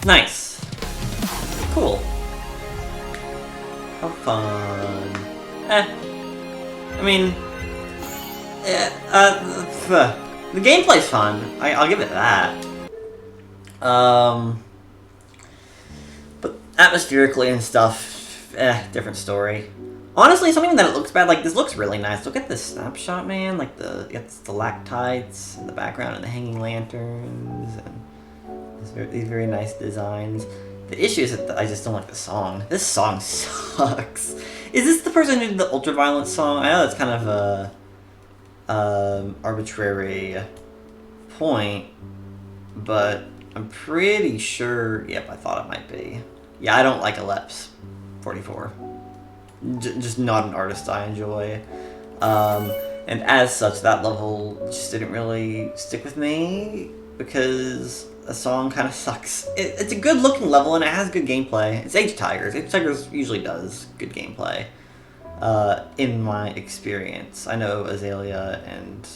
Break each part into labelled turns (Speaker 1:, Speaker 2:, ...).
Speaker 1: Nice. Cool. How fun. I mean, the gameplay's fun. I'll give it that. But atmospherically and stuff, different story. Honestly, it's not even that it looks bad. Like, this looks really nice. Look at this snapshot, man. Like, you got the stalactites in the background and the hanging lanterns. And these very nice designs. The issue is that I just don't like the song. This song sucks. Is this the person who did the ultraviolet song? I know it's kind of a arbitrary point, but I'm pretty sure. Yep, I thought it might be. Yeah, I don't like EleCtRoFacTOrY. Just not an artist I enjoy. And as such, that level just didn't really stick with me because the song kind of sucks. It's a good looking level and it has good gameplay. It's HTigers. HTigers usually does good gameplay, in my experience. I know Azalea and,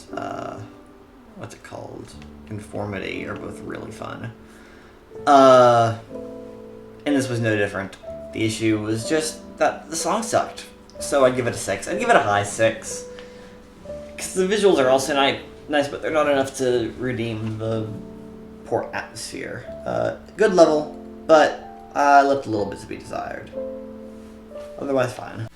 Speaker 1: what's it called? Conformity are both really fun. And this was no different. The issue was just that the song sucked. So I'd give it a 6. I'd give it a high 6. Because the visuals are also nice, but they're not enough to redeem the poor atmosphere. Good level, but left a little bit to be desired. Otherwise, fine.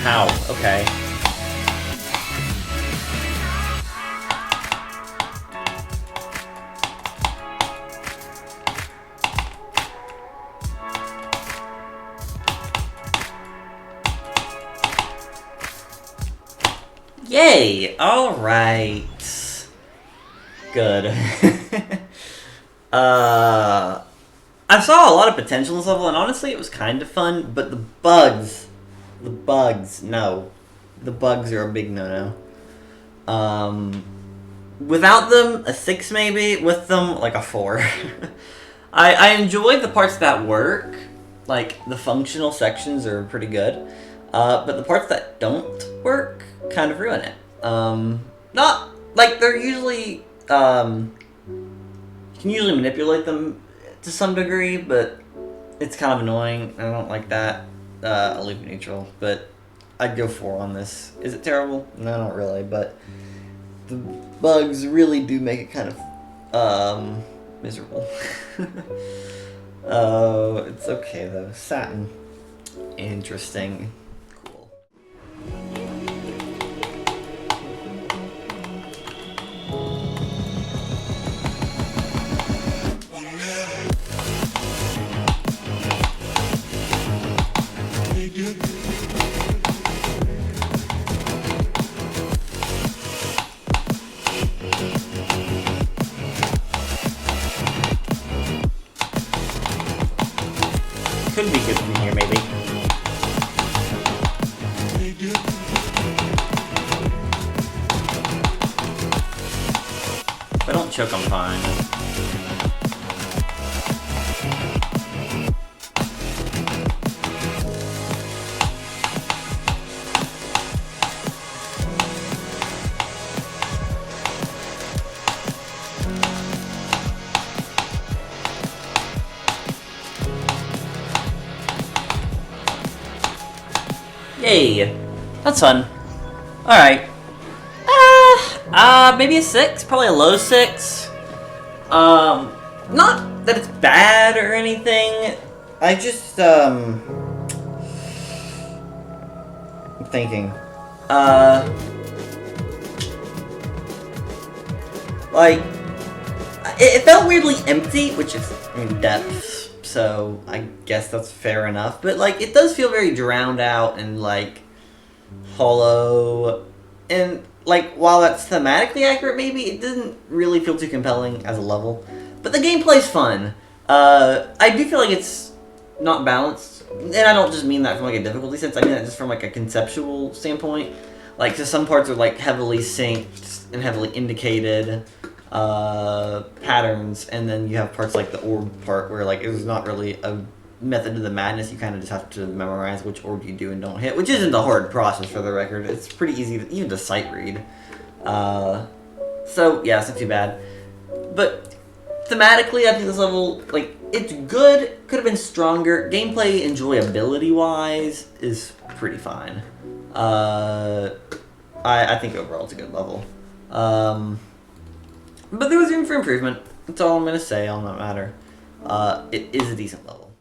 Speaker 1: How? Okay. Yay! Alright. Good. I saw a lot of potential in this level, and honestly, it was kind of fun, but the bugs, no. The bugs are a big no-no. Without them, a 6 maybe. With them, like a 4. I enjoyed the parts that work. Like, the functional sections are pretty good. But the parts that don't work kind of ruin it. Not, like, they're usually, you can usually manipulate them to some degree, but it's kind of annoying. I don't like that. I'll leave it neutral, but I'd go 4 on this. Is it terrible? No, not really, but the bugs really do make it kind of, miserable. Oh, it's okay though. Satin. Interesting. Cool. Could be good from here, maybe. If I don't choke, I'm fine. Yay! That's fun. Alright. Maybe a 6? Probably a low 6. Not that it's bad or anything. I just, I'm thinking. Like, it felt weirdly empty, which is, I mean, depths. so I guess that's fair enough. But, like, it does feel very drowned out and, like, hollow. And, like, while that's thematically accurate, maybe, it didn't really feel too compelling as a level. But the gameplay's fun. I do feel like it's not balanced. And I don't just mean that from, like, a difficulty sense. I mean that just from, like, a conceptual standpoint. Like, so some parts are, like, heavily synced and heavily indicated patterns, and then you have parts like the orb part where, like, it's not really a method to the madness. You kind of just have to memorize which orb you do and don't hit, which isn't a hard process for the record. It's pretty easy, even to sight read. So, yeah, it's not too bad. But thematically, I think this level, like, it's good. Could have been stronger. Gameplay enjoyability-wise is pretty fine. I think overall it's a good level. But there was room for improvement. That's all I'm going to say on that matter. It is a decent level.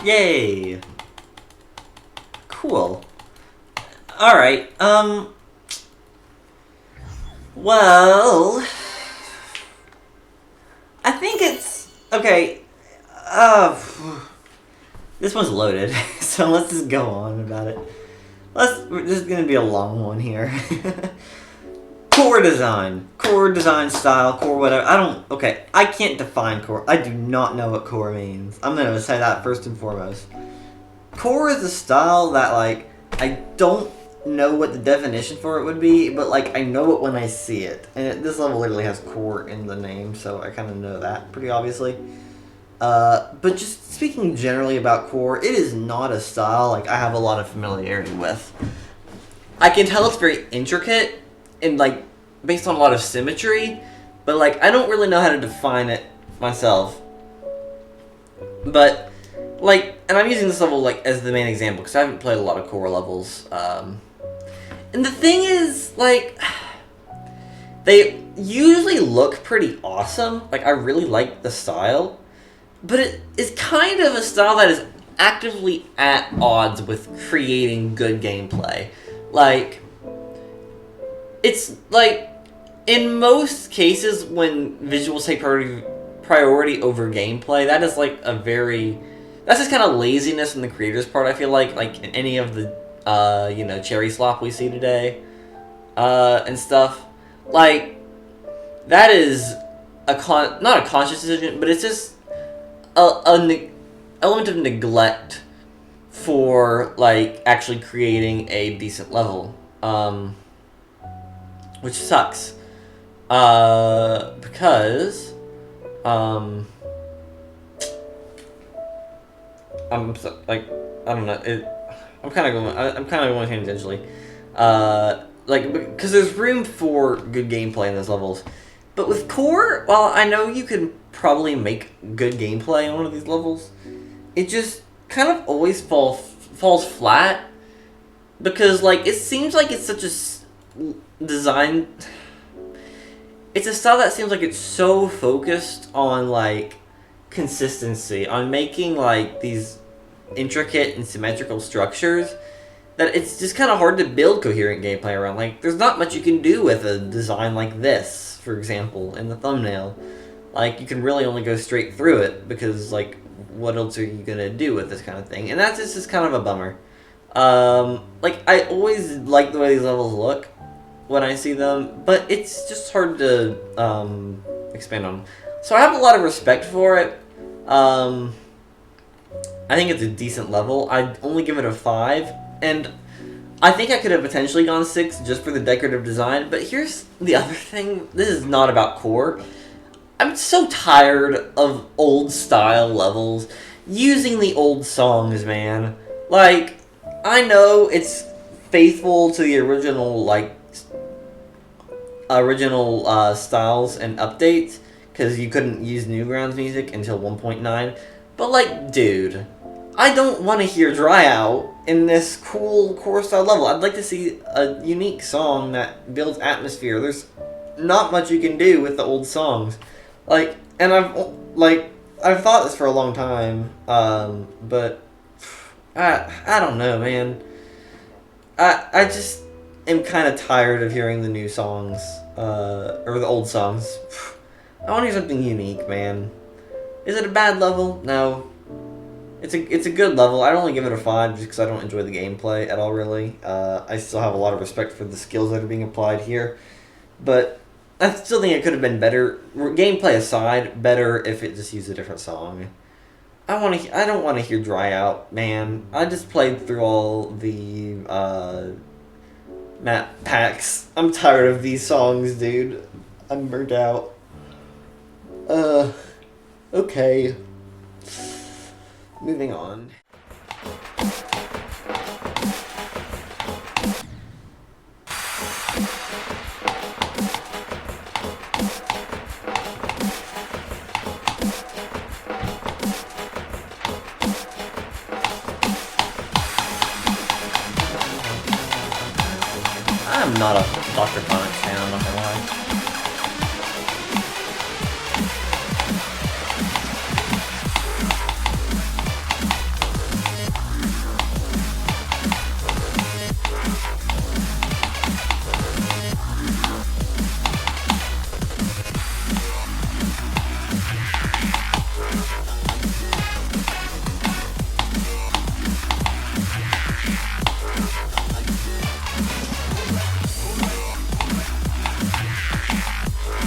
Speaker 1: Yay! Cool. Alright, well, I think it's, okay, this one's loaded, so let's just go on about it. This is gonna be a long one here. Core design style, core whatever, I can't define core. I do not know what core means. I'm gonna say that first and foremost. Core is a style that, like, I don't know what the definition for it would be, but, like, I know it when I see it. And this level literally has core in the name, so I kind of know that pretty obviously. But just speaking generally about core, it is not a style, like, I have a lot of familiarity with. I can tell it's very intricate and, like, based on a lot of symmetry, but, like, I don't really know how to define it myself. But, like, and I'm using this level, like, as the main example, because I haven't played a lot of core levels. And the thing is, like, they usually look pretty awesome. Like, I really like the style, but it is kind of a style that is actively at odds with creating good gameplay. Like, it's, like, in most cases when visuals take priority over gameplay, that is, like, that's just kind of laziness on the creator's part, I feel like in any of the, you know, cherry slop we see today, and stuff. Like, that is not a conscious decision, but it's just an element of neglect for, like, actually creating a decent level, which sucks, because, I'm like, I don't know, I'm kind of going tangentially, like, because there's room for good gameplay in those levels, but with core, while I know you can probably make good gameplay in one of these levels, it just kind of always falls flat, because, like, it seems like it's such a design, it's a style that seems like it's so focused on, like, consistency, on making, like, these intricate and symmetrical structures, that it's just kind of hard to build coherent gameplay around. Like, there's not much you can do with a design like this, for example, in the thumbnail. Like, you can really only go straight through it, because, like, what else are you gonna do with this kind of thing? And that's just kind of a bummer. Like, I always like the way these levels look when I see them, but it's just hard to, expand on. So I have a lot of respect for it. I think it's a decent level. I'd only give it a 5, and I think I could have potentially gone 6 just for the decorative design, but here's the other thing. This is not about core. I'm so tired of old-style levels using the old songs, man. Like, I know it's faithful to the original, like, styles and updates, because you couldn't use Newgrounds music until 1.9, but, like, dude, I don't want to hear Dry Out in this cool core-style level. I'd like to see a unique song that builds atmosphere. There's not much you can do with the old songs. Like, and I've thought this for a long time, but I don't know, man. I just am kind of tired of hearing the new songs, or the old songs. I want to hear something unique, man. Is it a bad level? No. It's a good level. I'd only give it a 5 just because I don't enjoy the gameplay at all, really. I still have a lot of respect for the skills that are being applied here, but I still think it could have been better. Gameplay aside, better if it just used a different song. I don't want to hear Dry Out, man. I just played through all the map packs. I'm tired of these songs, dude. I'm burnt out. Okay. Moving on. I'm not a Dr. Comic fan, I'm not gonna lie.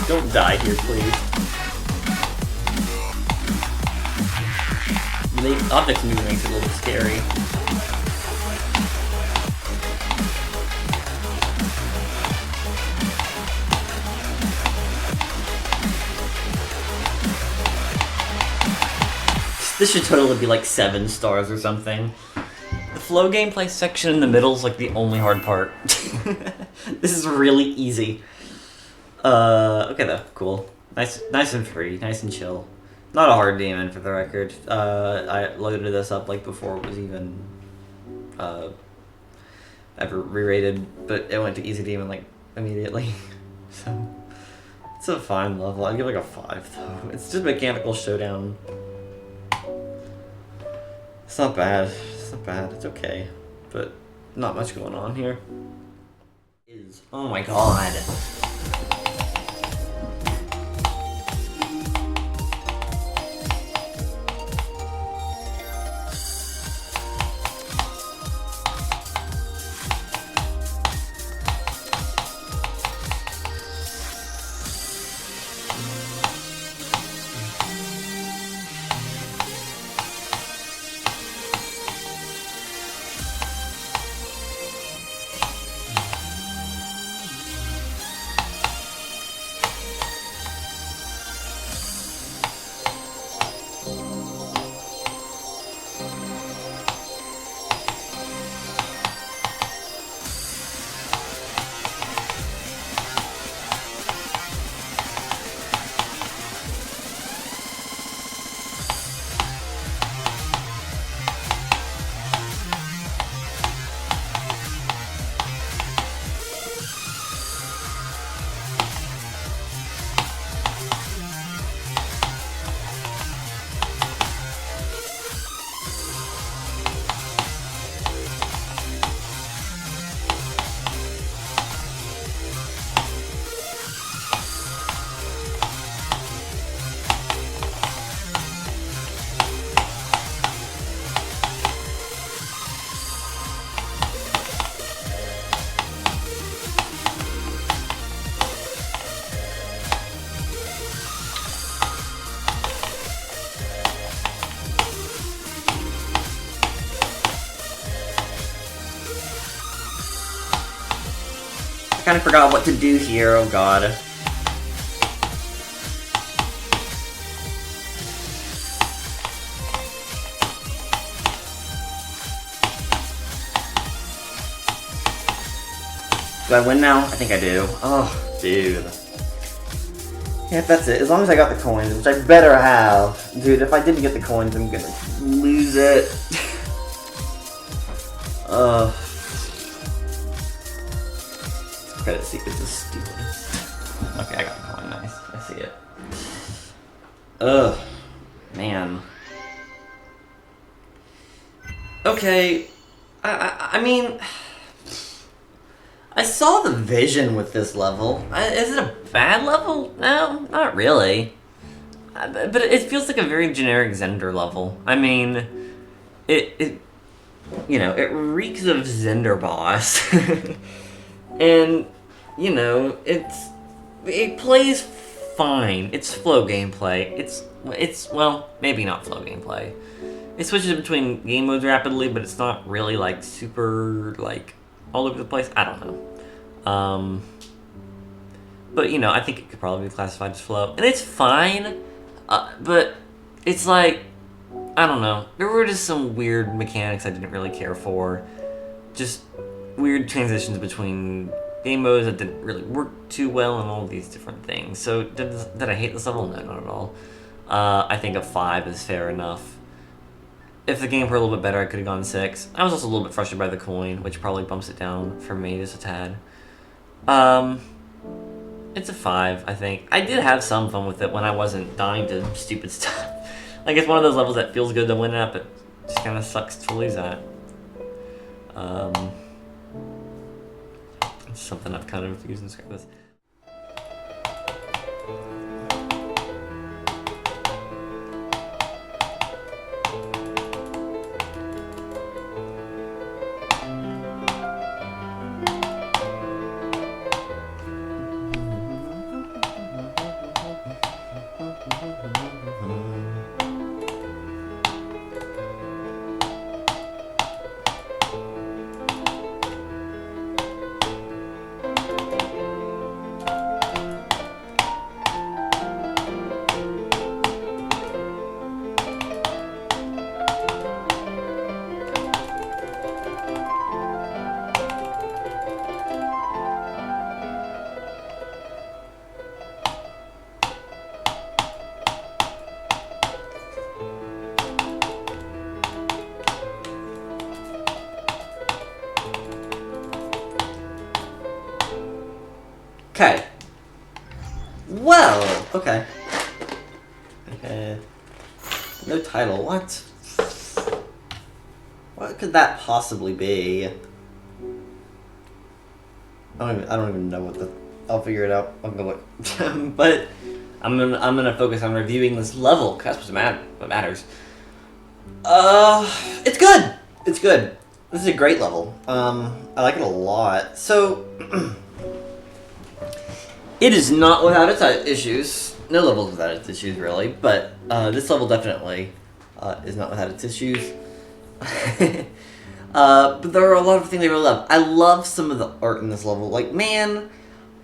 Speaker 1: Don't die here, please. The objects moving makes it a little scary. This should totally be like 7 stars or something. The flow gameplay section in the middle is like the only hard part. This is really easy. Okay though, cool. Nice and free, nice and chill. Not a hard demon for the record. I loaded this up like before it was even ever re-rated, but it went to easy demon like immediately. So it's a fine level. I'd give it like a 5 though. It's just mechanical showdown. It's not bad. It's not bad. It's okay, but not much going on here. Oh my god. kind of forgot what to do here, oh god. Do I win now? I think I do. Oh, dude. Yeah, that's it. As long as I got the coins, which I better have. Dude, if I didn't get the coins, I'm gonna lose it. Credit secrets is stupid. Okay, I got the coin. Nice. I see it. Ugh. Man. Okay. I mean... I saw the vision with this level. Is it a bad level? No, not really. But it feels like a very generic Zender level. I mean, it you know, it reeks of Zender boss. And, you know, it plays fine. It's flow gameplay. It's well, maybe not flow gameplay. It switches between game modes rapidly, but it's not really like super like all over the place. I don't know. But you know, I think it could probably be classified as flow, and it's fine. But it's like, I don't know. There were just some weird mechanics I didn't really care for. Just weird transitions between game modes that didn't really work too well, and all these different things. So did I hate this level? No, not at all. I think a 5 is fair enough. If the game were a little bit better, I could have gone 6. I was also a little bit frustrated by the coin, which probably bumps it down for me just a tad. It's a 5, I think. I did have some fun with it when I wasn't dying to stupid stuff. Like, it's one of those levels that feels good to win at, but just kind of sucks to lose at. It's something I've kind of used in script with. Okay. Well, okay. Okay. No title. What? What could that possibly be? I don't even know what the. I'll figure it out. I'll go look. But I'm gonna focus on reviewing this level. 'Cause that's what matters. It's good. It's good. This is a great level. I like it a lot. So. It is not without its issues. No level is without its issues, really. But this level definitely is not without its issues. But there are a lot of things I really love. I love some of the art in this level. Like, man,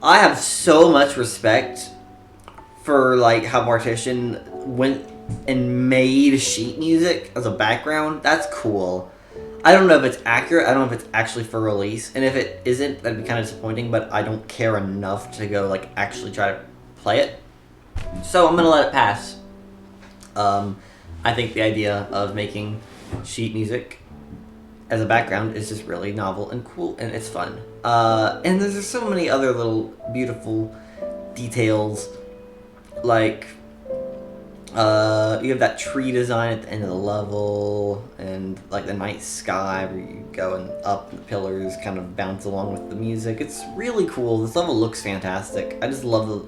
Speaker 1: I have so much respect for like how Partition went and made sheet music as a background. That's cool. I don't know if it's accurate. I don't know if it's actually for release. And if it isn't, that'd be kind of disappointing, but I don't care enough to go, like, actually try to play it. So I'm going to let it pass. I think the idea of making sheet music as a background is just really novel and cool, and it's fun. And there's just so many other little beautiful details, like... you have that tree design at the end of the level, and like the night sky where you go and up, and the pillars kind of bounce along with the music. It's really cool. This level looks fantastic. I just love the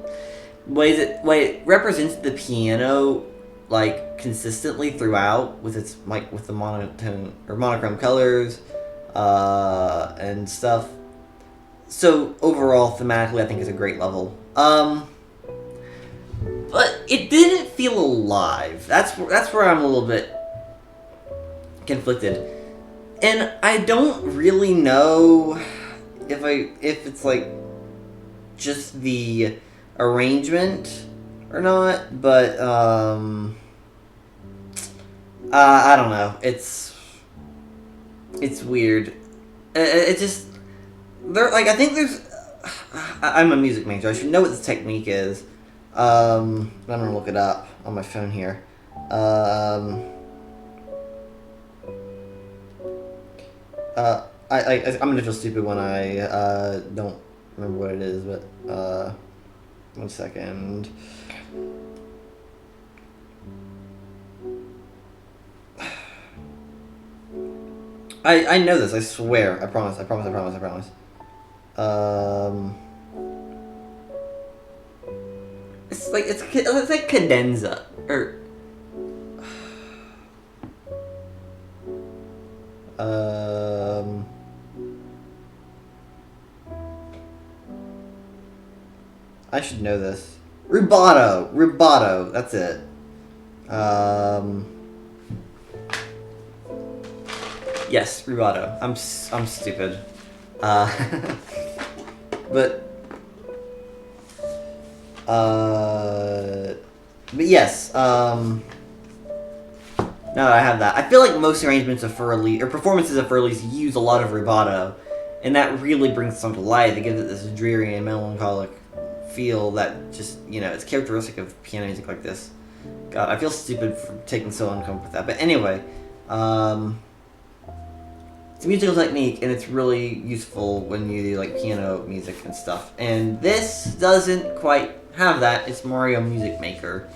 Speaker 1: way it represents the piano like consistently throughout with its with the monotone or monochrome colors and stuff. So overall, thematically, I think it's a great level. But it didn't feel alive. That's where I'm a little bit conflicted. And I don't really know if it's like just the arrangement or not, but I don't know. It's weird. It just like I think there's. I'm a music major. I should know what this technique is. I'm gonna look it up on my phone here. I'm gonna feel stupid when I don't remember what it is, but 1 second. I know this. I swear. I promise. It's like cadenza or I should know this. Rubato. That's it. Yes, rubato. I'm stupid. But yes, now that I have that, I feel like most arrangements of Elise, or performances of Elise, use a lot of rubato, and that really brings the song to life. It gives it this dreary and melancholic feel that just, it's characteristic of piano music like this. God, I feel stupid for taking so long to come up with that. But anyway, it's a musical technique, and it's really useful when you do like piano music and stuff. And this doesn't quite have that. It's Mario Music Maker,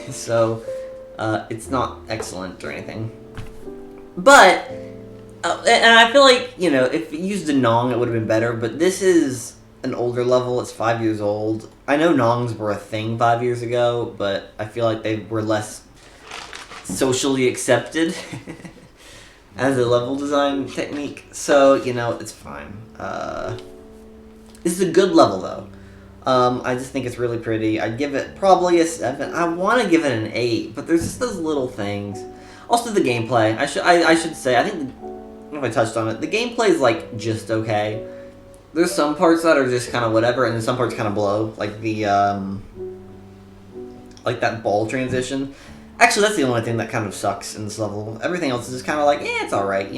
Speaker 1: so it's not excellent or anything. But and I feel like if it used a Nong, it would have been better. But this is an older level. It's 5 years old. I know Nongs were a thing 5 years ago, but I feel like they were less socially accepted as a level design technique. So, it's fine. This is a good level, though. I just think it's really pretty. I'd give it probably a 7. I want to give it an 8, but there's just those little things. Also, the gameplay. I should say, I think, I don't know if I touched on it. The gameplay is, like, just okay. There's some parts that are just kind of whatever, and then some parts kind of blow. Like the, like that ball transition. Actually, that's the only thing that kind of sucks in this level. Everything else is just kind of like, it's alright,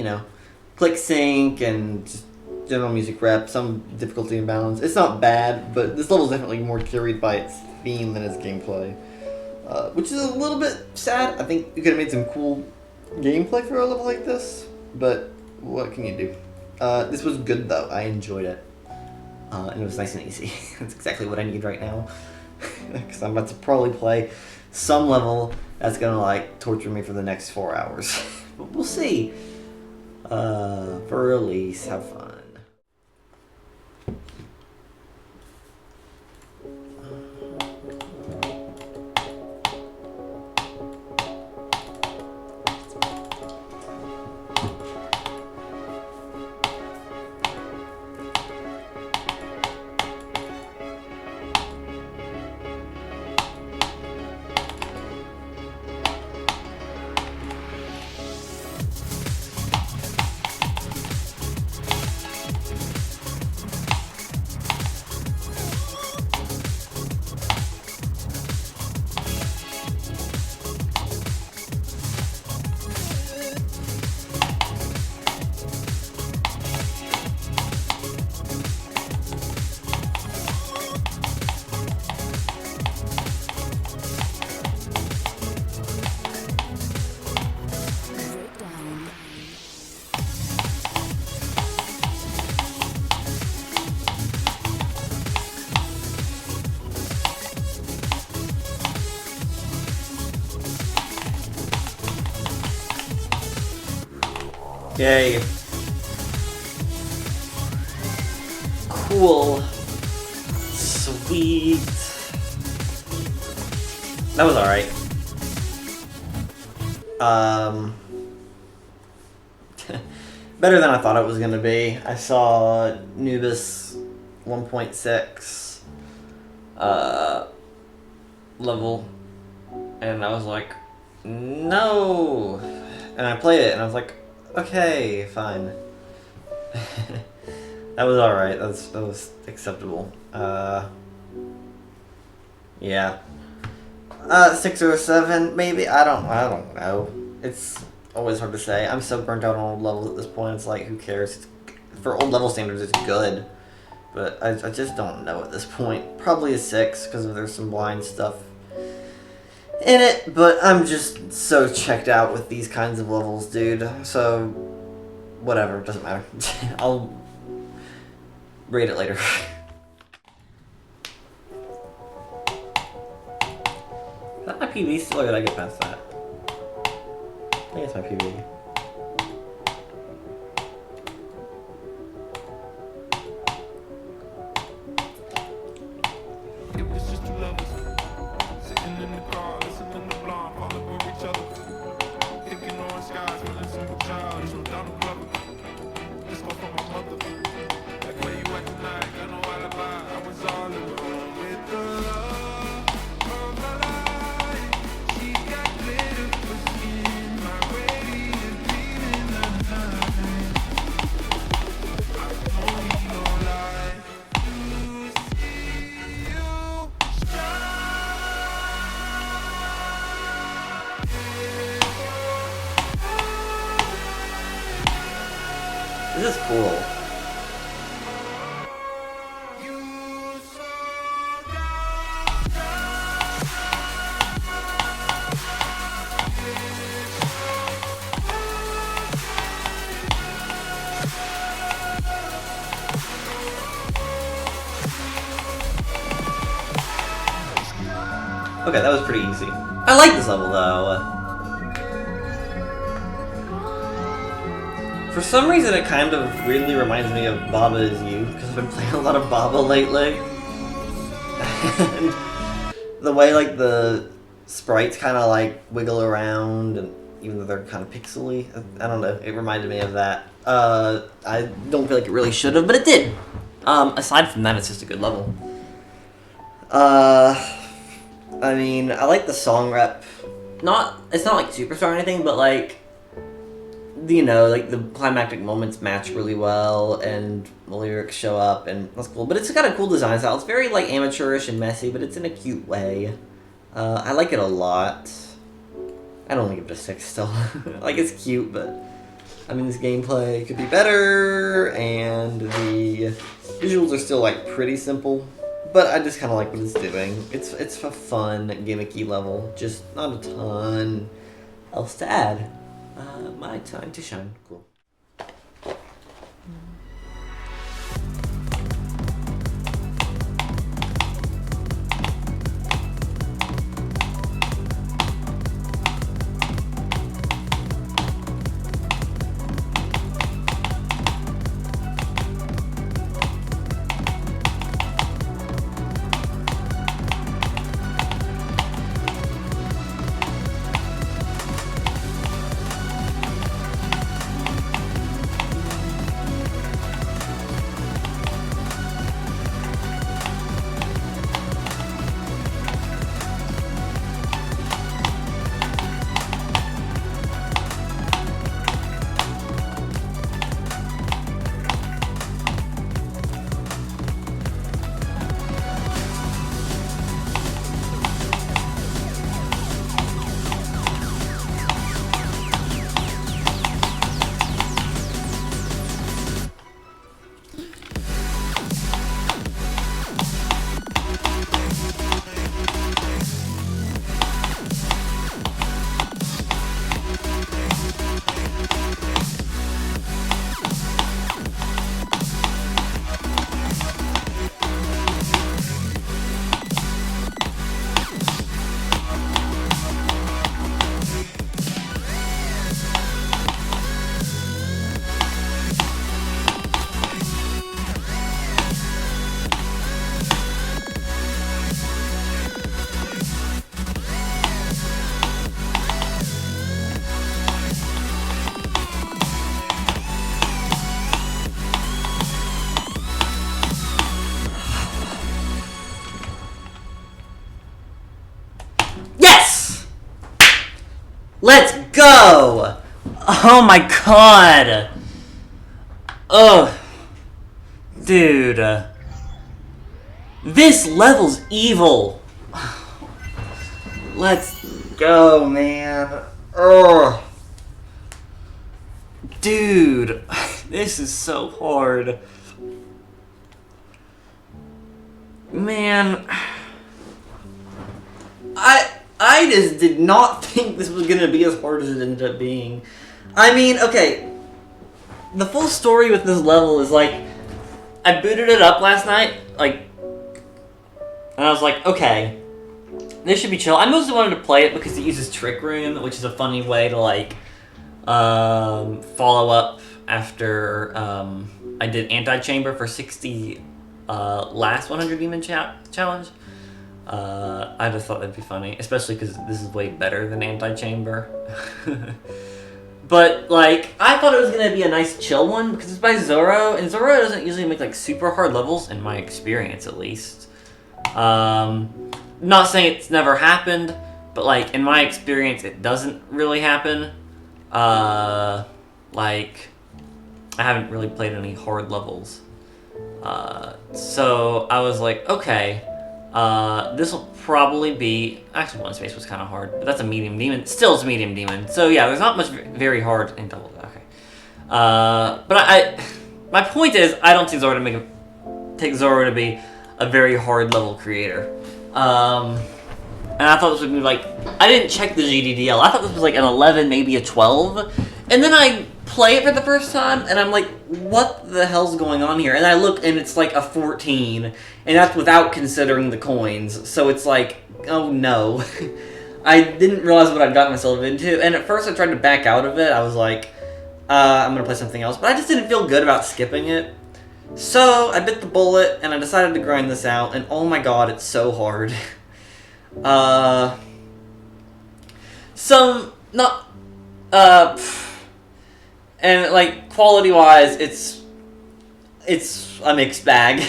Speaker 1: Click sync and just general music rep, some difficulty and balance. It's not bad, but this level is definitely more carried by its theme than its gameplay. Which is a little bit sad. I think you could have made some cool gameplay for a level like this, but what can you do? This was good, though. I enjoyed it. And it was nice and easy. That's exactly what I need right now. Because I'm about to probably play some level that's gonna, like, torture me for the next 4 hours. But we'll see. For Elise, have fun. Yay. Cool. Sweet. That was alright. Better than I thought it was gonna be. I saw Noobas 1.6 level, and I was like, no! And I played it, and I was like, okay, fine. That was alright. That was acceptable. Yeah. 6 or 7, maybe. I don't know. It's always hard to say. I'm so burnt out on old levels at this point. It's like, who cares? For old level standards, it's good, but I just don't know at this point. Probably a 6 because there's some blind stuff in it, but I'm just so checked out with these kinds of levels, dude. So whatever, doesn't matter. I'll rate it later. Is that my PB still, or did I get past that? I think it's my PB. This is cool. Okay, that was pretty easy. I like this level though. For some reason, it kind of weirdly reminds me of Baba Is You, because I've been playing a lot of Baba lately. And the way, like, the sprites kind of, like, wiggle around, and even though they're kind of pixely, I don't know, it reminded me of that. I don't feel like it really should have, but it did. Aside from that, it's just a good level. I mean, I like the song rep. It's not like Superstar or anything, but, like, you know, like, the climactic moments match really well, and the lyrics show up, and that's cool. But it's got a cool design style. It's very, like, amateurish and messy, but it's in a cute way. I like it a lot. I don't give it a 6 still. Like, it's cute, but I mean, this gameplay could be better, and the visuals are still, like, pretty simple. But I just kind of like what it's doing. It's a fun, gimmicky level. Just not a ton else to add. My time to shine. Cool. Let's go! Oh my god! Ugh. Dude. This level's evil. Let's go, man. Ugh. Dude. This is so hard. Man. I just did not think this was gonna be as hard as it ended up being. I mean, okay. The full story with this level is like, I booted it up last night, like, and I was like, okay, this should be chill. I mostly wanted to play it because it uses Trick Room, which is a funny way to like follow up after I did Anti-Chamber for 60 last 100 Demon challenge. I just thought that'd be funny, especially because this is way better than Anti-Chamber. But, like, I thought it was going to be a nice chill one, because it's by Zoroa, and Zoroa doesn't usually make, like, super hard levels, in my experience, at least. Not saying it's never happened, but, like, in my experience, it doesn't really happen. Like, I haven't really played any hard levels. So, I was like, okay, this will probably be... Actually, One Space was kind of hard, but that's a medium demon. Still, it's a medium demon. So, yeah, there's not much very hard in double. Okay. But my point is, I don't take Zoroa to be a very hard level creator. And I thought this would be like... I didn't check the GDDL. I thought this was like an 11, maybe a 12. And then I play it for the first time, and I'm like, what the hell's going on here? And I look, and it's like a 14, and that's without considering the coins. So it's like, oh no. I didn't realize what I'd gotten myself into, and at first I tried to back out of it. I was like, I'm gonna play something else, but I just didn't feel good about skipping it. So I bit the bullet, and I decided to grind this out, and oh my god, it's so hard. And like quality-wise, it's a mixed bag.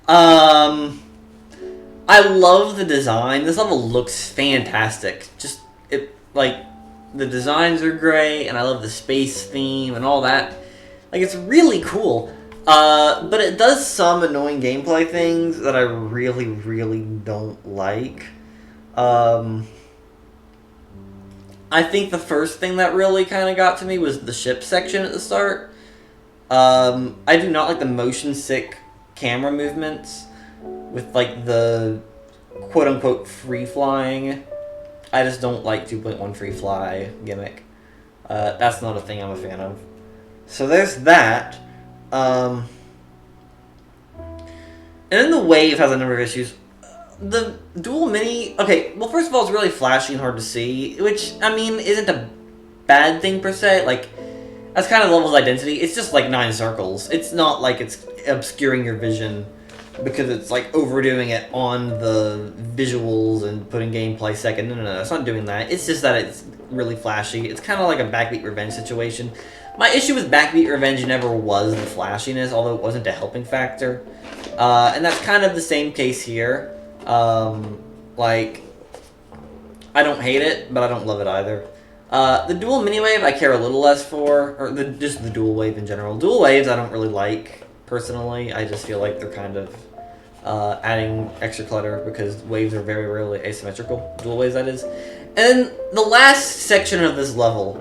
Speaker 1: I love the design. This level looks fantastic. Just the designs are great, and I love the space theme and all that. Like, it's really cool. But it does some annoying gameplay things that I really, really don't like. I think the first thing that really kind of got to me was the ship section at the start. I do not like the motion-sick camera movements with, like, the quote-unquote free-flying. I just don't like 2.1 free-fly gimmick. That's not a thing I'm a fan of. So there's that. And then the wave has a number of issues. The dual mini... Okay, well, first of all, it's really flashy and hard to see, which, I mean, isn't a bad thing per se. Like, that's kind of the level's identity. It's just, like, 9 circles. It's not like it's obscuring your vision because it's, like, overdoing it on the visuals and putting gameplay second. No, it's not doing that. It's just that it's really flashy. It's kind of like a Backbeat Revenge situation. My issue with Backbeat Revenge never was the flashiness, although it wasn't a helping factor. And that's kind of the same case here. Like, I don't hate it, but I don't love it either. The dual mini-wave I care a little less for, or just the dual wave in general. Dual waves I don't really like, personally. I just feel like they're kind of adding extra clutter because waves are very rarely asymmetrical. Dual waves, that is. And the last section of this level,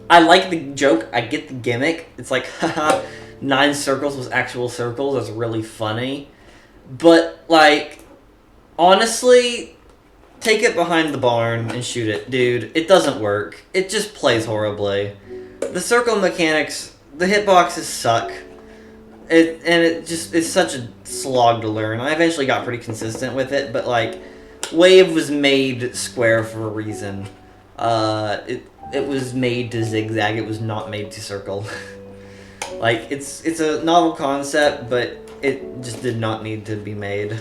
Speaker 1: I like the joke, I get the gimmick. It's like, haha, 9 circles was actual circles. That's really funny. But, like, honestly, take it behind the barn and shoot it, dude. It doesn't work. It just plays horribly. The circle mechanics, the hitboxes suck. It just is such a slog to learn. I eventually got pretty consistent with it, but, like, wave was made square for a reason. It was made to zigzag. It was not made to circle. Like, it's a novel concept, but it just did not need to be made.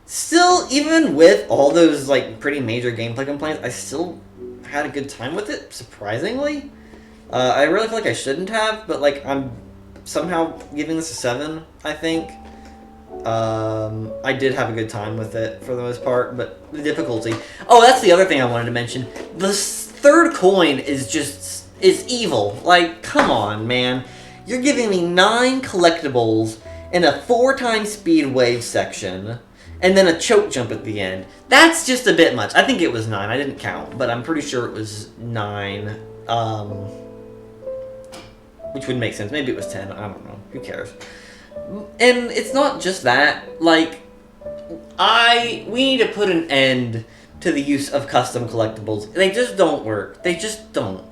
Speaker 1: Still, even with all those, like, pretty major gameplay complaints, I still had a good time with it, surprisingly. I really feel like I shouldn't have, but, like, I'm somehow giving this a 7, I think. I did have a good time with it, for the most part, but the difficulty... Oh, that's the other thing I wanted to mention. The third coin is just... is evil. Like, come on, man. You're giving me 9 collectibles in a 4x speed wave section, and then a choke jump at the end. That's just a bit much. I think it was 9. I didn't count, but I'm pretty sure it was 9. Which would make sense. Maybe it was 10. I don't know. Who cares? And it's not just that. Like, we need to put an end to the use of custom collectibles. They just don't work. They just don't.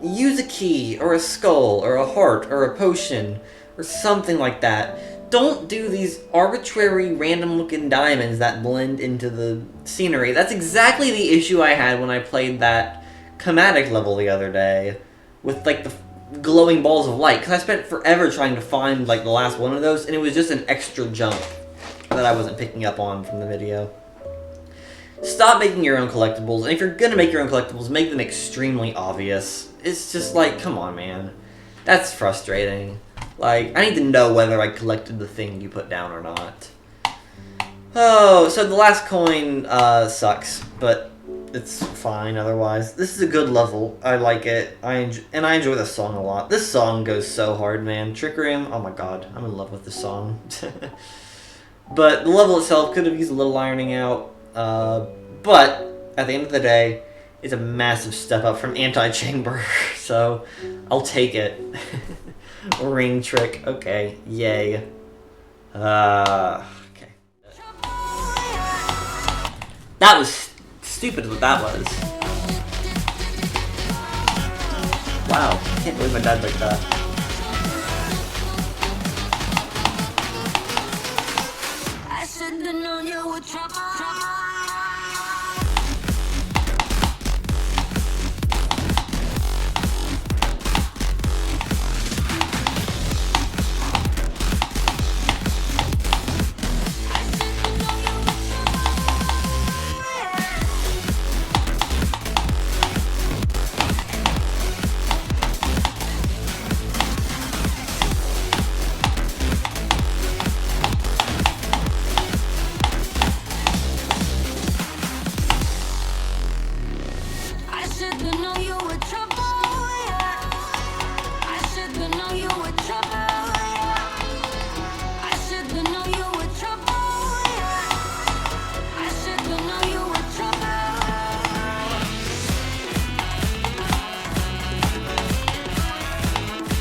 Speaker 1: Use a key, or a skull, or a heart, or a potion, or something like that. Don't do these arbitrary, random-looking diamonds that blend into the scenery. That's exactly the issue I had when I played that Chromatic level the other day, with, like, the glowing balls of light, because I spent forever trying to find, like, the last one of those, and it was just an extra jump that I wasn't picking up on from the video. Stop making your own collectibles, and if you're gonna make your own collectibles, make them extremely obvious. It's just like, come on, man. That's frustrating. Like, I need to know whether I collected the thing you put down or not. Oh, so the last coin sucks, but it's fine otherwise. This is a good level. I like it. I enjoy this song a lot. This song goes so hard, man. Trick Room, oh my god, I'm in love with this song. But the level itself could have used a little ironing out. But at the end of the day, it's a massive step up from Anti-Chamber, so I'll take it. Ring trick, okay, yay. Okay. That was stupid what that was. Wow, I can't believe I died like that. I shouldn't have known you were trouble.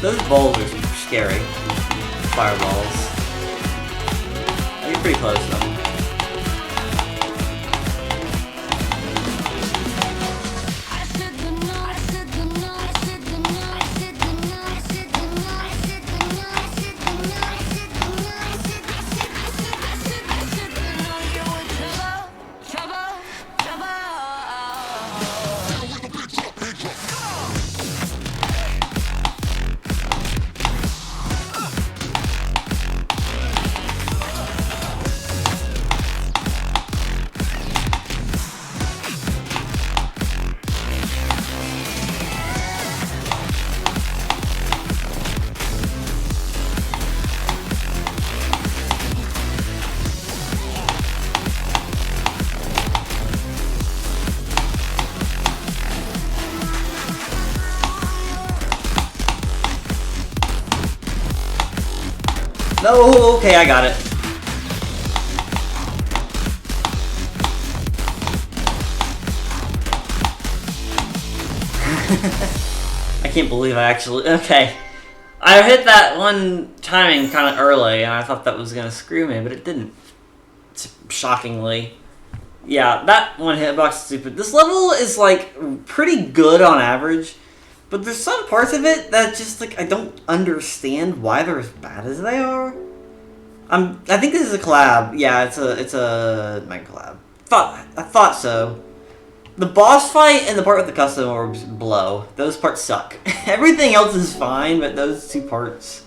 Speaker 1: Those balls are scary. Fireballs. I get pretty close to them. No, okay, I got it. I can't believe I actually... Okay. I hit that one timing kind of early, and I thought that was going to screw me, but it didn't. Shockingly. Yeah, that one hitbox is stupid. This level is, like, pretty good on average, but there's some parts of it that just, like, I don't understand why they're as bad as they are. I think this is a collab. Yeah, it's a mega collab. I thought so. The boss fight and the part with the custom orbs blow. Those parts suck. Everything else is fine, but those two parts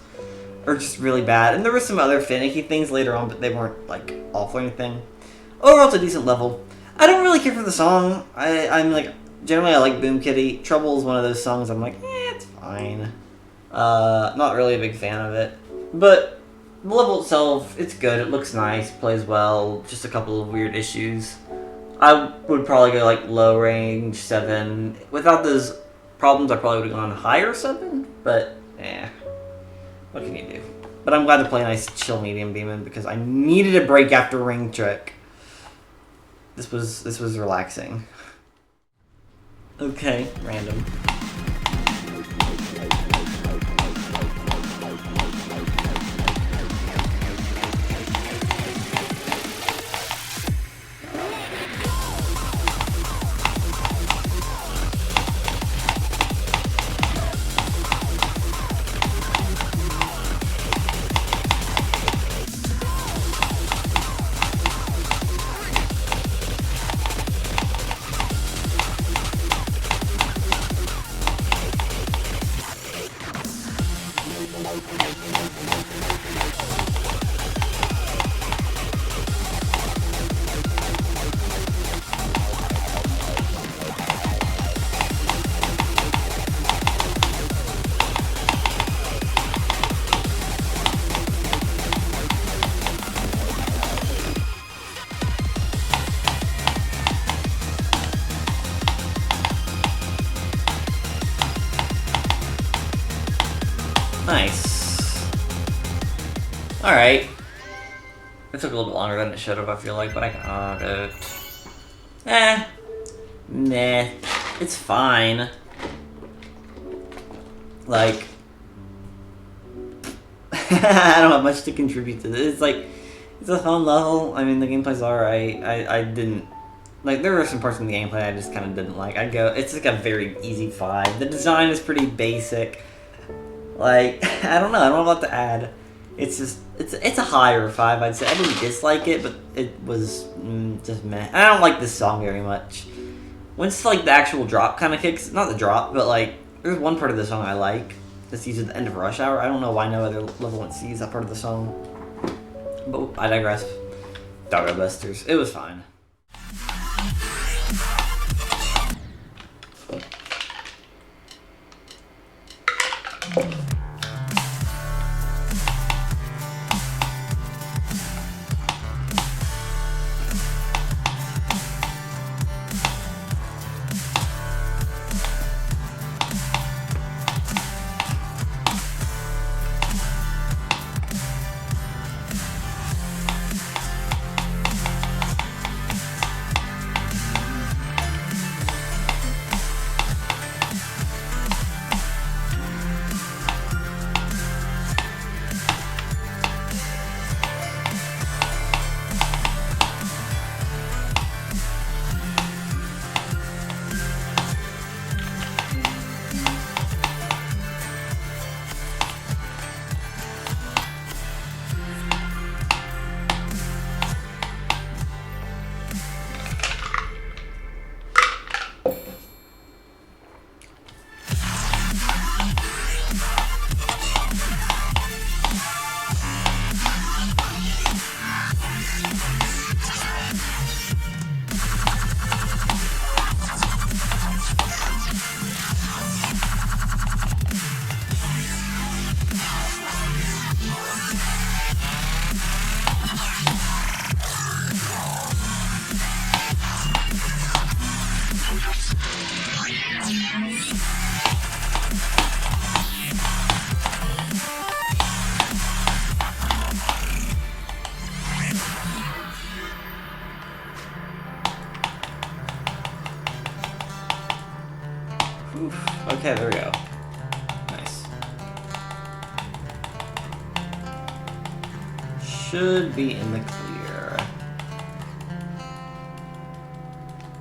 Speaker 1: are just really bad. And there were some other finicky things later on, but they weren't, like, awful or anything. Overall, it's a decent level. I don't really care for the song. I'm like, generally I like Boom Kitty. Trouble is one of those songs I'm like, it's fine. Not really a big fan of it. But the level itself, it's good. It looks nice, plays well. Just a couple of weird issues. I would probably go like low range 7 without those problems, I probably would have gone higher 7, but what can you do? But I'm glad to play a nice chill medium demon because I needed a break after Ring Trick. This was relaxing. Okay, random. Nice. Alright. It took a little bit longer than it should have, I feel like, but I got it. Nah. It's fine. Like, I don't have much to contribute to this. It's like, it's a fun level. I mean, the gameplay's alright. I didn't, like, there were some parts in the gameplay I just kind of didn't like. It's like a very easy 5. The design is pretty basic. Like, I don't know a lot to add. It's just, it's a higher 5, I'd say. I didn't dislike it, but it was just meh. I don't like this song very much. Once, like, the actual drop kind of kicks, not the drop, but, like, there's one part of the song I like. It's used at the end of Rush Hour. I don't know why no other level 1 sees that part of the song. But I digress. Doggo Busters. It was fine. Okay, there we go. Nice. Should be in the clear.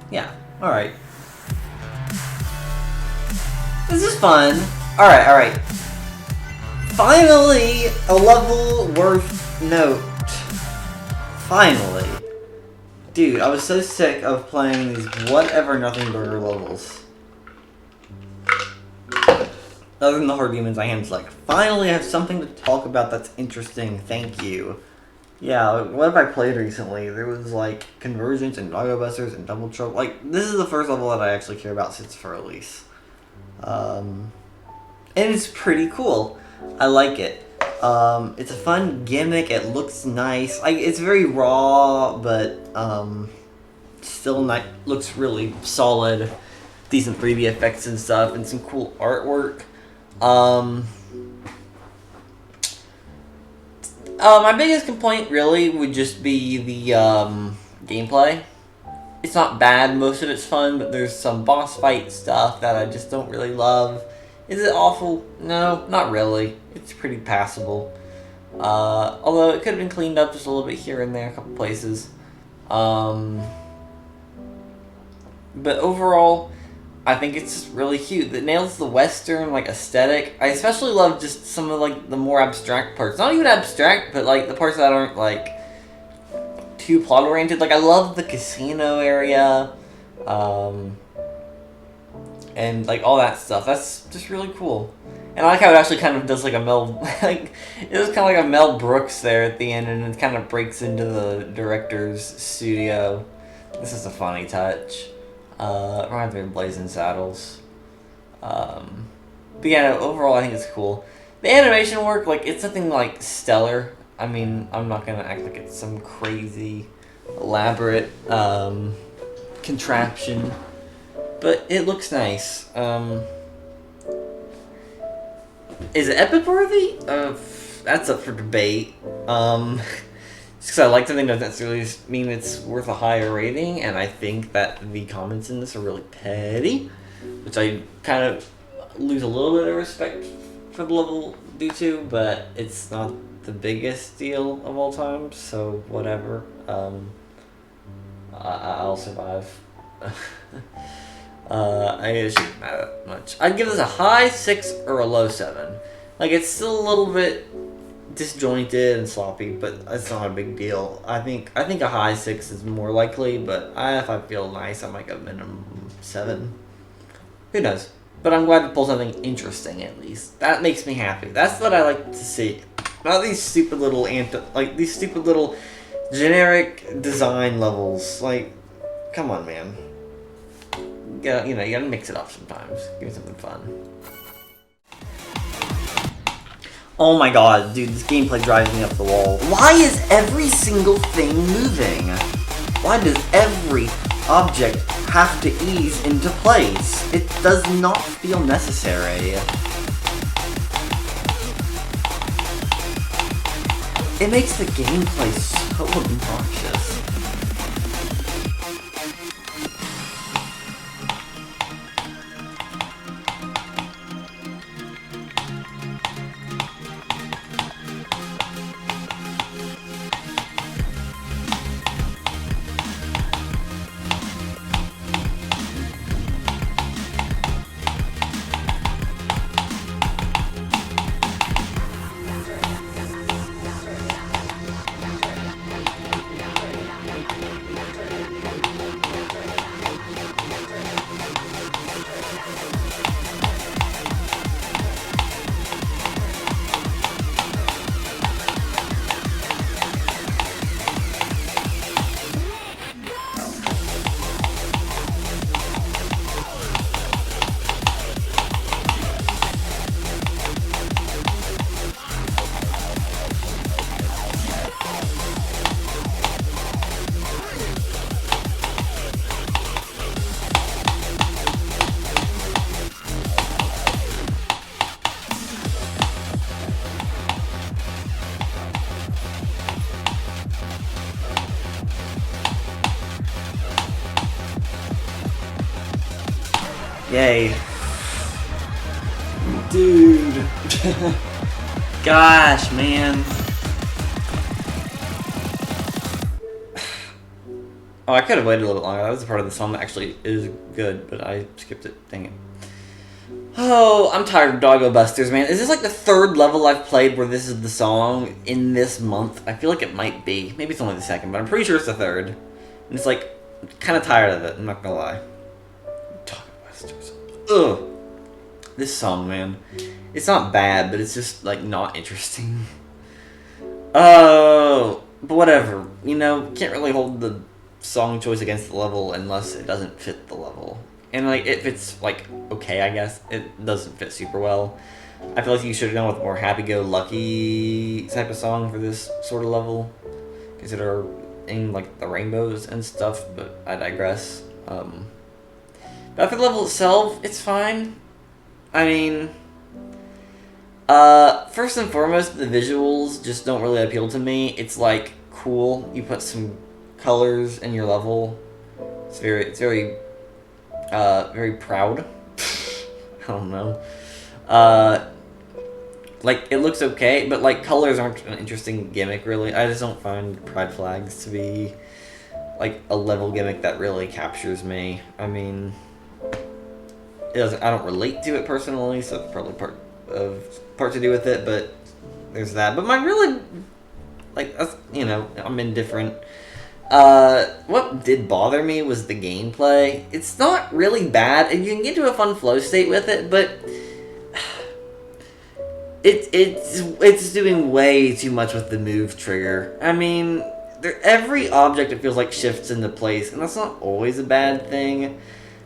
Speaker 1: Yeah, alright. This is fun. Alright. Finally, a level worth note. Finally. Dude, I was so sick of playing these whatever nothing burger levels. Other than the hard demons, I am just like, finally I have something to talk about that's interesting, thank you. Yeah, what have I played recently? There was like Convergence and Doggo Busters and Double Trouble. Like, this is the first level that I actually care about since for Elise. And it's pretty cool. I like it. It's a fun gimmick, it looks nice. It's very raw, but still looks really solid. decent 3D effects and stuff, and some cool artwork. My biggest complaint really would just be the gameplay. It's not bad, most of it's fun, but there's some boss fight stuff that I just don't really love. Is it awful? No, not really. It's pretty passable. Although it could have been cleaned up just a little bit here and there, a couple places. But overall, I think it's really cute. It nails the Western like aesthetic. I especially love just some of like the more abstract parts. Not even abstract, but like the parts that aren't like too plot oriented. Like I love the casino area, and like all that stuff. That's just really cool. And I like how it actually kind of does like a Mel, like it was kind of like a Mel Brooks there at the end, and it kind of breaks into the director's studio. This is a funny touch. Reminds me of Blazing Saddles. But yeah, no, overall I think it's cool. The animation work, like, it's nothing like stellar. I mean, I'm not gonna act like it's some crazy, elaborate contraption, but it looks nice. Is it epic worthy? That's up for debate. Just because I like something doesn't necessarily mean it's worth a higher rating, and I think that the comments in this are really petty, which I kind of lose a little bit of respect for the level due to, but it's not the biggest deal of all time, so whatever. I'll survive. It shouldn't matter that much. I'd give this a high 6 or a low 7. Like, it's still a little bit disjointed and sloppy, but it's not a big deal. I think a high 6 is more likely, but if I feel nice, I might go minimum 7. Who knows? But I'm glad to pull something interesting at least. That makes me happy. That's what I like to see. Not these stupid little these stupid little generic design levels. Like, come on, man. You gotta mix it up sometimes. Give me something fun. Oh my god, dude, this gameplay drives me up the wall. Why is every single thing moving? Why does every object have to ease into place? It does not feel necessary. It makes the gameplay so obnoxious. Yay. Dude. Gosh, man. Oh, I could have waited a little bit longer. That was the part of the song that actually is good, but I skipped it. Dang it. Oh, I'm tired of Doggo Busters, man. Is this like the 3rd level I've played where this is the song in this month? I feel like it might be. Maybe it's only the 2nd, but I'm pretty sure it's the 3rd. And it's like, I'm kind of tired of it, I'm not gonna lie. Doggo Busters. Ugh. This song, man. It's not bad, but it's just, like, not interesting. Oh, but whatever. You know, can't really hold the song choice against the level unless it doesn't fit the level. And, like, if it's, like, okay, I guess, it doesn't fit super well. I feel like you should have gone with a more happy-go-lucky type of song for this sort of level. Considering, like, the rainbows and stuff, but I digress. But for the level itself, it's fine. I mean, first and foremost, the visuals just don't really appeal to me. It's like cool. You put some colors in your level. It's very proud. I don't know. Like, it looks okay, but, like, colors aren't an interesting gimmick, really. I just don't find pride flags to be, like, a level gimmick that really captures me. I mean, I don't relate to it personally, so it's probably part to do with it, but there's that. But my really, like, you know, I'm indifferent. What did bother me was the gameplay. It's not really bad, and you can get to a fun flow state with it, but it's doing way too much with the move trigger. I mean, every object, it feels like, shifts into place, and that's not always a bad thing.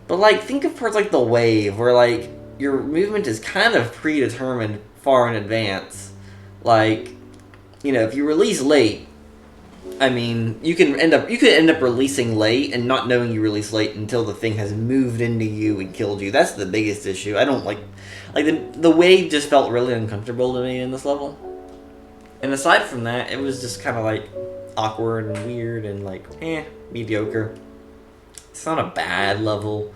Speaker 1: But, like, think of parts like the wave, where, like, your movement is kind of predetermined far in advance. Like, you know, if you release late, I mean, you could end up releasing late and not knowing you released late until the thing has moved into you and killed you. That's the biggest issue. I don't like the wave just felt really uncomfortable to me in this level. And aside from that, it was just kind of like awkward and weird and like mediocre. It's not a bad level.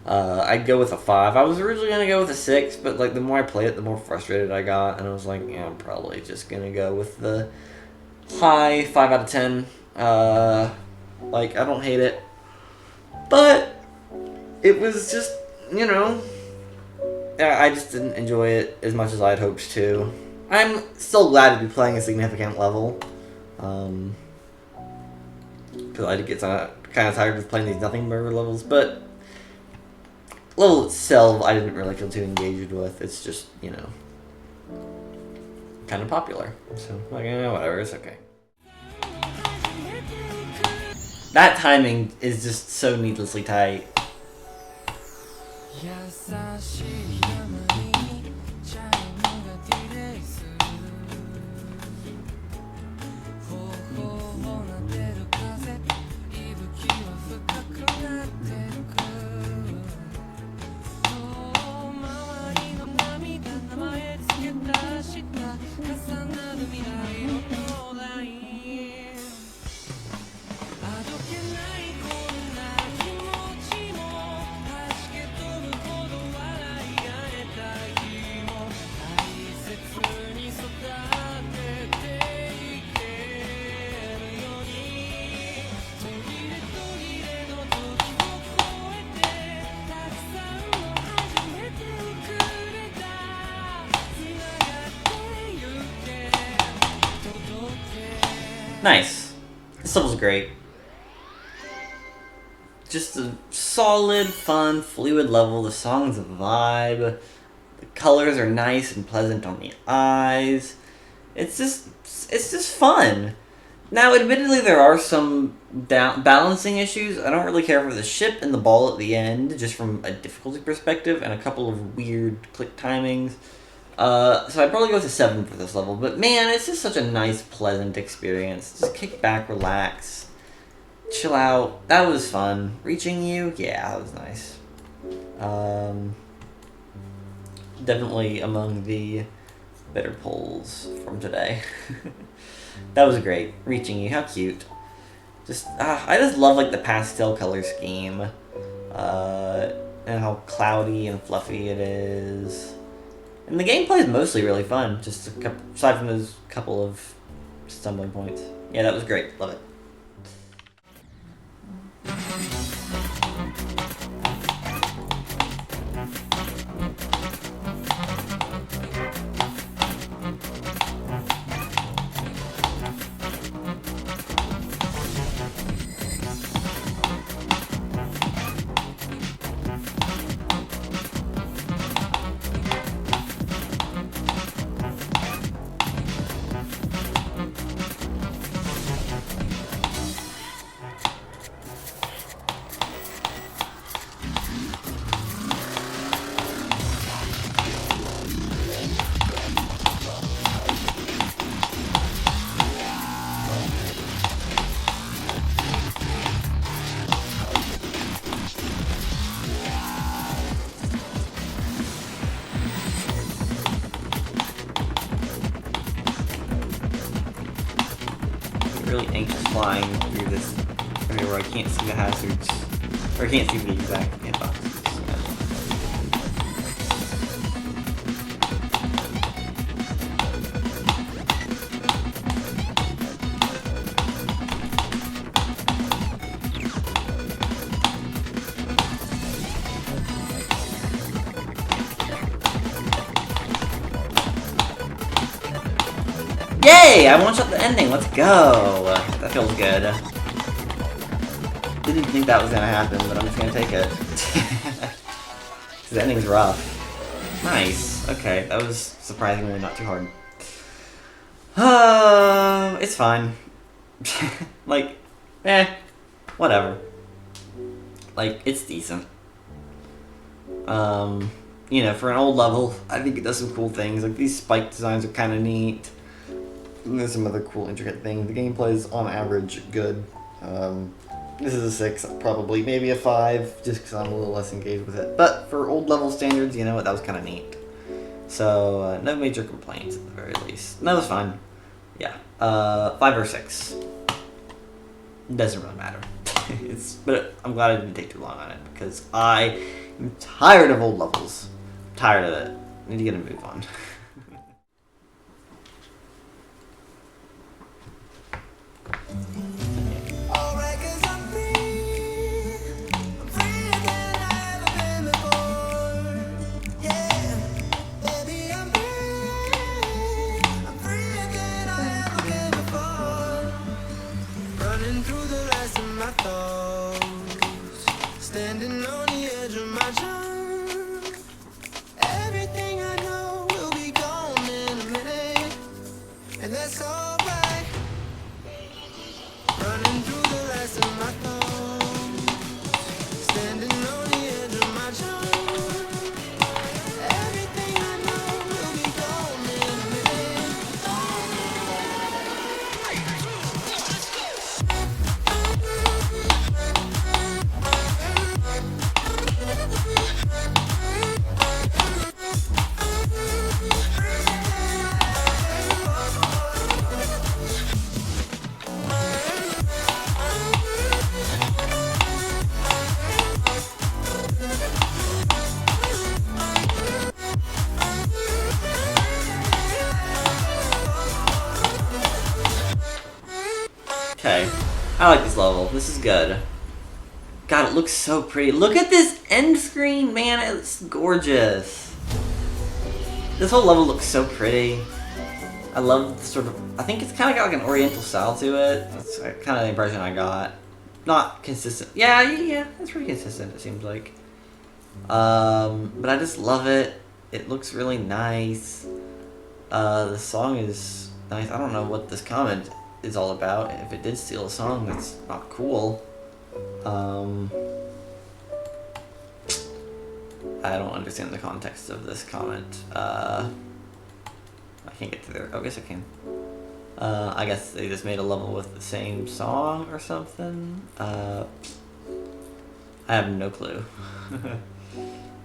Speaker 1: I'd go with a 5. I was originally gonna go with a 6, but like the more I played it, the more frustrated I got, and I was like, yeah, I'm probably just gonna go with the high 5 out of 10. Like, I don't hate it, but it was just, you know, I just didn't enjoy it as much as I'd hoped to. I'm still glad to be playing a significant level, because I did get kind of tired of playing these nothing burger levels, but level itself I didn't really feel too engaged with. It's just, you know, kind of popular, so like, whatever, it's okay. That timing is just so needlessly tight. Nice. This level's great. Just a solid, fun, fluid level. The song's a vibe. The colors are nice and pleasant on the eyes. It's just fun. Now, admittedly, there are some balancing issues. I don't really care for the ship and the ball at the end, just from a difficulty perspective, and a couple of weird click timings. So I'd probably go with a 7 for this level, but man, it's just such a nice, pleasant experience. Just kick back, relax, chill out. That was fun. Reaching you? Yeah, that was nice. Definitely among the better pulls from today. That was great. Reaching you, how cute. I just love like the pastel color scheme. And how cloudy and fluffy it is. And the gameplay is mostly really fun, just aside from those couple of stumbling points. Yeah, that was great. Love it. really anxious flying through this area where I can't see the hazards, or I can't see the exact hitboxes. Yay! I one-shot the ending, let's go! That feels good. Didn't think that was gonna happen, but I'm just gonna take it. The ending's rough. Nice. Okay, that was surprisingly not too hard. It's fine. Like, whatever. Like, it's decent. You know, for an old level, I think it does some cool things. Like, these spike designs are kind of neat. And there's some other cool, intricate things. The gameplay is, on average, good. This is a 6, probably, maybe a 5, just because I'm a little less engaged with it. But for old level standards, you know what, that was kind of neat. So, no major complaints at the very least. That was fine. Yeah, 5 or 6. Doesn't really matter. But I'm glad I didn't take too long on it, because I am tired of old levels. I'm tired of it. I need to get a move on.
Speaker 2: Standing on the edge of my jump. Everything I know will be gone in a minute, and that's alright. Running through the last of my thoughts. Standing on the edge of my jump. Everything I know will be gone in a minute.
Speaker 1: Okay, I like this level. This is good. God, it looks so pretty. Look at this end screen, man. It's gorgeous. This whole level looks so pretty. I love the sort of... I think it's kind of got like an oriental style to it. That's kind of the impression I got. Not consistent. Yeah, it's pretty consistent, it seems like. But I just love it. It looks really nice. The song is nice. I don't know what this comment is all about. If it did steal a song, that's not cool. I don't understand the context of this comment. I can't get to there. Oh, I guess I can. I guess they just made a level with the same song or something. I have no clue.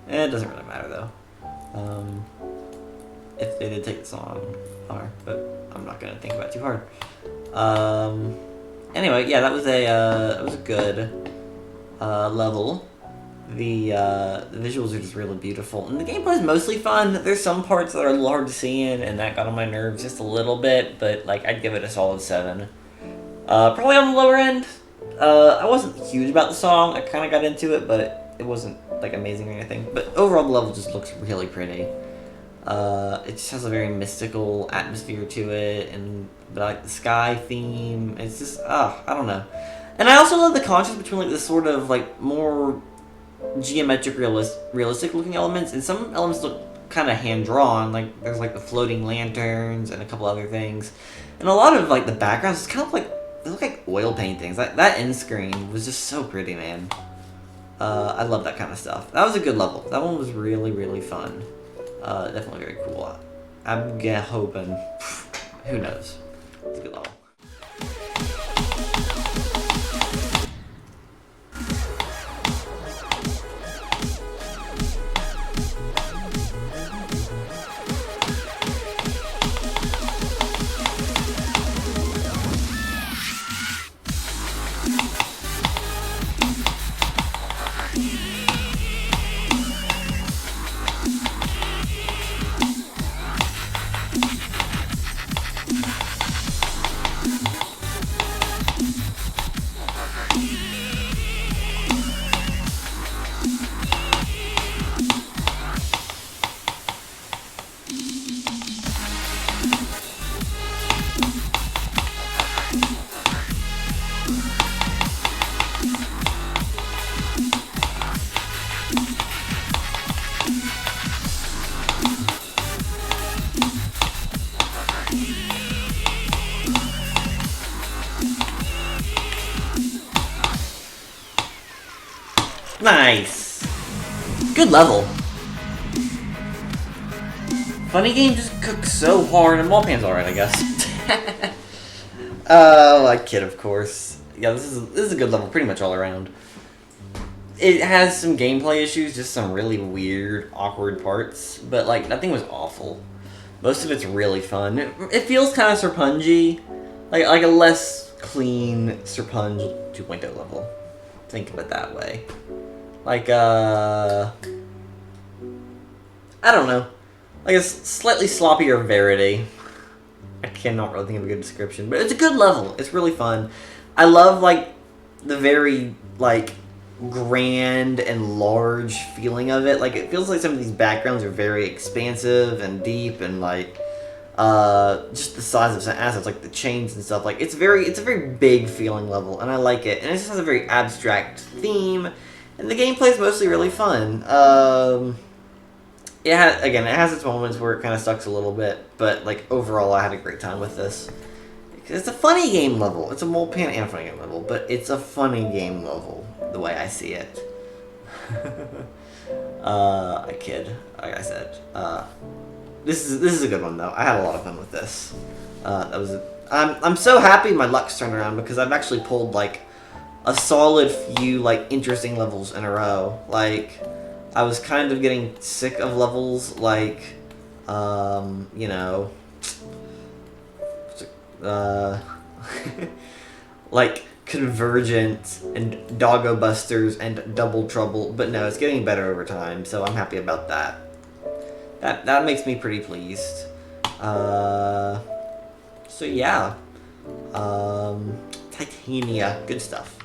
Speaker 1: It doesn't really matter though. If they did take the song, but I'm not gonna think about it too hard. Anyway, yeah, that was a good level. The visuals are just really beautiful, and the gameplay is mostly fun. There's some parts that are a little hard to see in, and that got on my nerves just a little bit, but like I'd give it a solid 7. Probably on the lower end. I wasn't huge about the song. I kind of got into it, but it wasn't like amazing or anything. But overall, the level just looks really pretty. It just has a very mystical atmosphere to it, and like the sky theme. It's just I don't know. And I also love the contrast between like this sort of like more geometric realistic looking elements, and some elements look kind of hand drawn. Like there's like the floating lanterns and a couple other things, and a lot of like the backgrounds is kind of like they look like oil paintings. That end screen was just so pretty, man. I love that kind of stuff. That was a good level. That one was really, really fun. Definitely very cool. Abgehoben. Who knows? It's a good level. Nice! Good level. FunnyGame just cooks so hard, and Mulpan's alright, I guess. Oh, I kid, of course. Yeah, this is a good level, pretty much all around. It has some gameplay issues, just some really weird, awkward parts, but like nothing was awful. Most of it's really fun. It feels kind of Serpungy, like a less clean Serpunge 2.0 level. Think of it that way. Like I don't know, like a slightly sloppier Verity. I cannot really think of a good description, but it's a good level. It's really fun. I love like the very like grand and large feeling of it. Like it feels like some of these backgrounds are very expansive and deep, and like just the size of some assets, like the chains and stuff. Like it's a very big feeling level, and I like it. And it just has a very abstract theme, and the gameplay is mostly really fun. It has its moments where it kind of sucks a little bit, but like overall, I had a great time with this. It's a funny game level. It's a Mulpan and funny game level, but it's a funny game level the way I see it. I kid. Like I said, this is a good one though. I had a lot of fun with this. I'm so happy my luck's turned around because I've actually pulled like a solid few like interesting levels in a row. Like I was kind of getting sick of levels like you know. Like Convergent and Doggo Busters and Double Trouble, but no, it's getting better over time, so I'm happy about that. That makes me pretty pleased. So yeah, Titania, good stuff.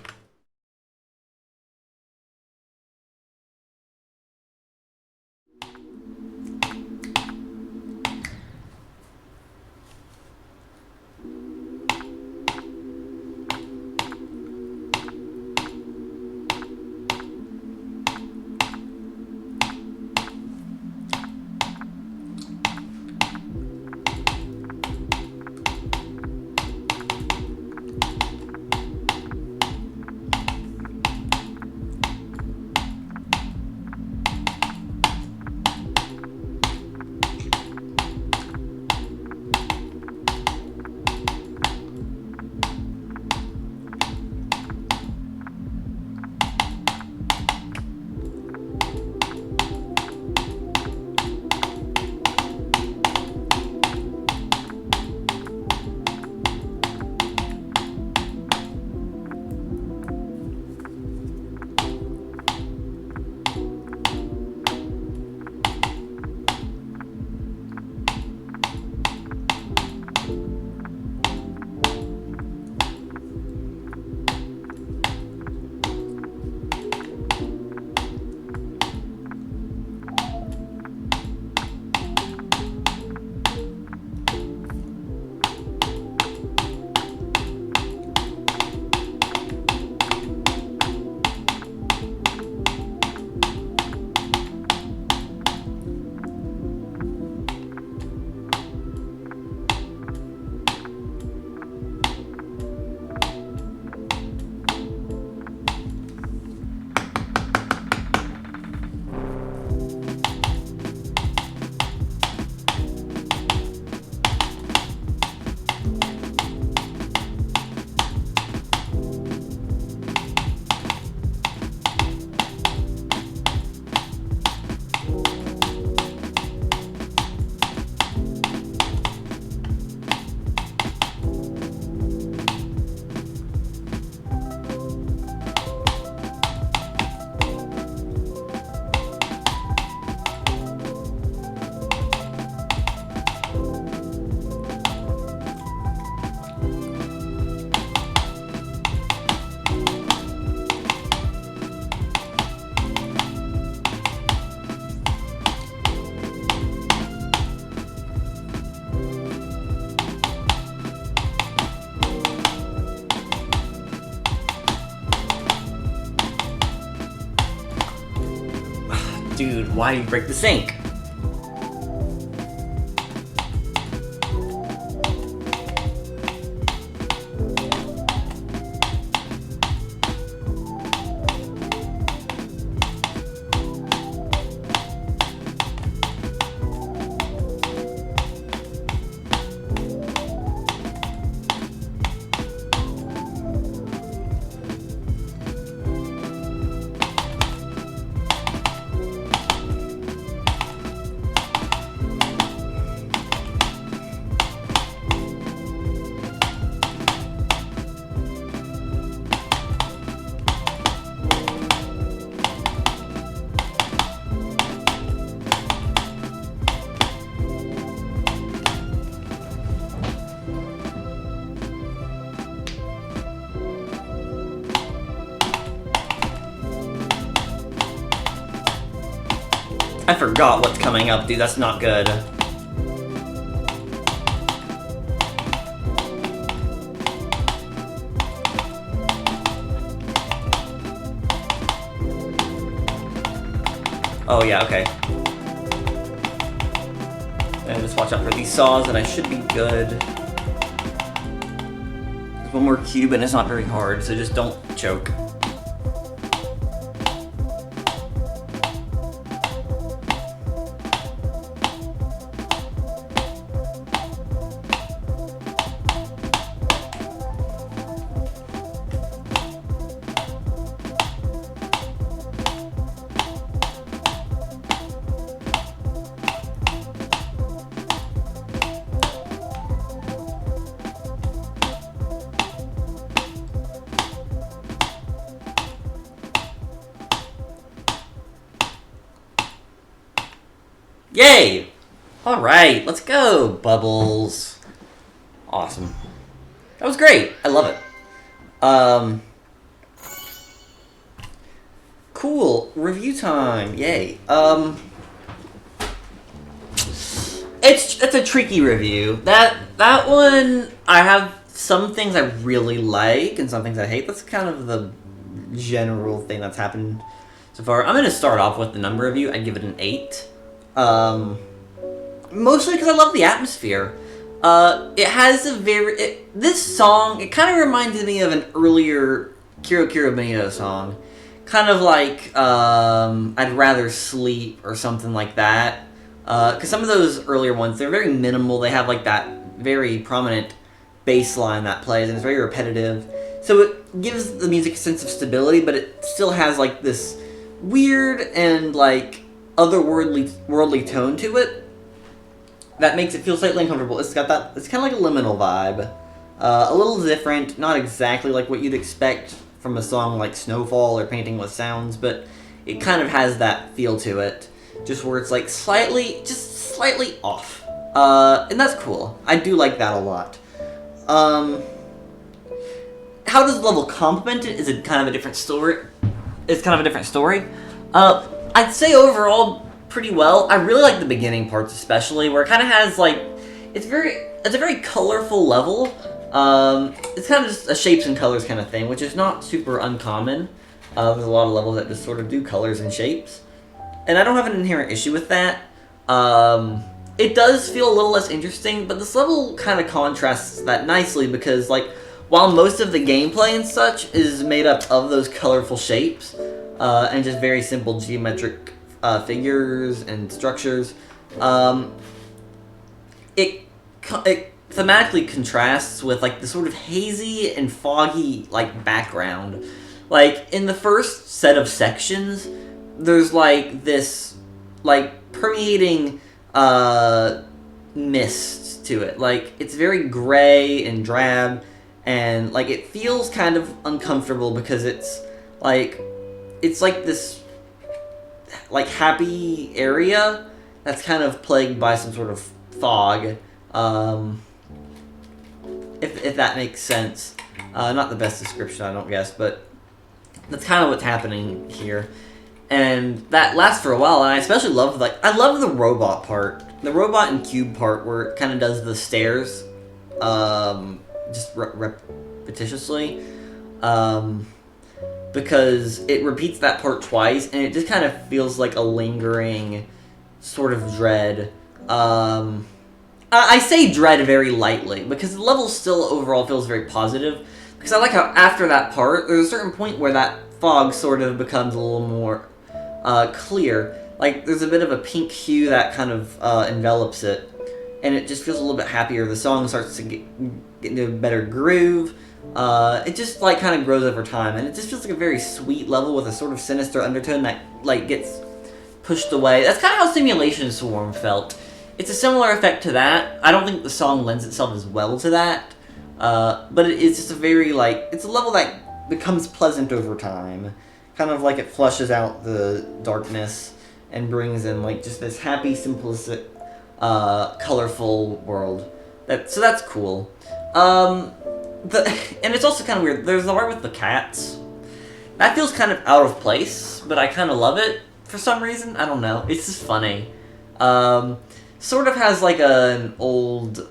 Speaker 1: Dude, why do you break the sink? I forgot what's coming up, dude. That's not good. Oh, yeah, okay. And just watch out for these saws, and I should be good. There's one more cube, and it's not very hard, so just don't choke. Yay! Alright, let's go, Bubbles. Awesome. That was great. I love it. Cool. Review time. Yay. It's a tricky review. That one, I have some things I really like and some things I hate. That's kind of the general thing that's happened so far. I'm going to start off with the number review. I'd give it an 8. Mostly because I love the atmosphere. It has a this song, it kind of reminded me of an earlier Kiro Benito song. Kind of like, I'd Rather Sleep or something like that. Because some of those earlier ones, they're very minimal. They have like that very prominent bass line that plays, and it's very repetitive. So it gives the music a sense of stability, but it still has like this weird and like otherworldly tone to it that makes it feel slightly uncomfortable. It's got that, it's kind of like a liminal vibe. A little different, not exactly like what you'd expect from a song like Snowfall or Painting with Sounds, but it kind of has that feel to it. Just where it's like slightly off. And that's cool. I do like that a lot. How does the level complement it? Is it kind of a different story? It's kind of a different story. I'd say overall pretty well. I really like the beginning parts especially, where it kind of has like, it's a very colorful level. It's kind of just a shapes and colors kind of thing, which is not super uncommon. There's a lot of levels that just sort of do colors and shapes. And I don't have an inherent issue with that. It does feel a little less interesting, but this level kind of contrasts that nicely because, like, while most of the gameplay and such is made up of those colorful shapes, and just very simple geometric figures and structures, it thematically contrasts with, like, the sort of hazy and foggy, like, background. Like, in the first set of sections, there's, like, this, like, permeating, mist to it. Like, it's very gray and drab, and, like, it feels kind of uncomfortable because it's like this, like, happy area that's kind of plagued by some sort of fog, if that makes sense. Not the best description, I don't guess, but that's kind of what's happening here. And that lasts for a while, and I especially love, like, I love the robot part. The robot and cube part where it kind of does the stairs, just repetitiously, because it repeats that part twice, and it just kind of feels like a lingering sort of dread. I say dread very lightly, because the level still overall feels very positive, because I like how after that part, there's a certain point where that fog sort of becomes a little more clear. Like, there's a bit of a pink hue that kind of envelops it, and it just feels a little bit happier. The song starts to get into a better groove. It just, like, kind of grows over time, and it just feels like a very sweet level with a sort of sinister undertone that, like, gets pushed away. That's kind of how Simulation Swarm felt. It's a similar effect to that. I don't think the song lends itself as well to that, but it's just a very, like, it's a level that becomes pleasant over time. Kind of like it flushes out the darkness and brings in, like, just this happy, simplistic, colorful world. So that's cool. And it's also kind of weird. There's the part with the cats. That feels kind of out of place, but I kind of love it. for some reason. I don't know. It's just funny. Sort of has like an old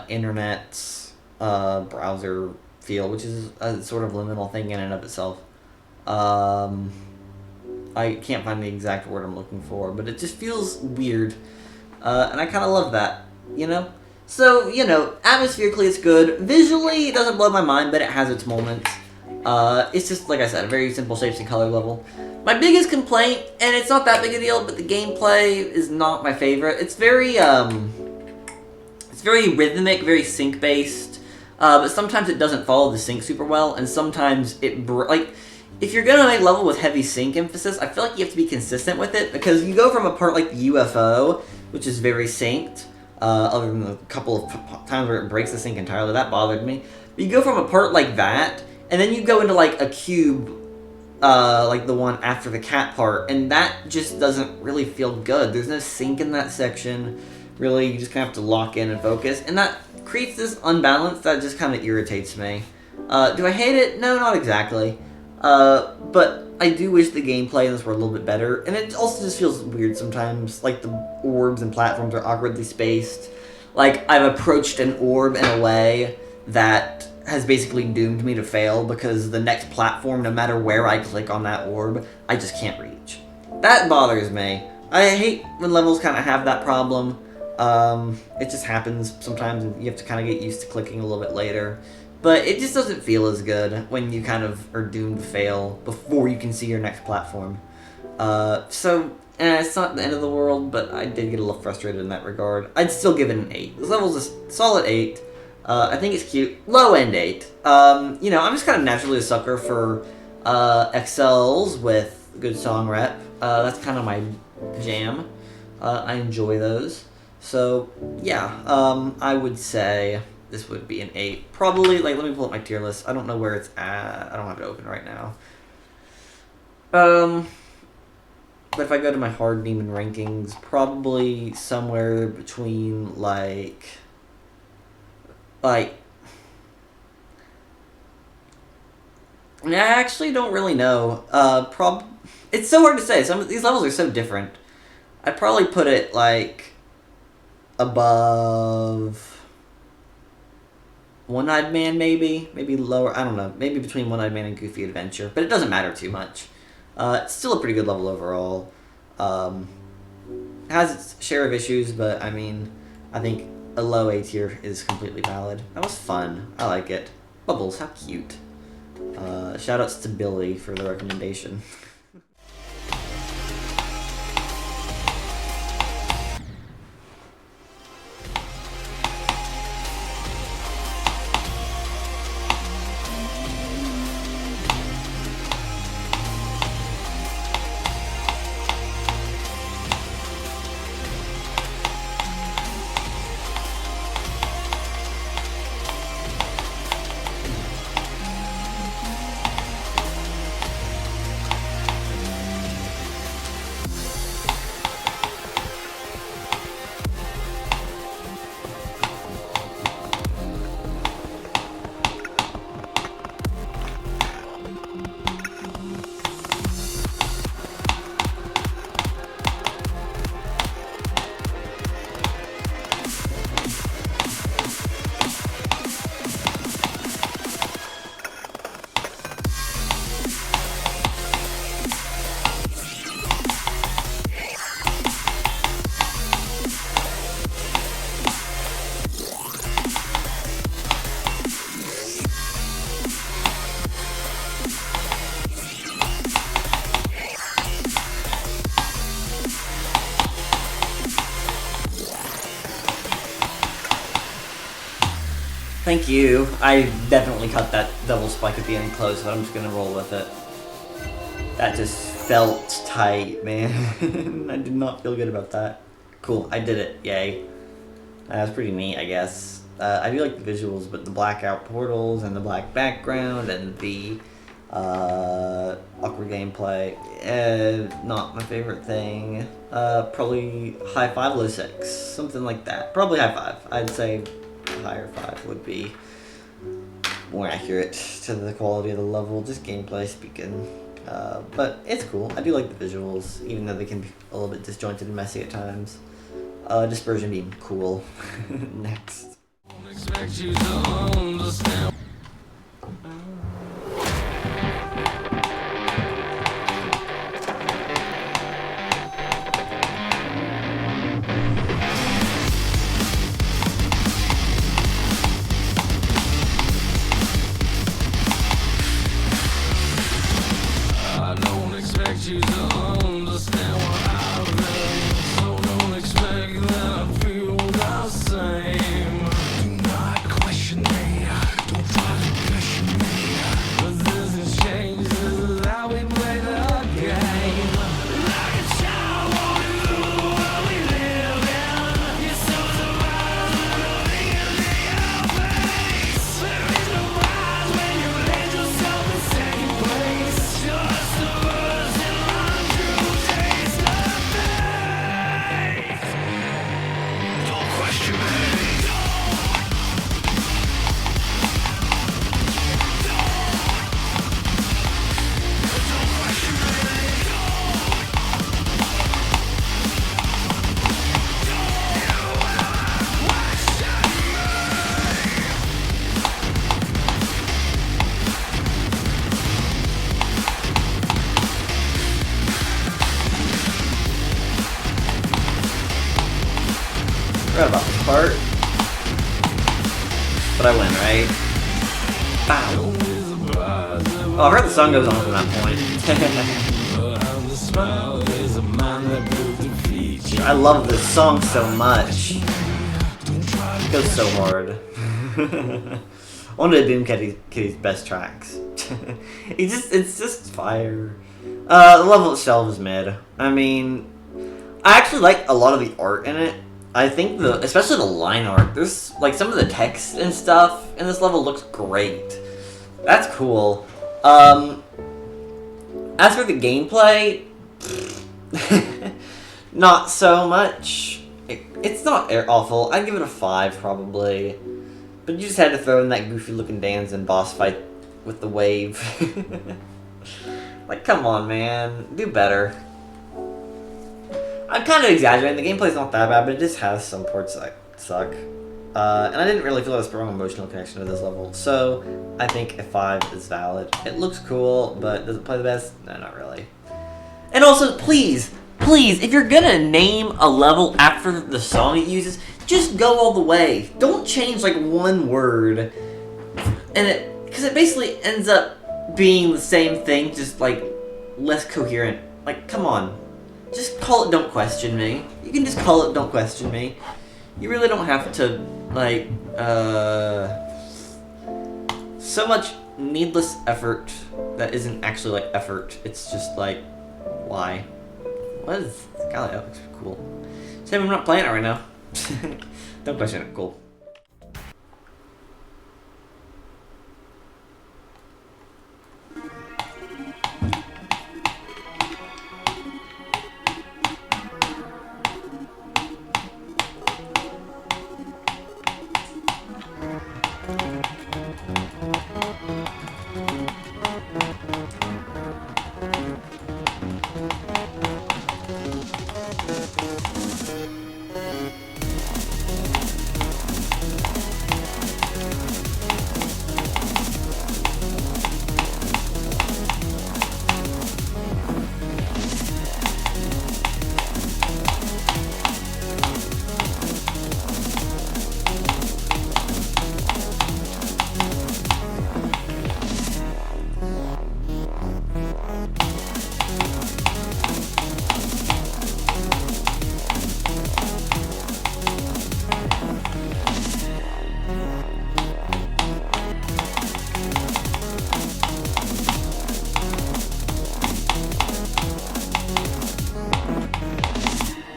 Speaker 1: internet browser feel, which is a sort of liminal thing in and of itself. I can't find the exact word I'm looking for, but it just feels weird. And I kind of love that, you know? So, you know, atmospherically it's good. Visually, it doesn't blow my mind, but it has its moments. It's just, like I said, a very simple shapes and color level. My biggest complaint, and it's not that big a deal, but the gameplay is not my favorite. It's very rhythmic, very sync-based, but sometimes it doesn't follow the sync super well, and sometimes it, if you're gonna make a level with heavy sync emphasis, I feel like you have to be consistent with it, because you go from a part like the UFO, which is very synced, other than a couple of times where it breaks the sync entirely, that bothered me. But you go from a part like that, and then you go into like a cube, like the one after the cat part, and that just doesn't really feel good. There's no sync in that section, really, you just kind of have to lock in and focus, and that creates this unbalance that just kind of irritates me. Do I hate it? No, not exactly. But I do wish the gameplay in this were a little bit better, and it also just feels weird sometimes, like the orbs and platforms are awkwardly spaced. Like, I've approached an orb in a way that has basically doomed me to fail, because the next platform, no matter where I click on that orb, I just can't reach. That bothers me. I hate when levels kind of have that problem. It just happens sometimes, and you have to kind of get used to clicking a little bit later. But it just doesn't feel as good when you kind of are doomed to fail before you can see your next platform. It's not the end of the world, but I did get a little frustrated in that regard. I'd still give it an 8. This level's a solid 8. I think it's cute. Low-end 8. You know, I'm just kind of naturally a sucker for XLs with good song rep. That's kind of my jam. I enjoy those. So, yeah, I would say this would be an 8. Probably, like, let me pull up my tier list. I don't know where it's at. I don't have it open right now. But if I go to my hard demon rankings, probably somewhere between, like... I actually don't really know. It's so hard to say. Some of these levels are so different. I'd probably put it, like, above... One-Eyed Man, maybe? Maybe lower, I don't know. Maybe between One-Eyed Man and Goofy Adventure. But it doesn't matter too much. It's still a pretty good level overall. It has its share of issues, but, I mean, I think a low A tier is completely valid. That was fun. I like it. Bubbles, how cute. Shoutouts to Billy for the recommendation. Thank you. I definitely cut that double spike at the end close, but I'm just gonna roll with it. That just felt tight, man. I did not feel good about that. Cool, I did it. Yay. That was pretty neat, I guess. I do like the visuals, but the blackout portals and the black background and the awkward gameplay, not my favorite thing. Probably high 5, low 6, something like that. Probably high 5. I'd say higher 5 would be more accurate to the quality of the level, just gameplay speaking. But it's cool. I do like the visuals, even though they can be a little bit disjointed and messy at times. Dispersion being cool. Next.
Speaker 2: Expect you to understand. I don't expect you to understand what I feel, so don't expect that I feel the same. Do not question me, don't try to question me. 'Cause this has changed, this is how we play the game. Like a child wanting to know the world we live in. You're so surprised when looking into your face. There is no prize when you let yourself in second place. Just a version of true taste of faith. Don't question me.
Speaker 1: Forgot about this part. But I win, right? Bow. Oh, I've heard the song goes on from that point. I love this song so much. It goes so hard. One of the Doom Kitty's best tracks. It's just fire. The level itself is mid. I mean, I actually like a lot of the art in it. I think especially the line art, there's like some of the text and stuff in this level looks great. That's cool. As for the gameplay, not so much. It's not awful. I'd give it a 5 probably. But you just had to throw in that goofy looking dance and boss fight with the wave. Like, come on, man. Do better. I'm kind of exaggerating. The gameplay's not that bad, but it just has some parts that suck. And I didn't really feel a strong emotional connection to this level, so I think a 5 is valid. It looks cool, but does it play the best? No, not really. And also, please, if you're gonna name a level after the song it uses, just go all the way. Don't change like one word, and because it basically ends up being the same thing, just like less coherent. Like, come on. Just call it Don't Question Me. You can just call it Don't Question Me. You really don't have to, like, so much needless effort that isn't actually, like, effort. It's just, like, why? What is... Golly, that looks cool. Shame I'm not playing it right now. Don't question it. Cool.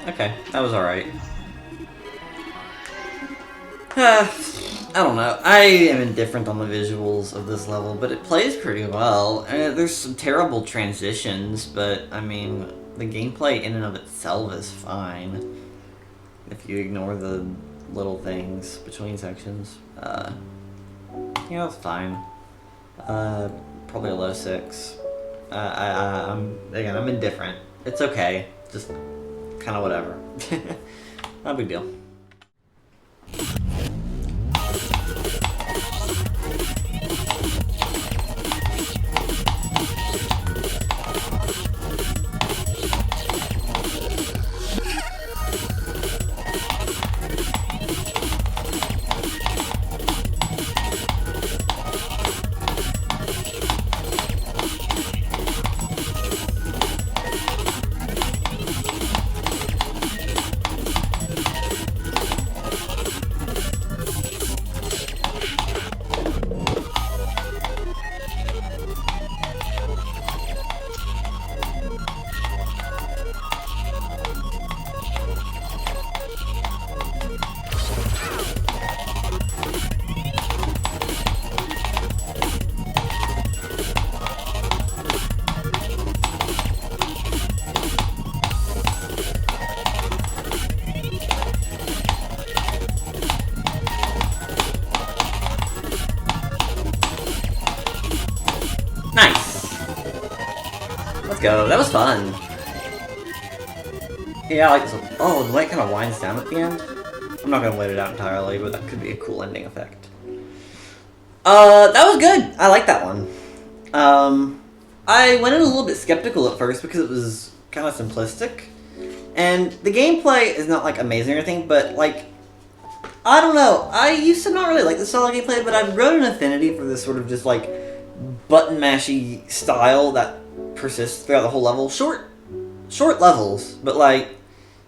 Speaker 1: Okay, that was alright. I don't know. I am indifferent on the visuals of this level, but it plays pretty well. There's some terrible transitions, but I mean, the gameplay in and of itself is fine. If you ignore the little things between sections. Yeah, it's fine. Probably a low 6. I'm indifferent. It's okay. Just kind of whatever. Not a big deal. Go. That was fun. Yeah, I like this one. Oh, the light kind of winds down at the end. I'm not gonna wait it out entirely, but that could be a cool ending effect. That was good. I like that one. I went in a little bit skeptical at first because it was kind of simplistic, and the gameplay is not like amazing or anything, but like, I don't know. I used to not really like the style of gameplay, but I've grown an affinity for this sort of just like button mashy style that persists throughout the whole level. Short levels, but like,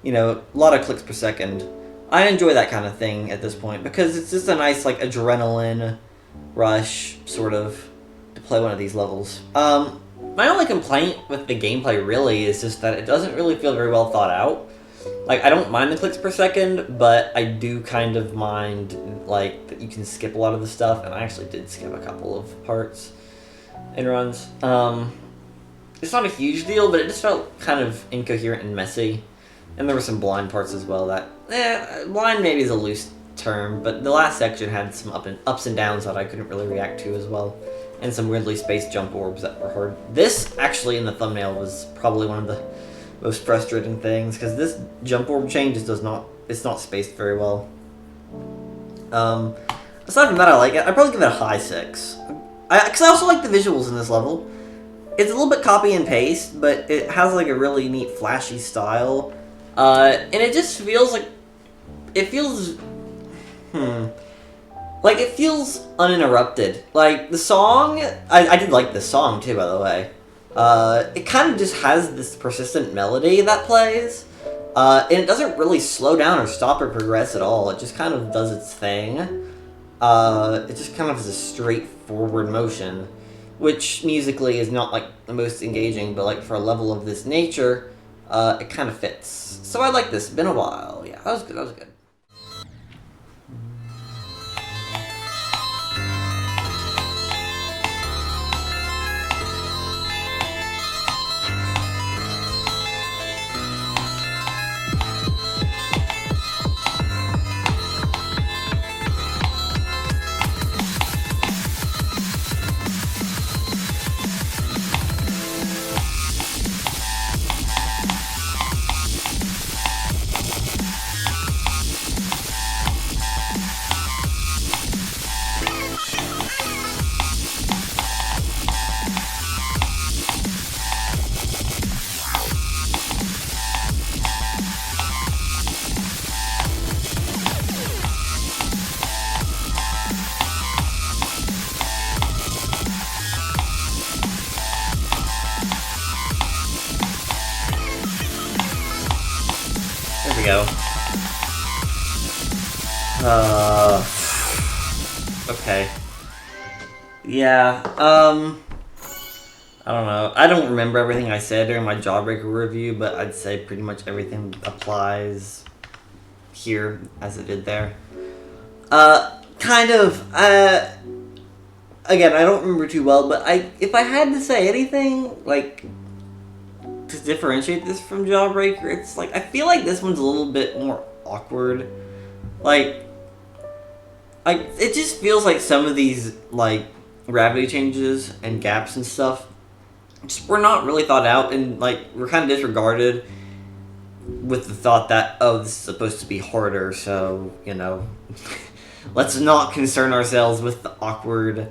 Speaker 1: you know, a lot of clicks per second. I enjoy that kind of thing at this point because it's just a nice like adrenaline rush sort of to play one of these levels. My only complaint with the gameplay really is just that it doesn't really feel very well thought out. Like, I don't mind the clicks per second, but I do kind of mind like that you can skip a lot of the stuff, and I actually did skip a couple of parts in runs. It's not a huge deal, but it just felt kind of incoherent and messy. And there were some blind parts as well that... blind maybe is a loose term, but the last section had some ups and downs that I couldn't really react to as well. And some weirdly spaced jump orbs that were hard. This, actually, in the thumbnail, was probably one of the most frustrating things, because this jump orb chain just does not... it's not spaced very well. Aside from that, I like it. I'd probably give it a high 6. Because I also like the visuals in this level. It's a little bit copy and paste, but it has like a really neat flashy style. And it just feels like... it feels... like, it feels uninterrupted. Like, the song... I did like this song, too, by the way. It kind of just has this persistent melody that plays. And it doesn't really slow down or stop or progress at all. It just kind of does its thing. It just kind of is a straightforward motion, which musically is not like the most engaging, but like for a level of this nature, it kind of fits. So I like this. Been a while. Yeah, that was good. That was good. Go. Okay. Yeah, I don't know. I don't remember everything I said during my Jawbreaker review, but I'd say pretty much everything applies here as it did there. Kind of, again, I don't remember too well, but if I had to say anything, like, to differentiate this from Jawbreaker, it's like, I feel like this one's a little bit more awkward. Like, it just feels like some of these, like, gravity changes and gaps and stuff just were not really thought out, and like were kind of disregarded with the thought that, oh, this is supposed to be harder, so you know, let's not concern ourselves with the awkward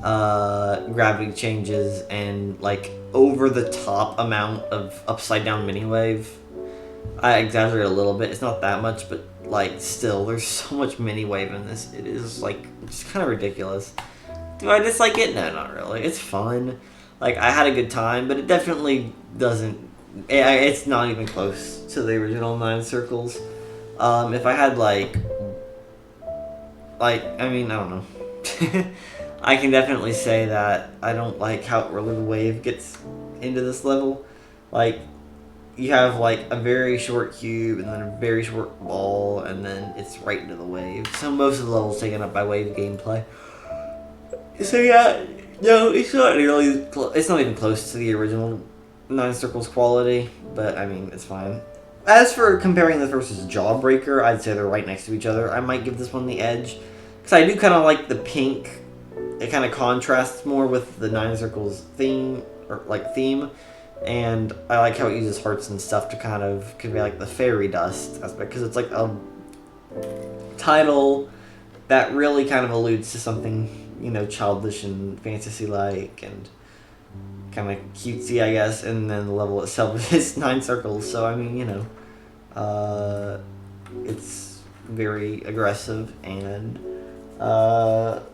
Speaker 1: gravity changes and like over the top amount of upside down mini wave. I exaggerate a little bit. It's not that much, but like still, there's so much mini wave in this. It is like just kind of ridiculous. Do I dislike it? No, not really. It's fun. Like I had a good time, but it definitely doesn't. It's not even close to the original 9 circles. If I had like I mean, I don't know. I can definitely say that I don't like how early the wave gets into this level. Like, you have like a very short cube and then a very short ball, and then it's right into the wave. So most of the level's taken up by wave gameplay. So yeah, no, it's not really. It's not even close to the original 9 circles quality, but I mean, it's fine. As for comparing this versus Jawbreaker, I'd say they're right next to each other. I might give this one the edge, because I do kind of like the pink. It kind of contrasts more with the 9 circles theme, and I like how it uses hearts and stuff to kind of convey like the Fairydust aspect, because it's like a title that really kind of alludes to something, you know, childish and fantasy-like and kind of cutesy, I guess, and then the level itself is 9 circles, so I mean, you know, it's very aggressive and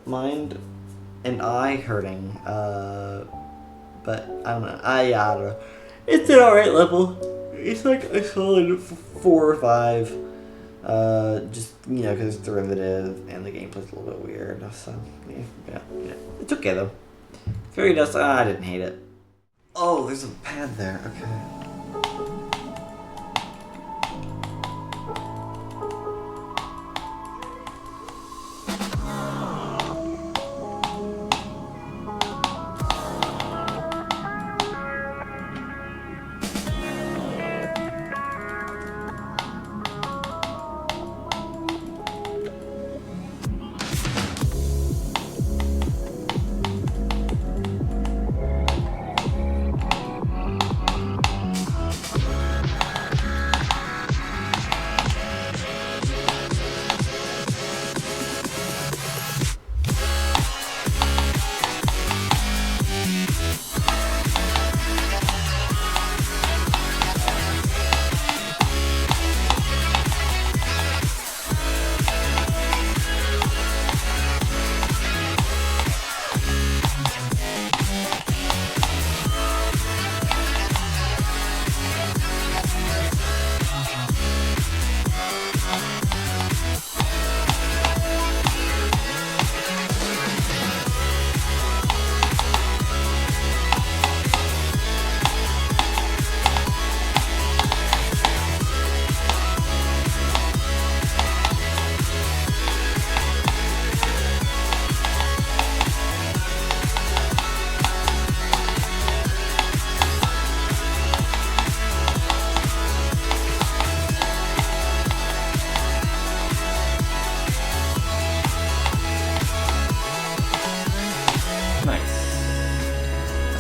Speaker 1: mind and eye hurting, but I don't know, I don't know. It's an alright level. It's like a solid 4 or 5, just, you know, because it's derivative and the gameplay's a little bit weird, so, yeah. It's okay, though. Fairydust, I didn't hate it. Oh, there's a pad there, okay.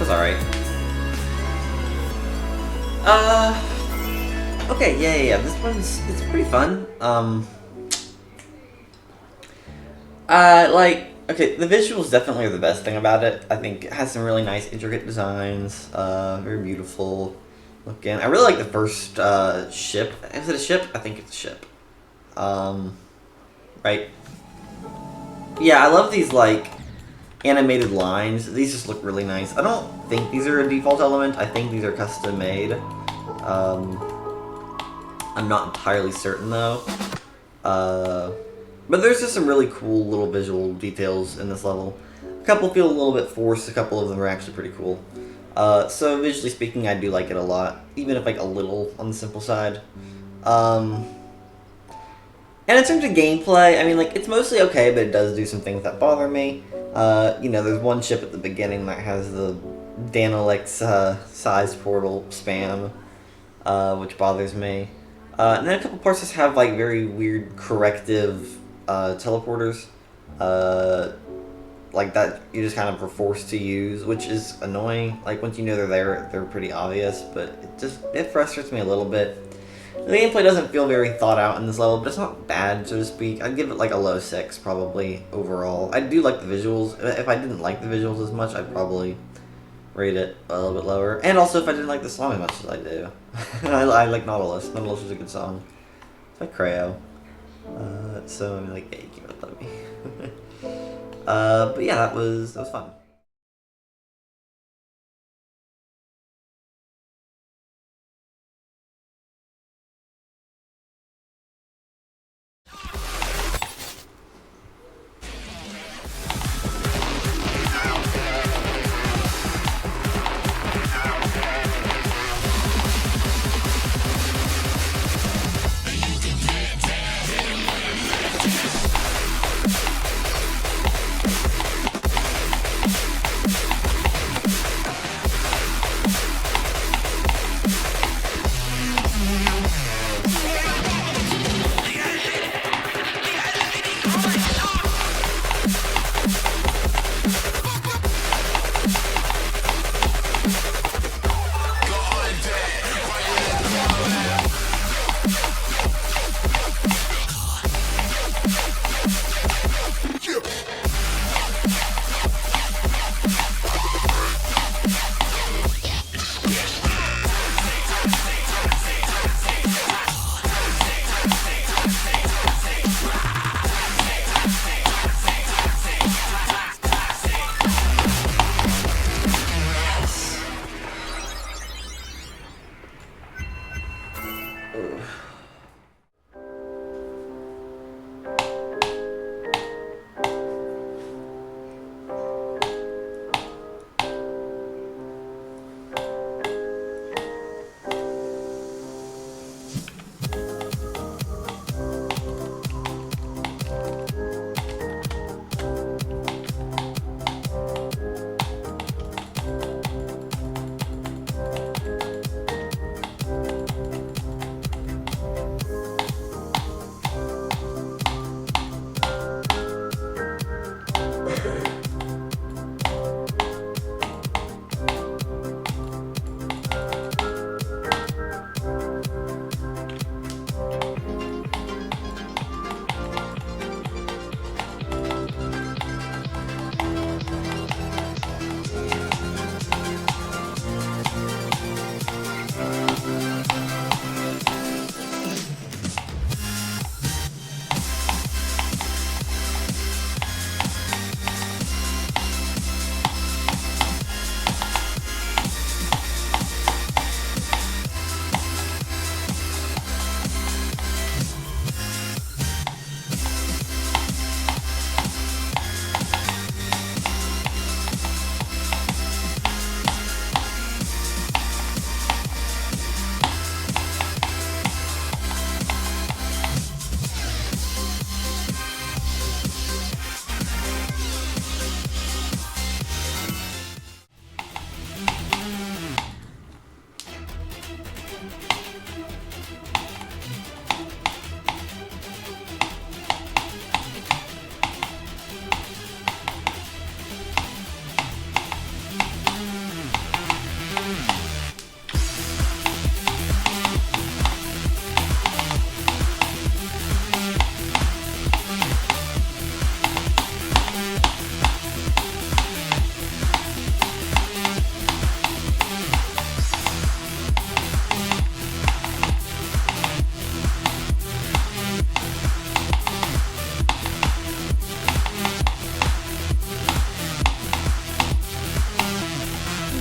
Speaker 1: Alright. Okay, yeah. This one's, it's pretty fun. Okay, the visuals definitely are the best thing about it. I think it has some really nice, intricate designs, very beautiful looking. I really like the first, ship. Is it a ship? I think it's a ship. Right? Yeah, I love these, like, animated lines. These just look really nice. I don't think these are a default element. I think these are custom made. I'm not entirely certain though. But there's just some really cool little visual details in this level. A couple feel a little bit forced, a couple of them are actually pretty cool. So visually speaking, I do like it a lot, even if like a little on the simple side. And in terms of gameplay, I mean, like, it's mostly okay, but it does do some things that bother me. You know, there's one ship at the beginning that has the Danalex size portal spam, which bothers me. And then a couple parts just have, like, very weird corrective teleporters. like that you just kind of are forced to use, which is annoying. Like once you know they're there, they're pretty obvious, but it frustrates me a little bit. The gameplay doesn't feel very thought out in this level, but it's not bad, so to speak. I'd give it like a low 6 probably overall. I do like the visuals. If I didn't like the visuals as much, I'd probably rate it a little bit lower. And also if I didn't like the song as much as I do. I like Nautilus. Nautilus is a good song. It's like Creo. So I'm like, yeah, you can't let me. But yeah, that was fun.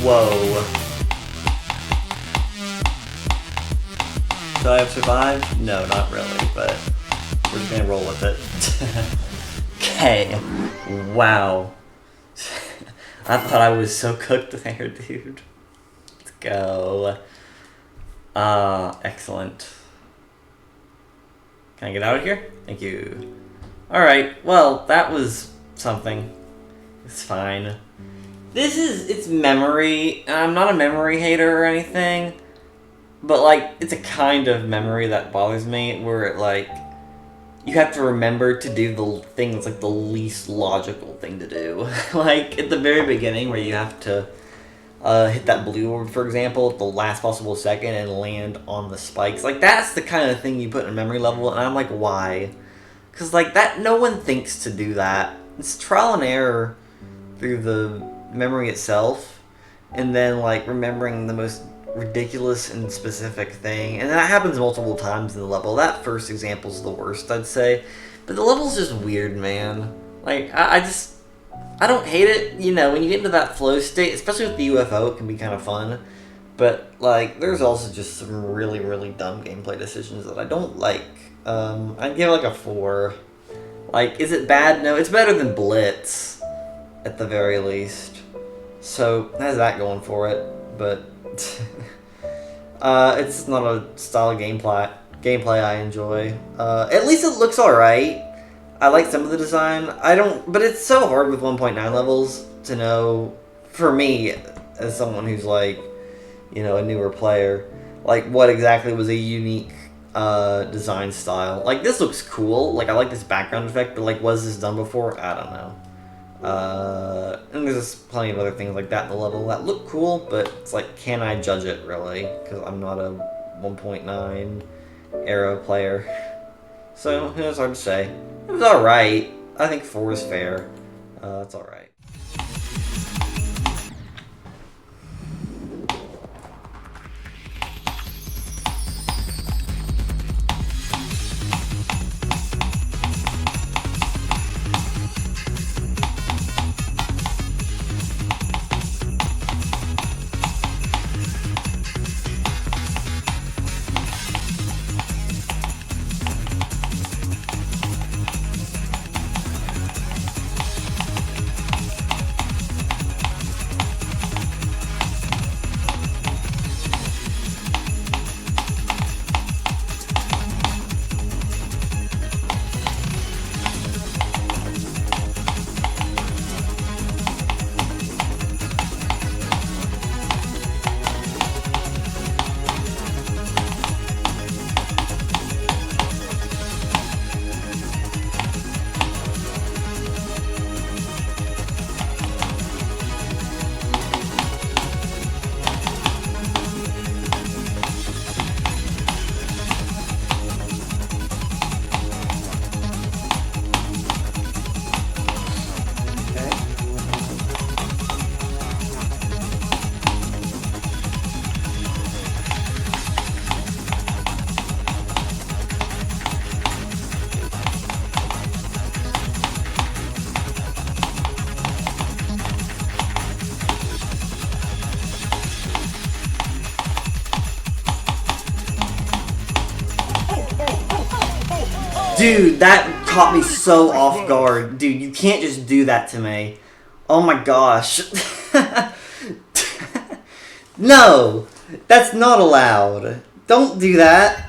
Speaker 1: Whoa. So I have survived? No, not really, but we're just gonna roll with it. Okay. Wow. I thought I was so cooked there, dude. Let's go. Excellent. Can I get out of here? Thank you. Alright, well, that was something. It's fine. It's memory. I'm not a memory hater or anything, but like, it's a kind of memory that bothers me, where it like, you have to remember to do the thing that's like the least logical thing to do. Like at the very beginning where you have to hit that blue orb, for example, at the last possible second and land on the spikes. Like that's the kind of thing you put in a memory level, and I'm like, why? Because like that, no one thinks to do that. It's trial and error through the memory itself, and then like remembering the most ridiculous and specific thing, and that happens multiple times in the level. That first example's the worst, I'd say, but the level's just weird, man. Like I don't hate it, you know, when you get into that flow state, especially with the UFO, it can be kind of fun, but like there's also just some really, really dumb gameplay decisions that I don't like. I'd give it like a 4. Like, is it bad? No, it's better than Blitz at the very least, so it has that going for it, but it's not a style of gameplay I enjoy. At least it looks alright. I like some of the design. But it's so hard with 1.9 levels to know, for me, as someone who's like, you know, a newer player, like what exactly was a unique design style. Like this looks cool. Like I like this background effect, but like was this done before? I don't know. And there's plenty of other things like that in the level that look cool, but it's like, can I judge it really? Because I'm not a 1.9 era player. So, it's hard to say. It was alright. I think 4 is fair. It's alright. Dude, that caught me so off guard. Dude, you can't just do that to me. Oh my gosh. No, that's not allowed. Don't do that.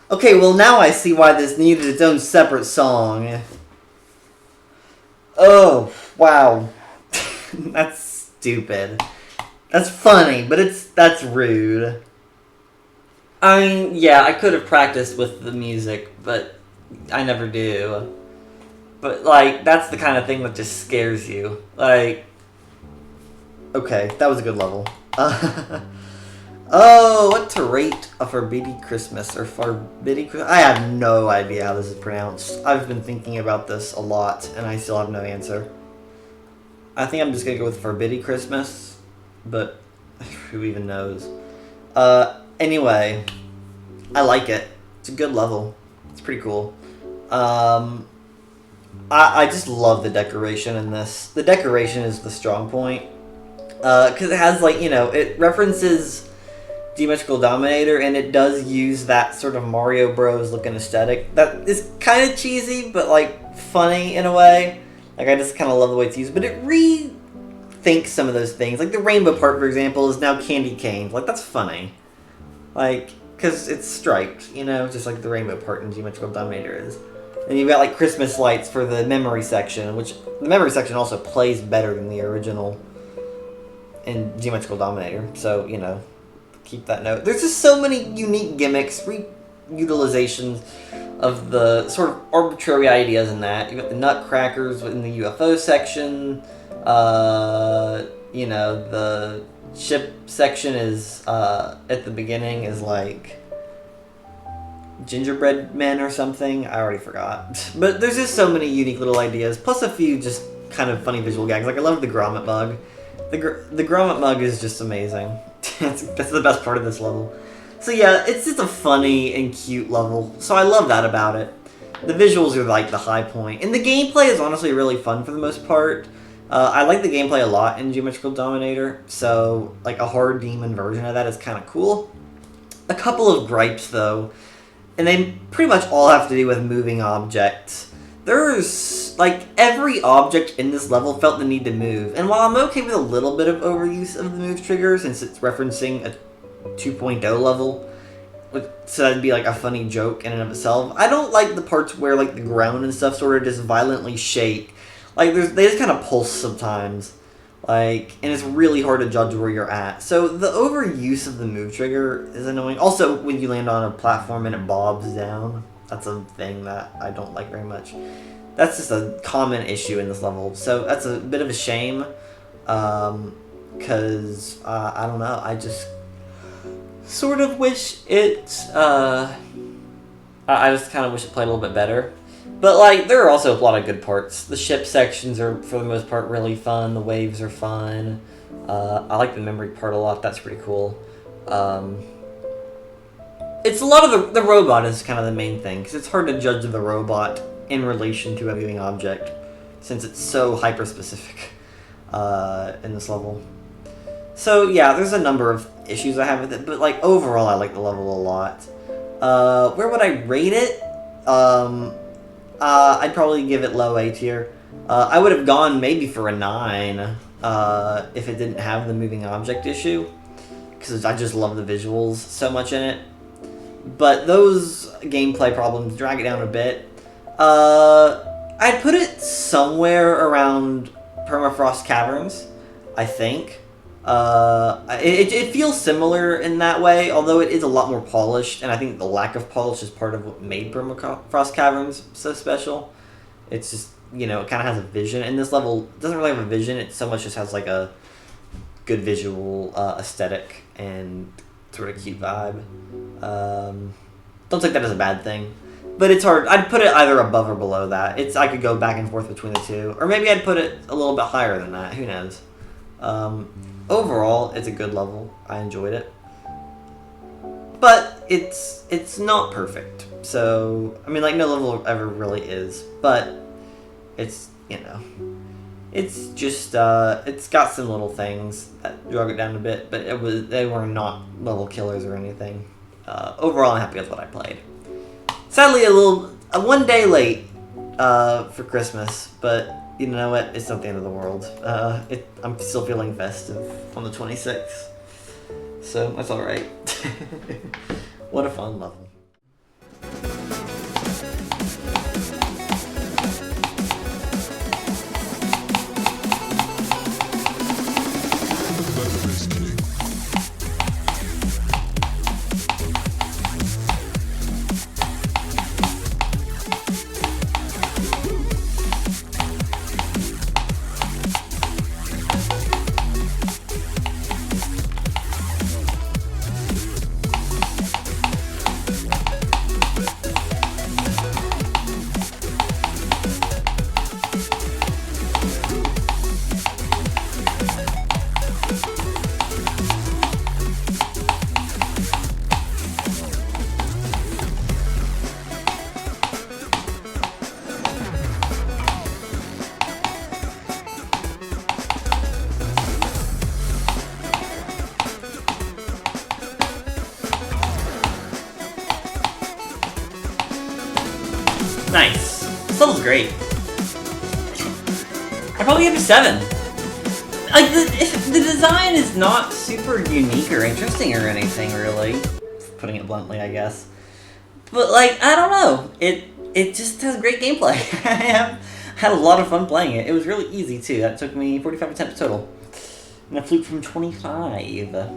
Speaker 1: Okay, well now I see why this needed its own separate song. Oh, wow. That's stupid. That's funny, but that's rude. I mean, yeah, I could have practiced with the music, but I never do. But, like, that's the kind of thing that just scares you. Like, okay, that was a good level. Oh, what to rate a Forbiddy Christmas, or Forbiddy Christmas? I have no idea how this is pronounced. I've been thinking about this a lot, and I still have no answer. I think I'm just gonna go with Forbiddy Christmas, but who even knows? Anyway, I like it. It's a good level. It's pretty cool. I just love the decoration in this. The decoration is the strong point. Because it has, like, you know, it references Geometrical Dominator, and it does use that sort of Mario Bros. Looking aesthetic. That is kind of cheesy, but, like, funny in a way. Like, I just kind of love the way it's used. But it rethinks some of those things. Like, the rainbow part, for example, is now candy cane. Like, that's funny. Like, because it's striped, you know, just like the rainbow part in Geometrical Dominator is. And you've got, like, Christmas lights for the memory section, which the memory section also plays better than the original in Geometrical Dominator. So, you know, keep that note. There's just so many unique gimmicks, utilizations of the sort of arbitrary ideas in that. You got the nutcrackers in the UFO section. You know, the ship section is at the beginning is like gingerbread men or something. I already forgot. But there's just so many unique little ideas, plus a few just kind of funny visual gags. Like I love the grommet mug. The grommet mug is just amazing. That's the best part of this level. So yeah, it's just a funny and cute level. So I love that about it. The visuals are like the high point. And the gameplay is honestly really fun for the most part. I like the gameplay a lot in Geometrical Dominator. So like a hard demon version of that is kind of cool. A couple of gripes though. And they pretty much all have to do with moving objects. There's, like, every object in this level felt the need to move. And while I'm okay with a little bit of overuse of the move trigger, since it's referencing a 2.0 level, so that'd be, like, a funny joke in and of itself, I don't like the parts where, like, the ground and stuff sort of just violently shake. Like, they just kind of pulse sometimes. Like, and it's really hard to judge where you're at. So the overuse of the move trigger is annoying. Also, when you land on a platform and it bobs down, that's a thing that I don't like very much. That's just a common issue in this level. So that's a bit of a shame. Because, I don't know, I just sort of wish it, I just kind of wish it played a little bit better. But, like, there are also a lot of good parts. The ship sections are, for the most part, really fun. The waves are fun. I like the memory part a lot. That's pretty cool. It's a lot of the robot is kind of the main thing, because it's hard to judge the robot in relation to a moving object, since it's so hyper-specific in this level. So, yeah, there's a number of issues I have with it, but, like, overall, I like the level a lot. Where would I rate it? I'd probably give it low A tier. I would have gone maybe for a 9 if it didn't have the moving object issue, because I just love the visuals so much in it. But those gameplay problems drag it down a bit. I'd put it somewhere around Permafrost Caverns, I think. It feels similar in that way, although it is a lot more polished, and I think the lack of polish is part of what made Permafrost Caverns so special. It's just, you know, it kind of has a vision, and this level doesn't really have a vision, it so much just has like a good visual aesthetic and sort of cute vibe. Don't take that as a bad thing, but it's hard. I'd put it either above or below that. I could go back and forth between the two, or maybe I'd put it a little bit higher than that, who knows. Overall, it's a good level. I enjoyed it. But it's not perfect. So, I mean, like, no level ever really is. But it's, you know, it's just, it's got some little things that drug it down a bit, but they were not level killers or anything. Overall, I'm happy with what I played. Sadly, one day late for Christmas, but you know what? It's not the end of the world. I'm still feeling festive on the 26th. So, that's alright. What a fun level. Nice. This level's great. I'd probably give it a 7. Like, the design is not super unique or interesting or anything, really. Putting it bluntly, I guess. But, like, I don't know. It just has great gameplay. I had a lot of fun playing it. It was really easy, too. That took me 45 attempts total. And I flew from 25.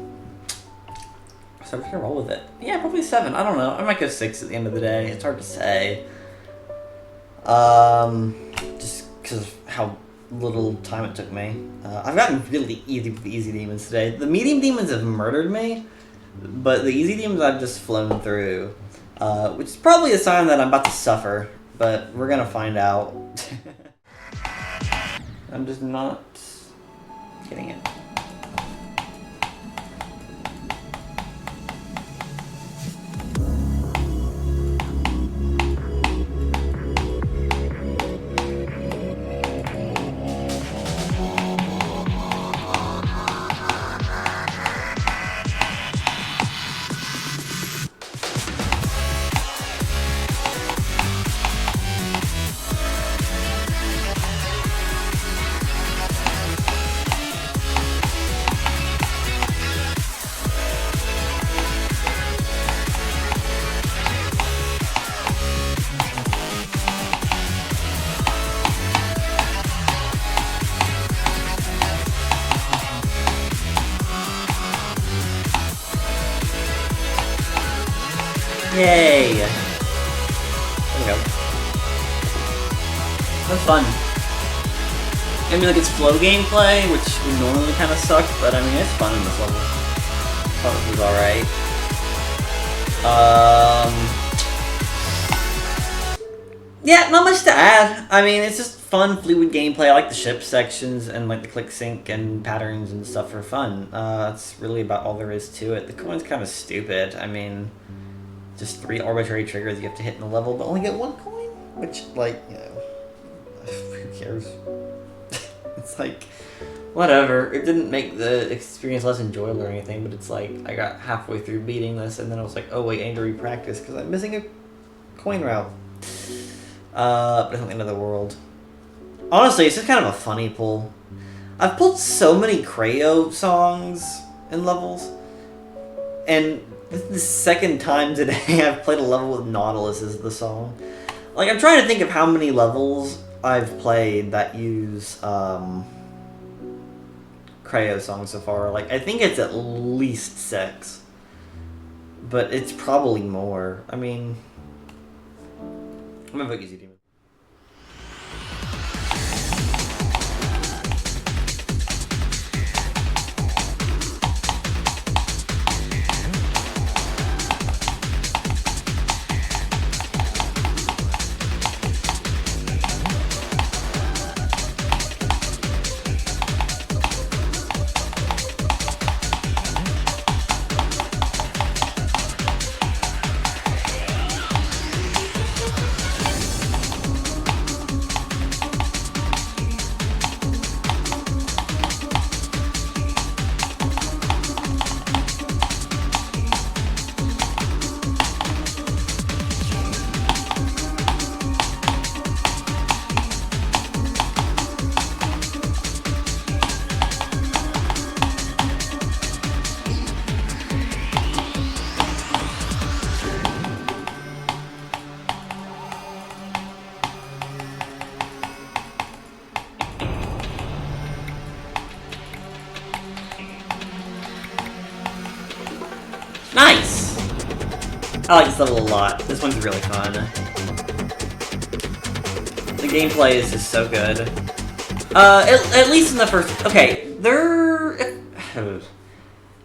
Speaker 1: So we're gonna roll with it. Yeah, probably 7. I don't know. I might go 6 at the end of the day. It's hard to say. Just because of how little time it took me. I've gotten really easy with the easy demons today. The medium demons have murdered me, but the easy demons I've just flown through. Which is probably a sign that I'm about to suffer, but we're gonna find out. I'm just not getting it. Yay! There we go. That's fun. I mean, like, it's flow gameplay, which would normally kind of suck, but I mean, it's fun in this level. Thought this was alright. Yeah, not much to add. I mean, it's just fun, fluid gameplay. I like the ship sections and, like, the click sync and patterns and stuff for fun. That's really about all there is to it. The coin's kind of stupid. I mean, just 3 arbitrary triggers you have to hit in the level, but only get 1 coin? Which, like, you know, who cares? It's like, whatever. It didn't make the experience less enjoyable or anything, but it's like, I got halfway through beating this, and then I was like, oh wait, I need to re-practice, because I'm missing a coin route. But it's not the end of the world. Honestly, it's just kind of a funny pull. I've pulled so many Creo songs in levels, and this is the second time today I've played a level with Nautilus as the song. Like, I'm trying to think of how many levels I've played that use Creo songs so far. Like, I think it's at least 6. But it's probably more. I mean, I'm gonna vote Easy Demon. Nice! I like this level a lot. This one's really fun. The gameplay is just so good. At least in the first... Okay,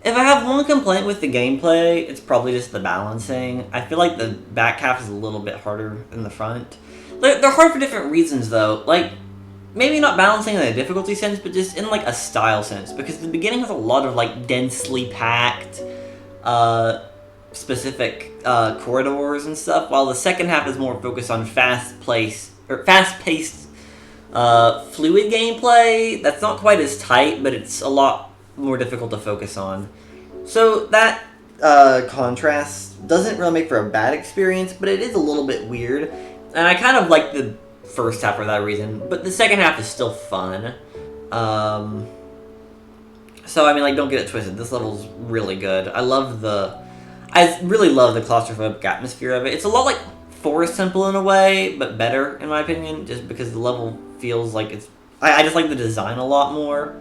Speaker 1: if I have one complaint with the gameplay, it's probably just the balancing. I feel like the back half is a little bit harder than the front. They're hard for different reasons, though. Like, maybe not balancing in a difficulty sense, but just in, like, a style sense. Because the beginning has a lot of, like, densely packed... specific corridors and stuff, while the second half is more focused on fast-paced, fluid gameplay. That's not quite as tight, but it's a lot more difficult to focus on. So that contrast doesn't really make for a bad experience, but it is a little bit weird. And I kind of like the first half for that reason, but the second half is still fun. So, I mean, like, don't get it twisted. This level's really good. I really love the claustrophobic atmosphere of it. It's a lot like Forest Temple in a way, but better, in my opinion, just because the level feels like it's... I just like the design a lot more.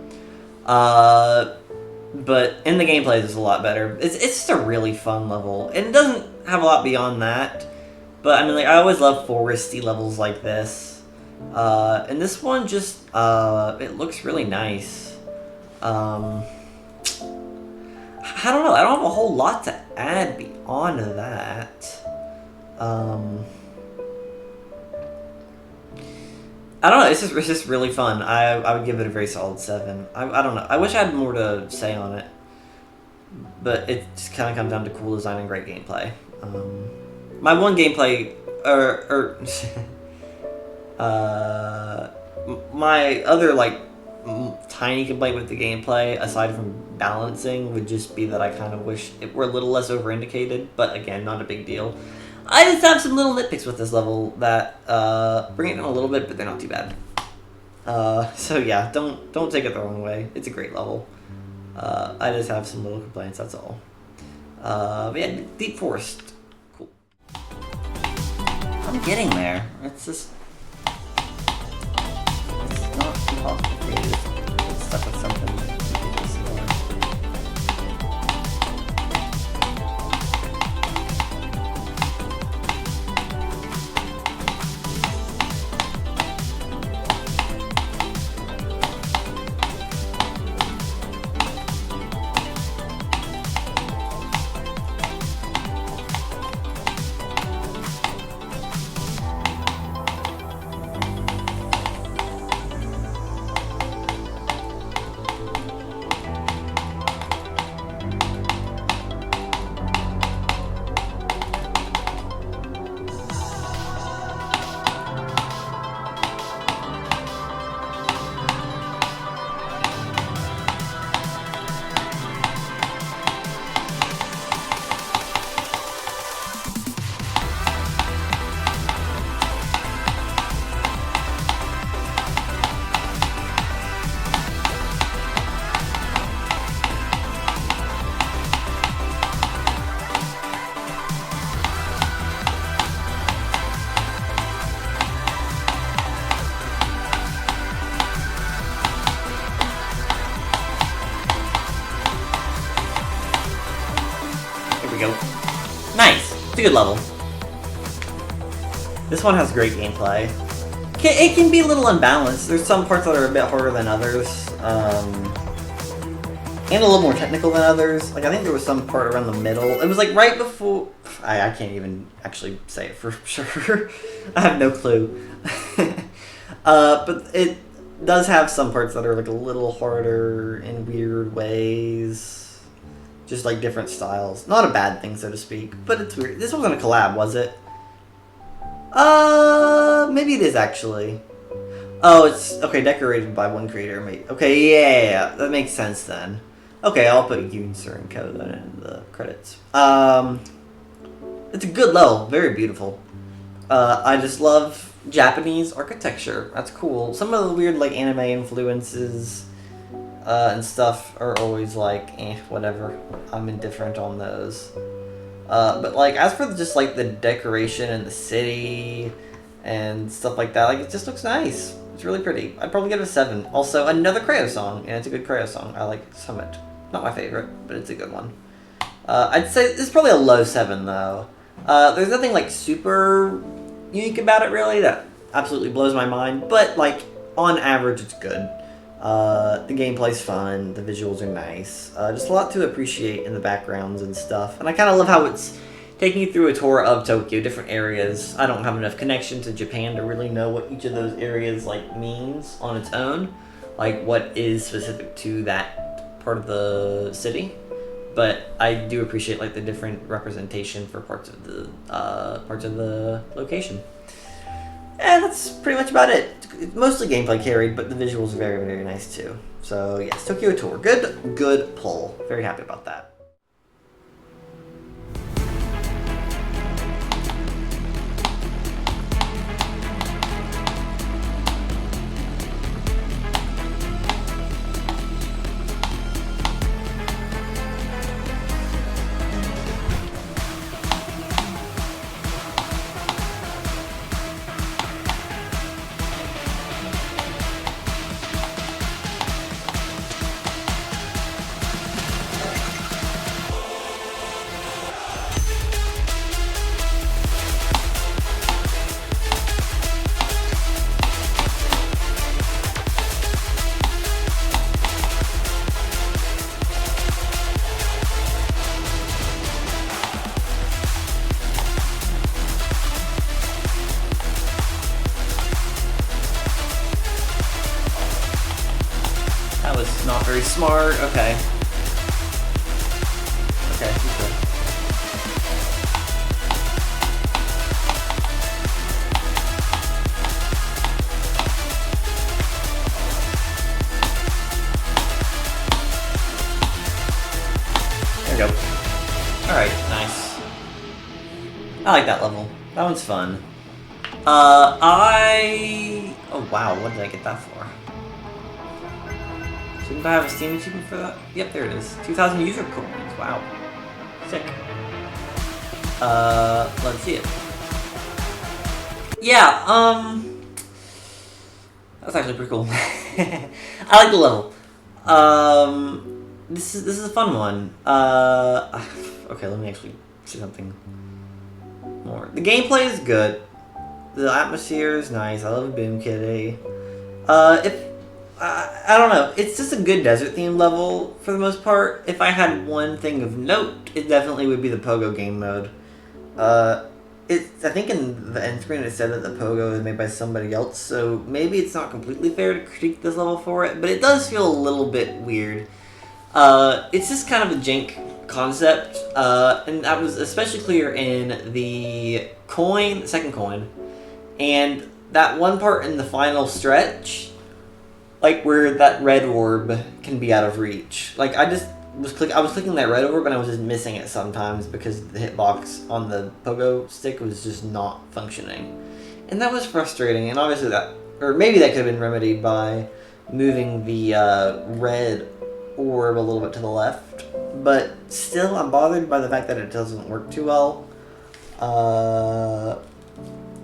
Speaker 1: but in the gameplay it's a lot better. It's just a really fun level, and it doesn't have a lot beyond that. But I mean, like, I always love foresty levels like this, and this one just it looks really nice. I don't know. I don't have a whole lot to add beyond that. I don't know. It's just really fun. I would give it a very solid 7. I don't know. I wish I had more to say on it, but it just kind of comes down to cool design and great gameplay. My one gameplay, my other like tiny complaint with the gameplay, aside from balancing, would just be that I kind of wish it were a little less over-indicated. But again, not a big deal. I just have some little nitpicks with this level that bring it down a little bit, but they're not too bad. So yeah, don't take it the wrong way. It's a great level. I just have some little complaints, that's all. But yeah, Deep Forest. Cool. I'm getting there. It's just... it's not too complicated. It's stuck with something. Nice. It's a good level. This one has great gameplay. It can be a little unbalanced. There's some parts that are a bit harder than others, and a little more technical than others. Like, I think there was some part around the middle. It was like right before... I can't even actually say it for sure. I have no clue. But it does have some parts that are like a little harder in weird ways. Just like different styles. Not a bad thing, so to speak, but it's weird. This wasn't a collab, was it? Maybe it is actually. Oh, it's okay. Decorated by one creator. Okay, yeah, that makes sense then. Okay, I'll put UNSER and Co then in the credits. It's a good level, very beautiful. I just love Japanese architecture. That's cool. Some of the weird like anime influences. And stuff are always like, whatever. I'm indifferent on those. But like, as for just like the decoration and the city and stuff like that, like it just looks nice. It's really pretty. I'd probably give it a 7. Also, another Creo song, and it's a good Creo song. I like Summit. Not my favorite, but it's a good one. I'd say this is probably a low 7 though. There's nothing like super unique about it really that absolutely blows my mind, but like on average, it's good. The gameplay's fun, the visuals are nice, just a lot to appreciate in the backgrounds and stuff, and I kind of love how it's taking you through a tour of Tokyo, different areas. I don't have enough connection to Japan to really know what each of those areas like means on its own, like what is specific to that part of the city, but I do appreciate like the different representation for parts of the location. And that's pretty much about it. It's mostly gameplay carried, but the visuals are very, very nice too. So yes, Tokyo Tour. Good pull. Very happy about that. was not very smart. Okay. Okay, he's good. There we go. Alright, nice. I like that level. That one's fun. Oh wow, what did I get that for? Shouldn't I have a Steam achievement for that? Yep, there it is. 2,000 user coins. Wow. Sick. Let's see it. Yeah, that's actually pretty cool. I like the level. This is a fun one. Okay, let me actually see something more. The gameplay is good. The atmosphere is nice. I love Boom Kitty. I don't know. It's just a good desert themed level for the most part. If I had one thing of note, it definitely would be the Pogo game mode. I think in the end screen it said that the Pogo is made by somebody else, so maybe it's not completely fair to critique this level for it, but it does feel a little bit weird. It's just kind of a jank concept, and that was especially clear in the second coin, and that one part in the final stretch, like where that red orb can be out of reach. Like I was clicking that red orb and I was just missing it sometimes because the hitbox on the pogo stick was just not functioning, and that was frustrating. And obviously maybe that could have been remedied by moving the red orb a little bit to the left. But still, I'm bothered by the fact that it doesn't work too well.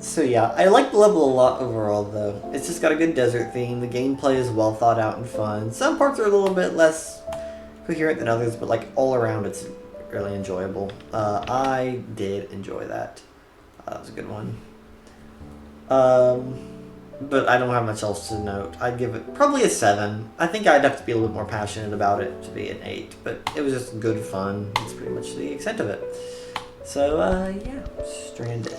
Speaker 1: So yeah, I like the level a lot overall though. It's just got a good desert theme, the gameplay is well thought out and fun. Some parts are a little bit less coherent than others, but like all around it's really enjoyable. I did enjoy that. That was a good one. But I don't have much else to note. I'd give it probably a 7. I think I'd have to be a little bit more passionate about it to be an 8, but it was just good fun. It's pretty much the extent of it. So yeah, Stranded.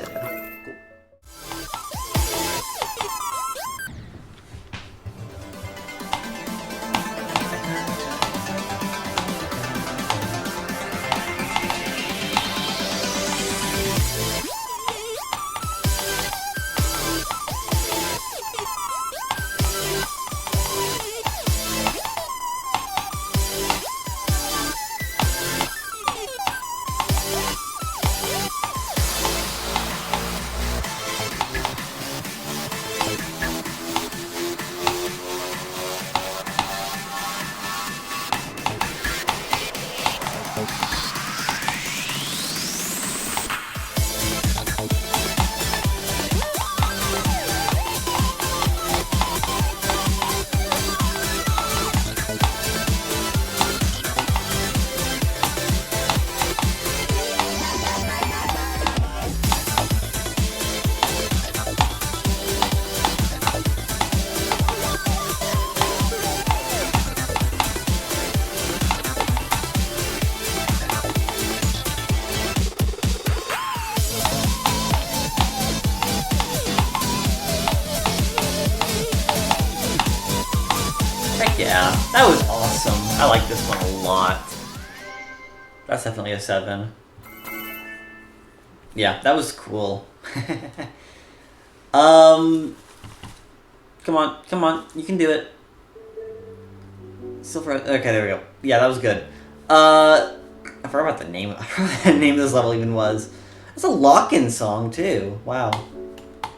Speaker 1: Yeah, that was awesome. I like this one a lot. That's definitely a 7. Yeah, that was cool. Come on, you can do it. Still okay, there we go. Yeah, that was good. I forgot about the name. I forgot what the name of this level even was. It's a lock-in song too. Wow.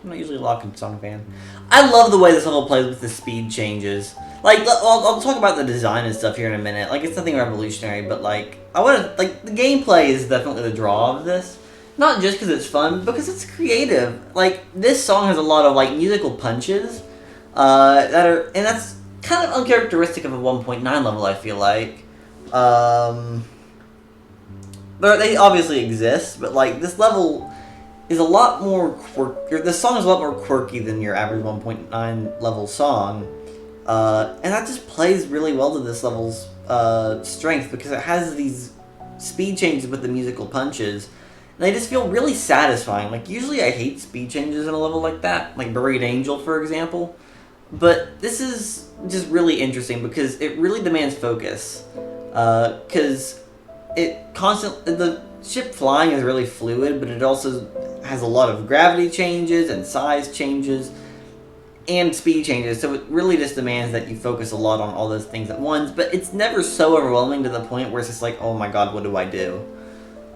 Speaker 1: I'm not usually a lock-in song fan. I love the way this level plays with the speed changes. Like, I'll talk about the design and stuff here in a minute. Like, it's nothing revolutionary, but like, the gameplay is definitely the draw of this. Not just because it's fun, because it's creative. Like, this song has a lot of like musical punches, and that's kind of uncharacteristic of a 1.9 level. I feel like, they obviously exist, but like this level is a lot more the song is a lot more quirky than your average 1.9 level song. And that just plays really well to this level's strength, because it has these speed changes with the musical punches, and they just feel really satisfying. Like, usually I hate speed changes in a level like that, like Buried Angel, for example. But this is just really interesting because it really demands focus. Because the ship flying is really fluid, but it also has a lot of gravity changes and size changes and speed changes, so it really just demands that you focus a lot on all those things at once, but it's never so overwhelming to the point where it's just like, oh my god, what do I do?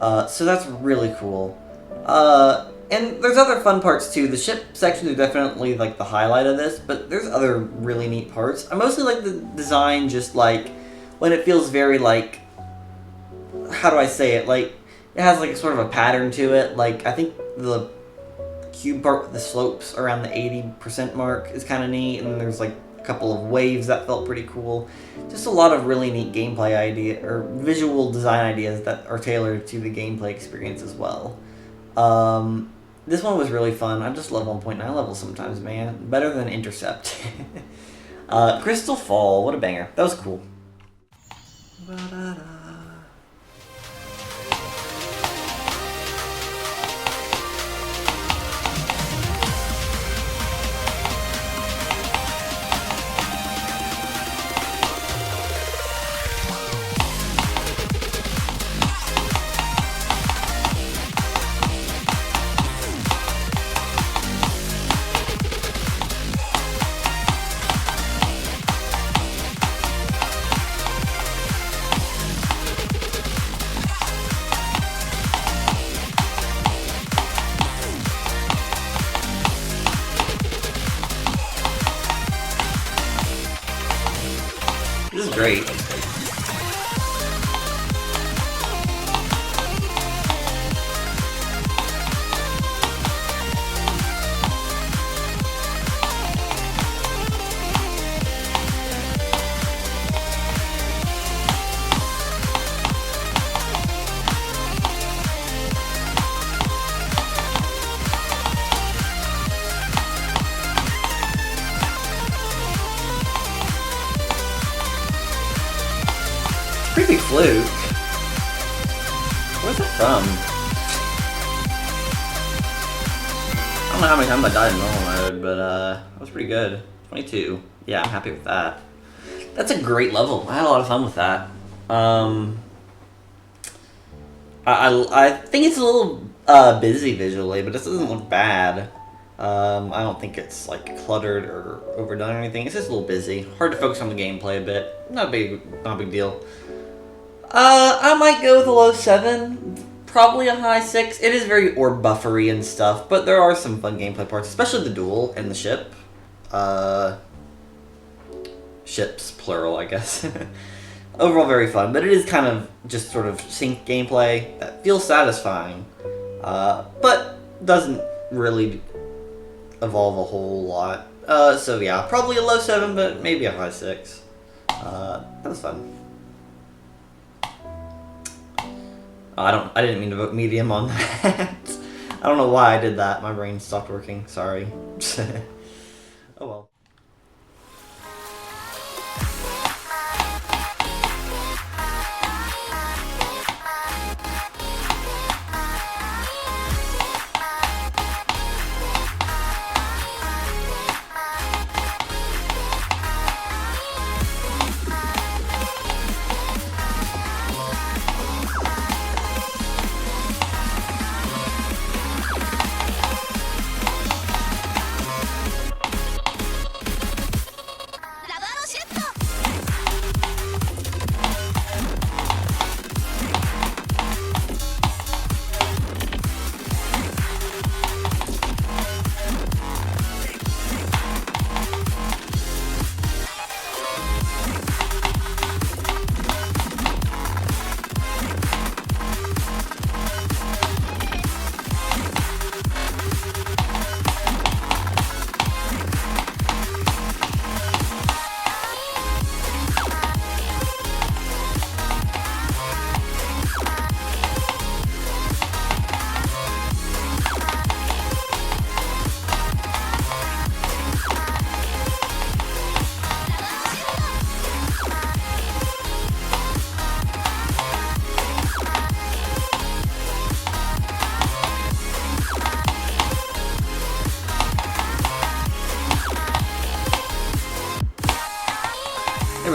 Speaker 1: So that's really cool. And there's other fun parts too. The ship section is definitely like the highlight of this, but there's other really neat parts. I mostly like the design, just like when it feels very like, how do I say it, like it has like sort of a pattern to it. Like I think the cube part with the slopes around the 80% mark is kind of neat, and there's like a couple of waves that felt pretty cool. Just a lot of really neat gameplay idea or visual design ideas that are tailored to the gameplay experience as well. This one was really fun. I just love 1.9 levels sometimes, man. Better than Intercept. Crystal Fall, what a banger. That was cool. This is great. Pretty big fluke. Where's that from? I don't know how many times I died in normal mode, but that was pretty good. 22. Yeah, I'm happy with that. That's a great level. I had a lot of fun with that. I think it's a little busy visually, but this doesn't look bad. I don't think it's like cluttered or overdone or anything. It's just a little busy. Hard to focus on the gameplay a bit. Not a big deal. I might go with a low 7, probably a high 6. It is very orb buffery and stuff, but there are some fun gameplay parts, especially the duel and the ship. Ships, plural, I guess. Overall, very fun, but it is kind of just sort of sync gameplay that feels satisfying, but doesn't really evolve a whole lot. So yeah, probably a low 7, but maybe a high 6. That was fun. I didn't mean to vote medium on that. I don't know why I did that. My brain stopped working. Sorry. Oh well.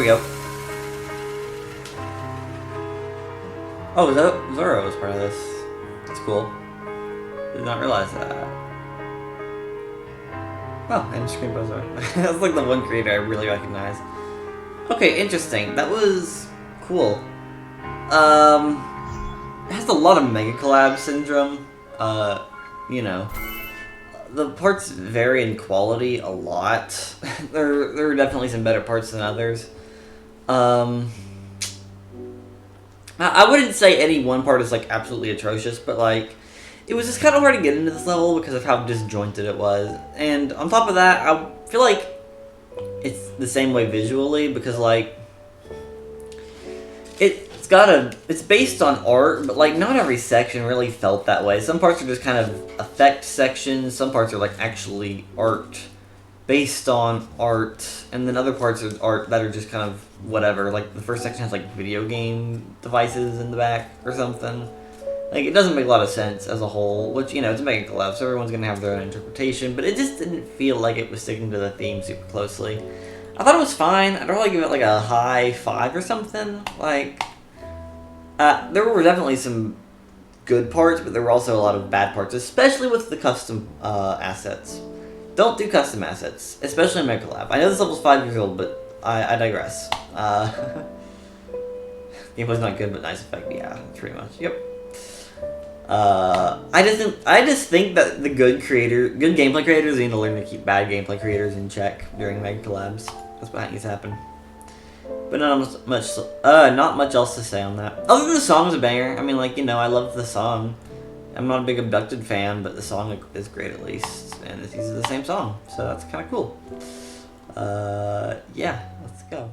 Speaker 1: we go. Oh, Zoroa was part of this. That's cool. Did not realize that. Oh, and Screen Zoroa. That's like the one creator I really recognize. Okay, interesting. That was cool. It has a lot of mega collab syndrome. You know, the parts vary in quality a lot. there are definitely some better parts than others. I wouldn't say any one part is like absolutely atrocious, but like it was just kind of hard to get into this level because of how disjointed it was. And on top of that, I feel like it's the same way visually because like it's based on art, but like not every section really felt that way. Some parts are just kind of effect sections, some parts are like actually art based on art, and then other parts are art that are just kind of whatever. Like the first section has like video game devices in the back or something. Like it doesn't make a lot of sense as a whole, which, you know, it's a mega collab, so everyone's gonna have their own interpretation, but it just didn't feel like it was sticking to the theme super closely. I thought it was fine. I'd probably give it like a high 5 or something. Like, there were definitely some good parts, but there were also a lot of bad parts, especially with the custom assets. Don't do custom assets, especially in Mega Collab. I know this level's 5 years old, but I digress. Gameplay's not good, but nice effect. Yeah, pretty much. Yep. I just think that the good gameplay creators need to learn to keep bad gameplay creators in check during Mega Collabs. That's what needs to happen. But not much else to say on that. Other than the song's a banger. I mean, like, you know, I love the song. I'm not a big Abducted fan, but the song is great at least, and it uses the same song, so that's kind of cool. Yeah, let's go.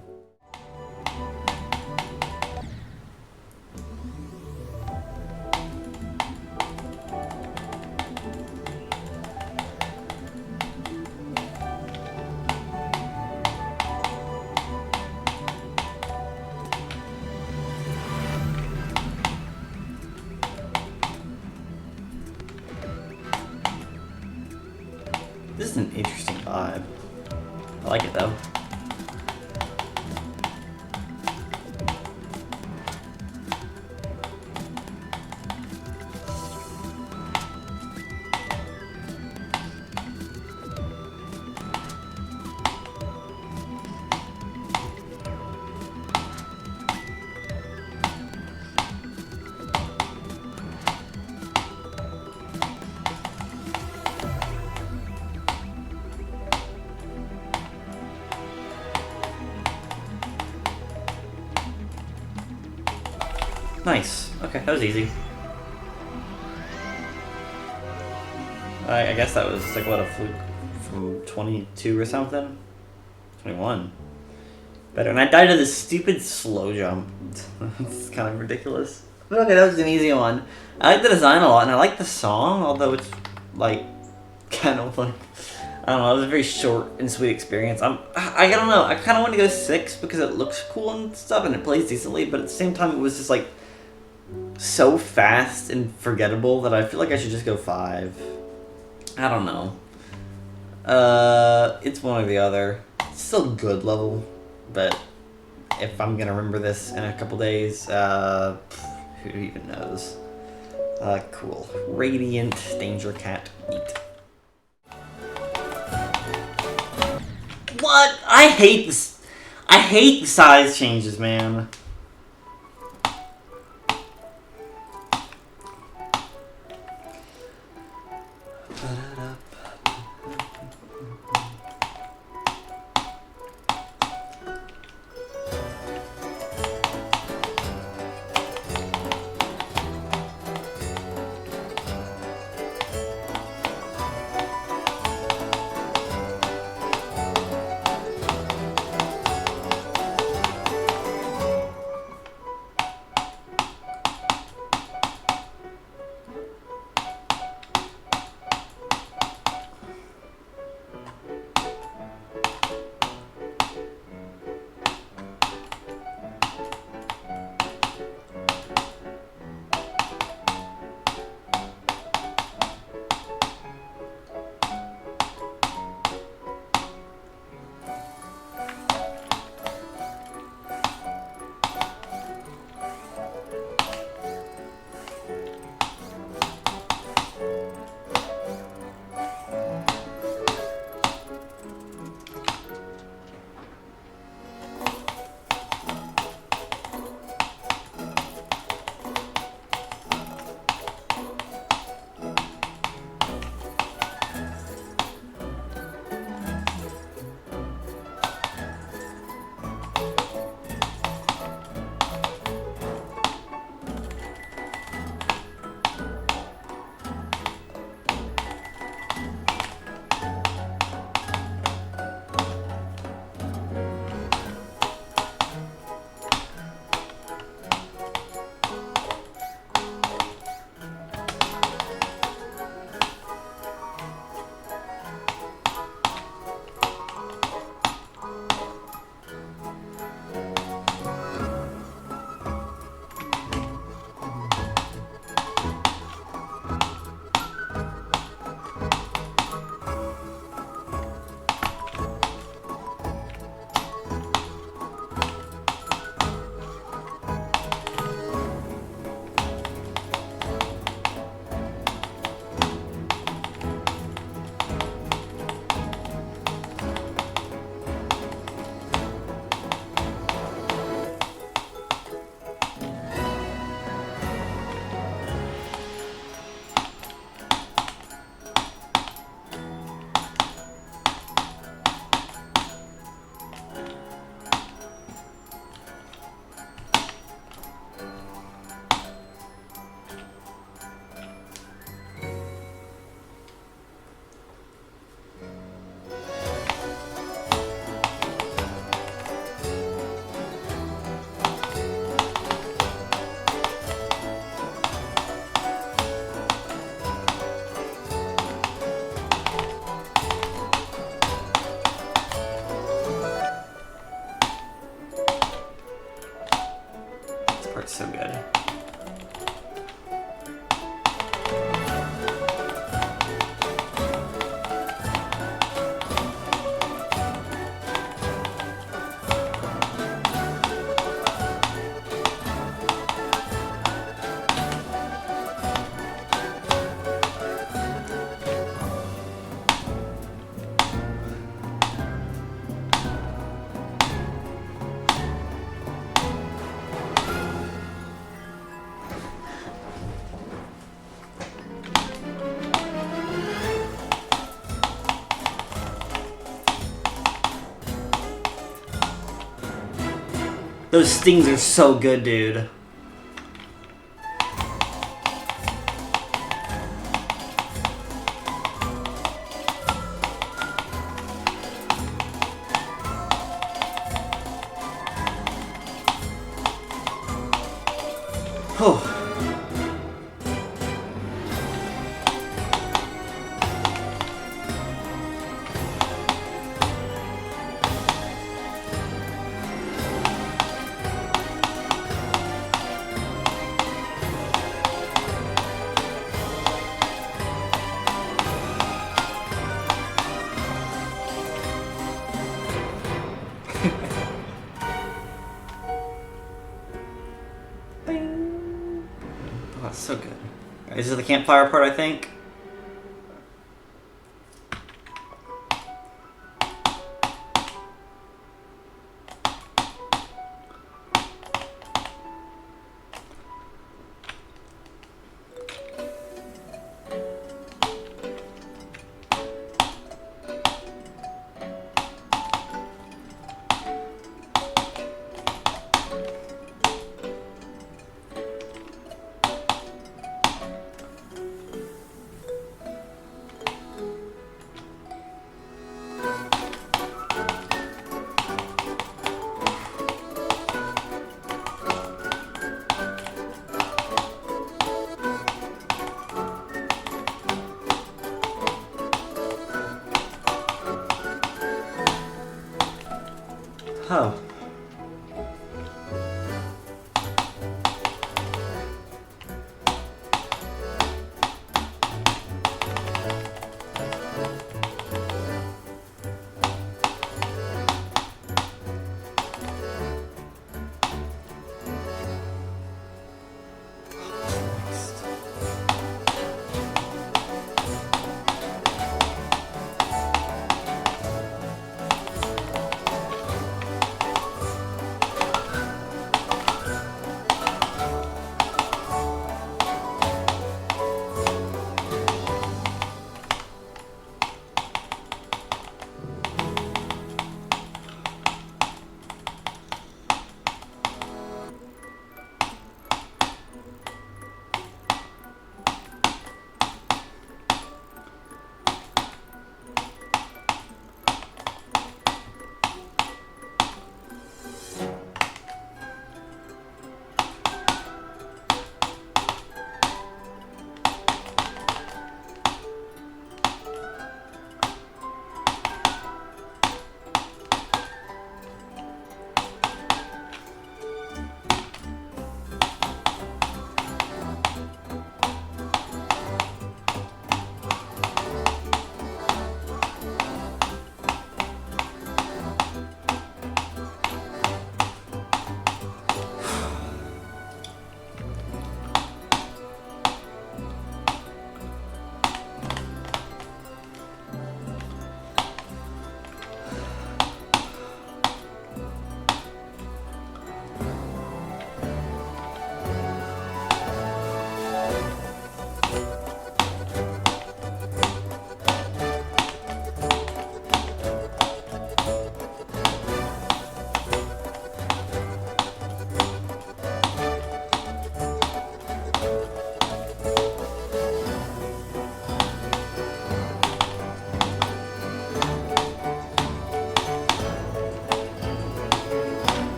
Speaker 1: This is an interesting vibe. I like it though. Nice. Okay, that was easy. I guess that was like what, a fluke from 22 or something? 21. Better. And I died to this stupid slow jump. It's kind of ridiculous. But okay, that was an easy one. I like the design a lot, and I like the song, although it's like kind of like, I don't know, it was a very short and sweet experience. I don't know, I kind of want to go 6 because it looks cool and stuff and it plays decently, but at the same time it was just like so fast and forgettable that I feel like I should just go 5. I don't know. It's one or the other. It's still a good level, but if I'm gonna remember this in a couple days, who even knows? Cool. Radiant Danger Cat Eat. What? I hate this. I hate the size changes, man. so good. Those stings are so good, dude. Oh. Oh, so good. Alright, this is the campfire part, I think. Oh.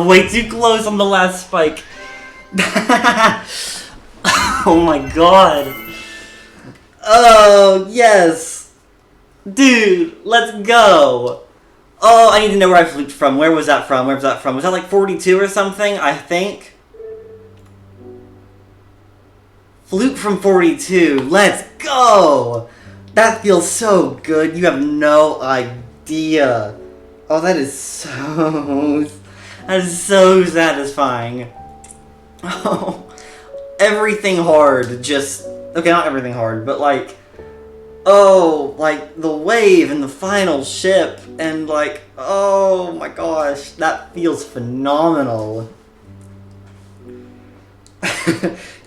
Speaker 1: way too close on the last spike. Oh my god. Oh, yes. Dude, let's go. Oh, I need to know where I fluked from. Where was that from? Where was that from? Was that like 42 or something, I think? Fluke from 42. Let's go. That feels so good. You have no idea. Oh, that is so satisfying. Oh, everything hard. Just okay, not everything hard, but like, oh, like the wave and the final ship, and like, oh my gosh, that feels phenomenal.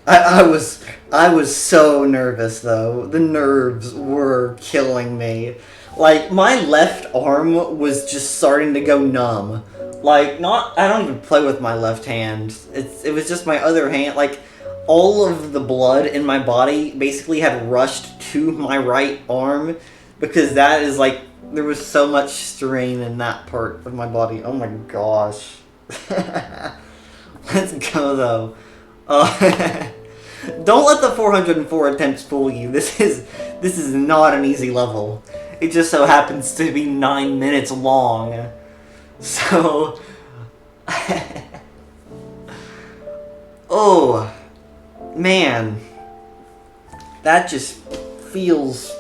Speaker 1: I was so nervous though. The nerves were killing me. Like, my left arm was just starting to go numb. Like, I don't even play with my left hand. It was just my other hand. Like, all of the blood in my body basically had rushed to my right arm because that is like, there was so much strain in that part of my body. Oh my gosh. Let's go though. Don't let the 404 attempts fool you. This is not an easy level. It just so happens to be 9 minutes long. So oh man, that just feels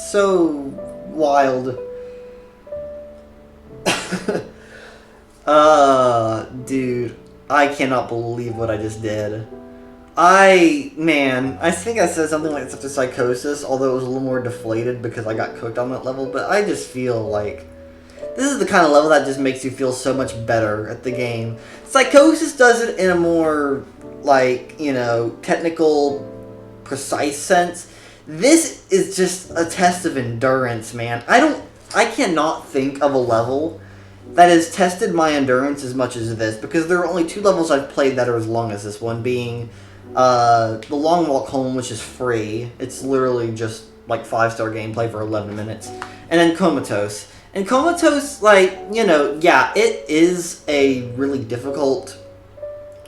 Speaker 1: so wild. Dude, I cannot believe what I just did. I think I said something like such a psychosis, although it was a little more deflated because I got cooked on that level, but I just feel like this is the kind of level that just makes you feel so much better at the game. Psychosis does it in a more, like, you know, technical, precise sense. This is just a test of endurance, man. I cannot think of a level that has tested my endurance as much as this, because there are only 2 levels I've played that are as long as this one, being the Long Walk Home, which is free. It's literally just like 5-star gameplay for 11 minutes. And then Comatose. And Comatose, like, you know, yeah, it is a really difficult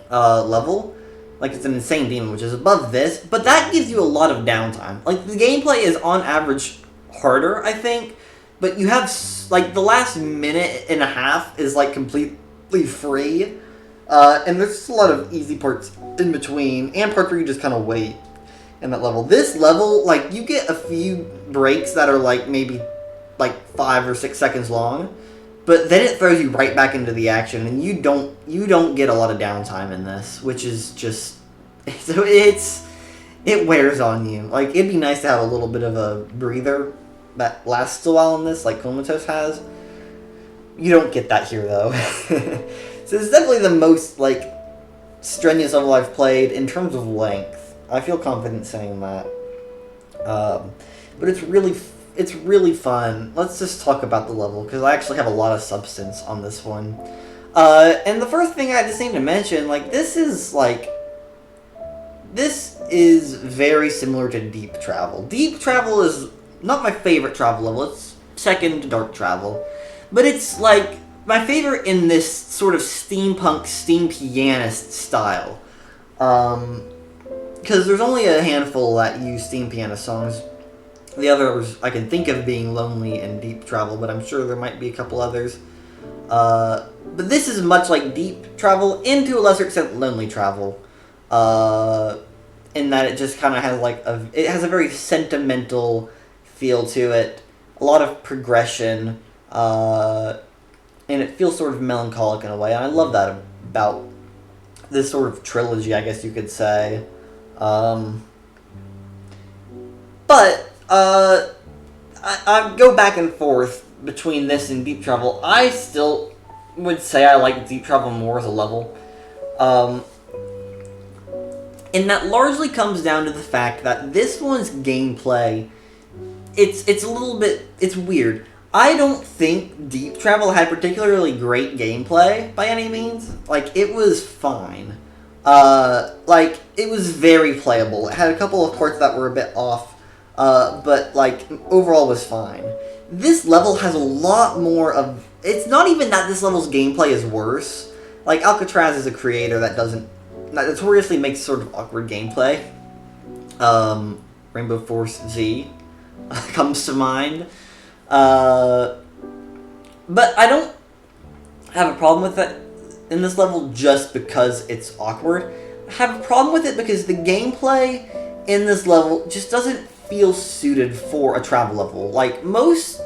Speaker 1: level. Like, it's an insane demon, which is above this, but that gives you a lot of downtime. Like, the gameplay is on average harder, I think, but you have, like, the last minute and a half is, like, completely free. And there's just a lot of easy parts in between, and parts where you just kind of wait in that level. This level, like, you get a few breaks that are, like, maybe, like, 5 or 6 seconds long, but then it throws you right back into the action, and you don't get a lot of downtime in this, which is just, so it wears on you. Like, it'd be nice to have a little bit of a breather that lasts a while in this, like Comatose has. You don't get that here, though. So it's definitely the most, like, strenuous level I've played in terms of length. I feel confident saying that. But it's really fun. Let's just talk about the level, because I actually have a lot of substance on this one. And the first thing I just need to mention, like, this is very similar to Deep Travel. Deep Travel is not my favorite travel level. It's second to Dark Travel. But it's, like, my favorite in this sort of steampunk, steam pianist style. Because there's only a handful that use steam pianist songs. The others I can think of being Lonely and Deep Travel, but I'm sure there might be a couple others. But this is much like Deep Travel, and to a lesser extent Lonely Travel. In that it just kind of has like it has a very sentimental feel to it. A lot of progression. And it feels sort of melancholic in a way, and I love that about this sort of trilogy, I guess you could say. But I go back and forth between this and Deep Travel. I still would say I like Deep Travel more as a level. And that largely comes down to the fact that this one's gameplay, it's a little bit, it's weird. I don't think Deep Travel had particularly great gameplay by any means. Like, it was fine. Like, it was very playable. It had a couple of parts that were a bit off, but, like, overall was fine. This level has a lot more of it's not even that this level's gameplay is worse. Like, Alcatraz is a creator that notoriously makes sort of awkward gameplay. Rainbow Force Z comes to mind. But I don't have a problem with it in this level just because it's awkward. I have a problem with it because the gameplay in this level just doesn't feel suited for a travel level. Like, most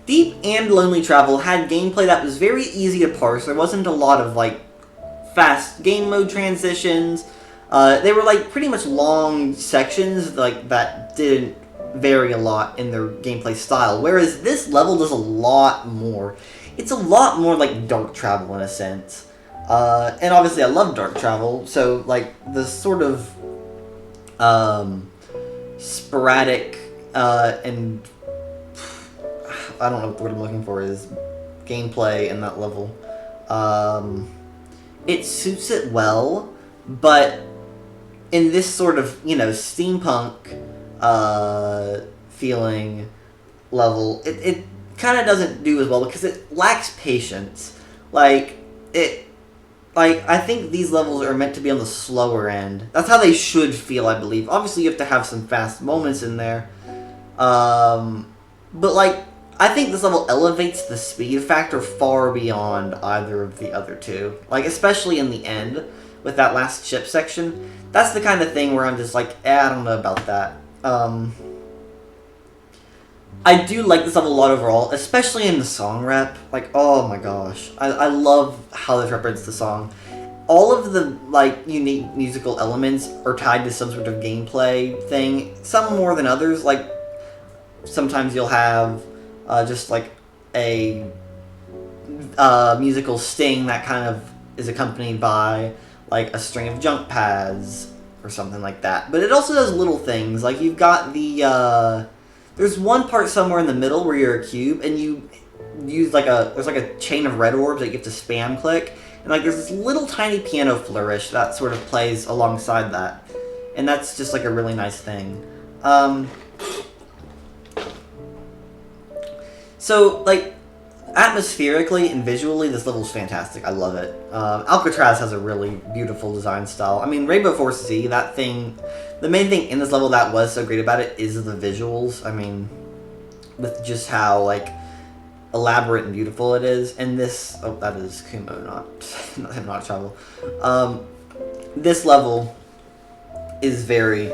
Speaker 1: Deep and Lonely Travel had gameplay that was very easy to parse. There wasn't a lot of, like, fast game mode transitions. They were, like, pretty much long sections, like, that didn't vary a lot in their gameplay style. Whereas this level does a lot more. It's a lot more like Dark Travel in a sense. And obviously I love Dark Travel, so, like, the sort of, sporadic, and I don't know what the word I'm looking for is gameplay in that level. It suits it well, but in this sort of, you know, steampunk feeling level, it kind of doesn't do as well because it lacks patience. Like, I think these levels are meant to be on the slower end. That's how they should feel, I believe. Obviously, you have to have some fast moments in there. But, like, I think this level elevates the speed factor far beyond either of the other two. Like, especially in the end, with that last ship section. That's the kind of thing where I'm just like, I don't know about that. I do like this level a lot overall, especially in the song rep. Like, oh my gosh. I love how this represents the song. All of the, like, unique musical elements are tied to some sort of gameplay thing. Some more than others. Like, sometimes you'll have just, like, a musical sting that kind of is accompanied by, like, a string of jump pads or something like that. But it also does little things. Like, you've got the, there's one part somewhere in the middle where you're a cube, and you use, like, there's, like, a chain of red orbs that you have to spam click. And, like, there's this little tiny piano flourish that sort of plays alongside that. And that's just, like, a really nice thing. So, like, atmospherically and visually, this level's fantastic. I love it. Alcatraz has a really beautiful design style. I mean, Rainbow Force Z, that thing, the main thing in this level that was so great about it is the visuals. I mean, with just how, like, elaborate and beautiful it is. And this, oh, that is Kumo, not Travel. This level is very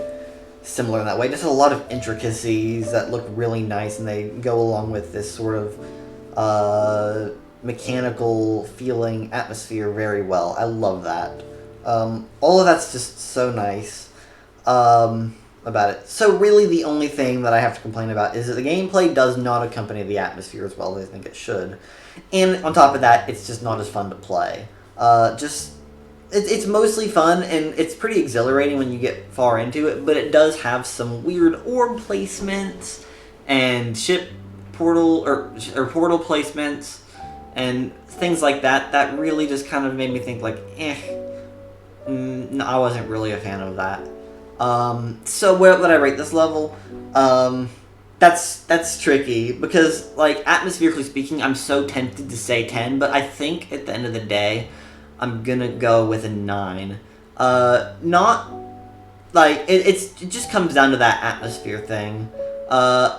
Speaker 1: similar in that way. Just a lot of intricacies that look really nice, and they go along with this sort of mechanical feeling atmosphere very well. I love that. All of that's just so nice about it. So really the only thing that I have to complain about is that the gameplay does not accompany the atmosphere as well as I think it should. And on top of that, it's just not as fun to play. It's mostly fun, and it's pretty exhilarating when you get far into it, but it does have some weird orb placements and ship portal or portal placements and things like that that really just kind of made me think, like, no, I wasn't really a fan of that. So where would I rate this level? That's tricky because, like, atmospherically speaking, I'm so tempted to say 10, but I think at the end of the day, I'm gonna go with a 9. Not, like, it just comes down to that atmosphere thing.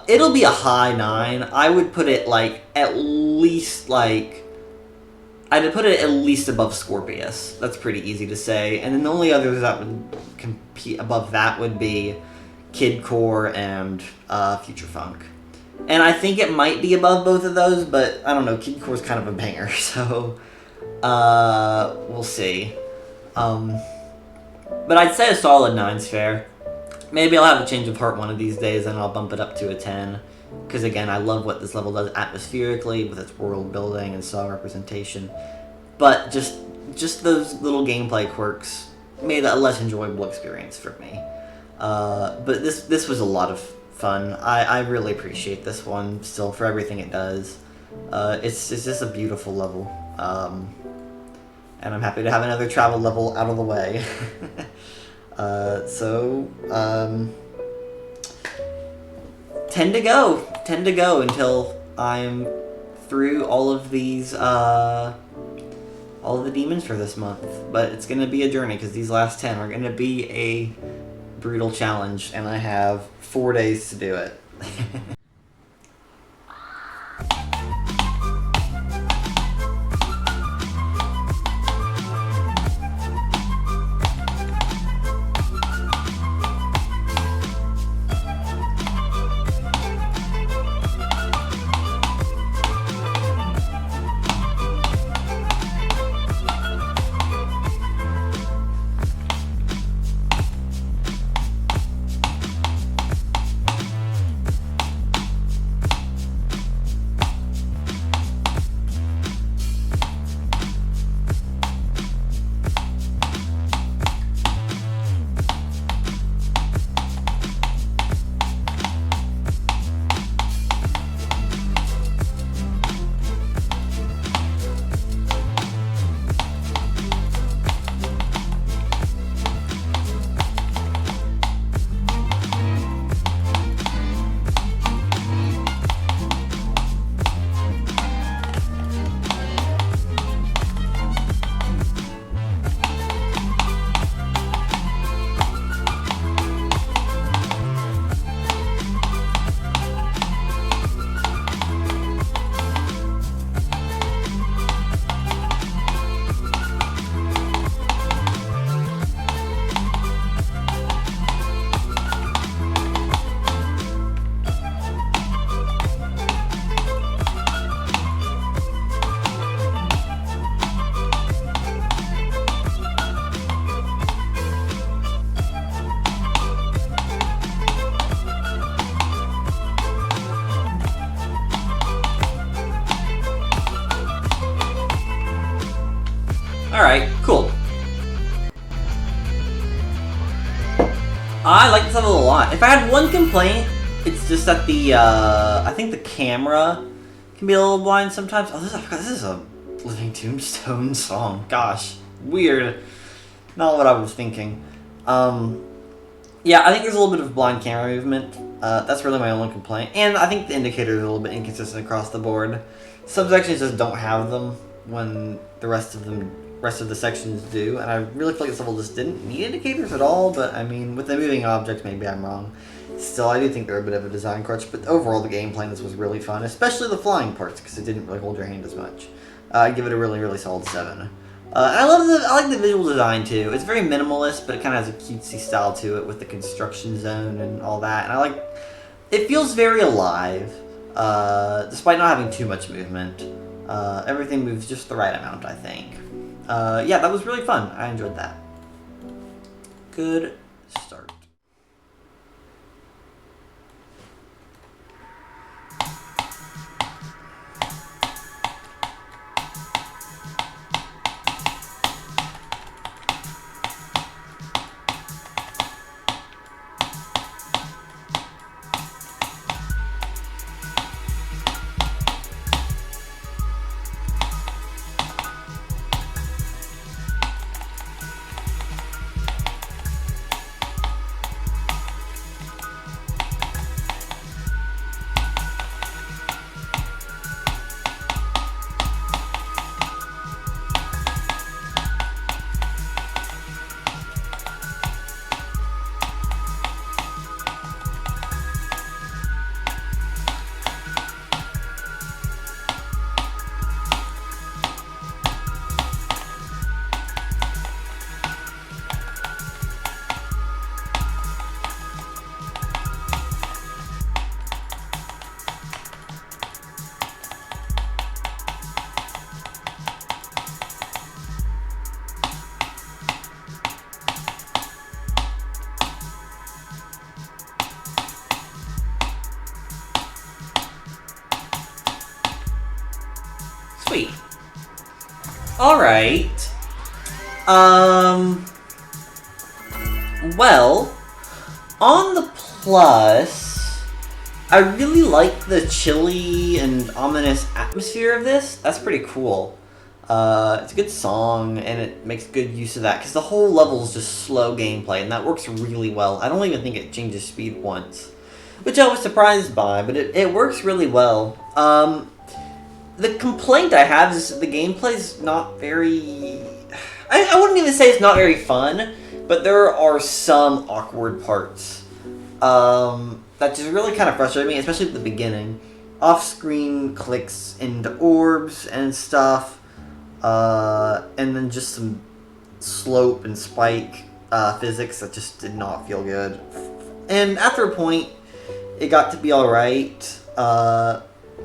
Speaker 1: It'll be a high 9. I would put it, like, at least, like, I'd put it at least above Scorpius. That's pretty easy to say. And then the only others that would compete above that would be Kid Core and Future Funk. And I think it might be above both of those, but I don't know. Kid Core's kind of a banger, so we'll see. But I'd say a solid 9's fair. Maybe I'll have a change of heart one of these days and I'll bump it up to a 10. Because again, I love what this level does atmospherically with its world building and song representation. But just those little gameplay quirks made it a less enjoyable experience for me. But this was a lot of fun. I really appreciate this one still for everything it does. It's just a beautiful level. And I'm happy to have another travel level out of the way. So 10 to go. 10 to go until I'm through all of these, all of the demons for this month. But it's going to be a journey, because these last 10 are going to be a brutal challenge, and I have 4 days to do it. Alright, cool. I like this level a lot. If I had one complaint, it's just that the, I think the camera can be a little blind sometimes. Oh, this is a Living Tombstone song. Gosh, weird. Not what I was thinking. Yeah, I think there's a little bit of blind camera movement. That's really my only complaint. And I think the indicator is a little bit inconsistent across the board. Some sections just don't have them when the rest of the sections do, and I really feel like this level just didn't need indicators at all, but I mean, with the moving objects, maybe I'm wrong. Still, I do think they're a bit of a design crutch, but overall the gameplay in this was really fun, especially the flying parts, because it didn't really hold your hand as much. I'd give it a really, really solid 7. And I like the visual design too. It's very minimalist, but it kind of has a cutesy style to it with the construction zone and all that, and it feels very alive, despite not having too much movement. Everything moves just the right amount, I think. Yeah, that was really fun. I enjoyed that. Good start. Sweet. Alright. Well, on the plus, I really like the chilly and ominous atmosphere of this. That's pretty cool. It's a good song, and it makes good use of that, because the whole level is just slow gameplay, and that works really well. I don't even think it changes speed once, which I was surprised by, but it works really well. The complaint I have is the gameplay's not very... I wouldn't even say it's not very fun, but there are some awkward parts. That just really kind of frustrated me, especially at the beginning. Off-screen clicks into orbs and stuff, and then just some slope and spike physics that just did not feel good. And after a point, it got to be alright.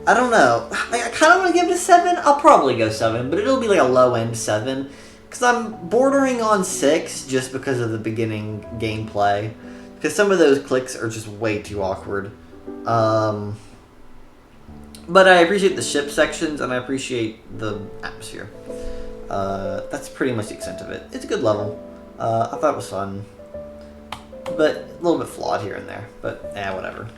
Speaker 1: I don't know. I kind of want to give it a 7. I'll probably go 7, but it'll be like a low-end 7. Because I'm bordering on 6 just because of the beginning gameplay. Because some of those clicks are just way too awkward. But I appreciate the ship sections, and I appreciate the atmosphere. That's pretty much the extent of it. It's a good level. I thought it was fun. But a little bit flawed here and there. But, whatever.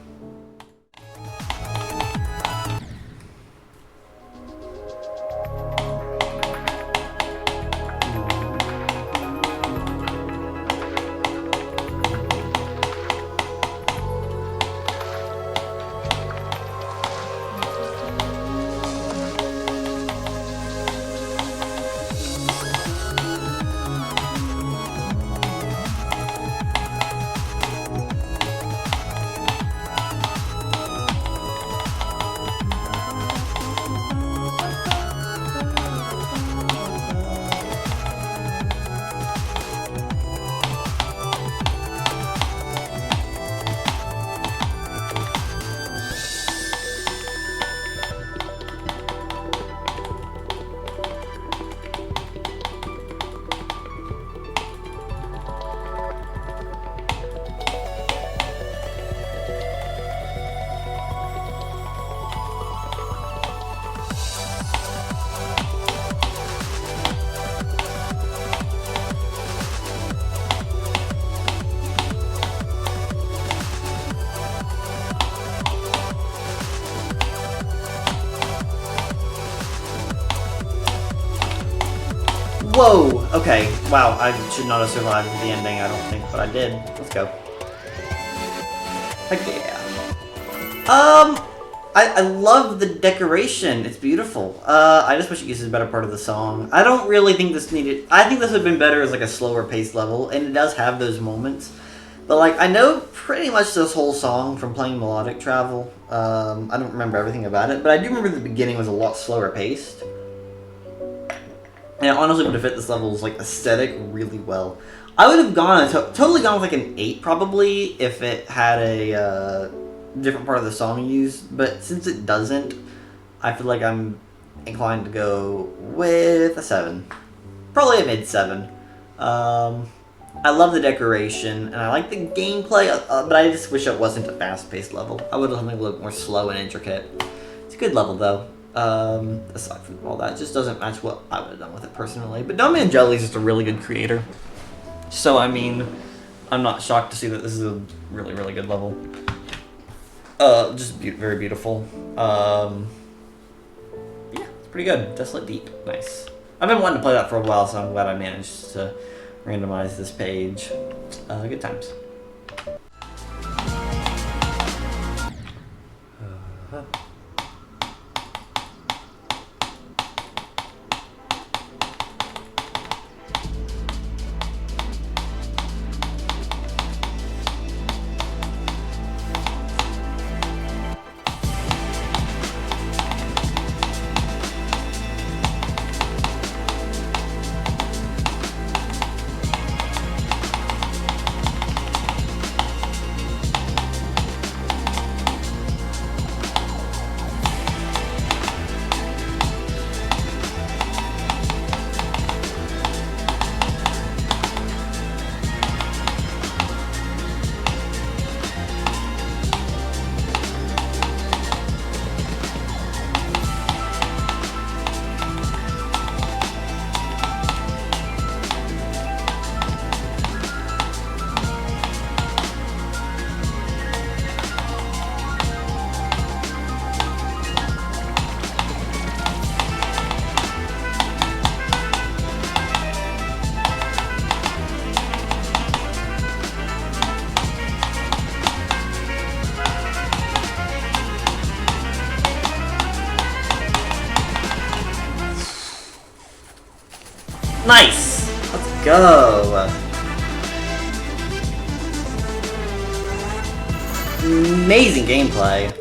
Speaker 1: Whoa! Okay, wow, I should not have survived the ending, I don't think, but I did. Let's go. Heck yeah. I love the decoration. It's beautiful. I just wish it uses a better part of the song. I don't really think this needed... I think this would have been better as like a slower paced level, and it does have those moments. But like, I know pretty much this whole song from playing Melodic Travel. I don't remember everything about it, but I do remember the beginning was a lot slower paced. And it honestly would have fit this level's like aesthetic really well. I would have gone totally gone with like an 8 probably if it had a different part of the song used. But since it doesn't, I feel like I'm inclined to go with a 7. Probably a mid 7. I love the decoration and I like the gameplay, but I just wish it wasn't a fast-paced level. I would have something a little more slow and intricate. It's a good level though. Aside from all that, it just doesn't match what I would have done with it personally. But DamianosKabanos is just a really good creator. So, I mean, I'm not shocked to see that this is a really, really good level. Just very beautiful. Yeah, it's pretty good. Desolate Deep. Nice. I've been wanting to play that for a while, so I'm glad I managed to randomize this page. Good times. Nice! Let's go! Amazing gameplay.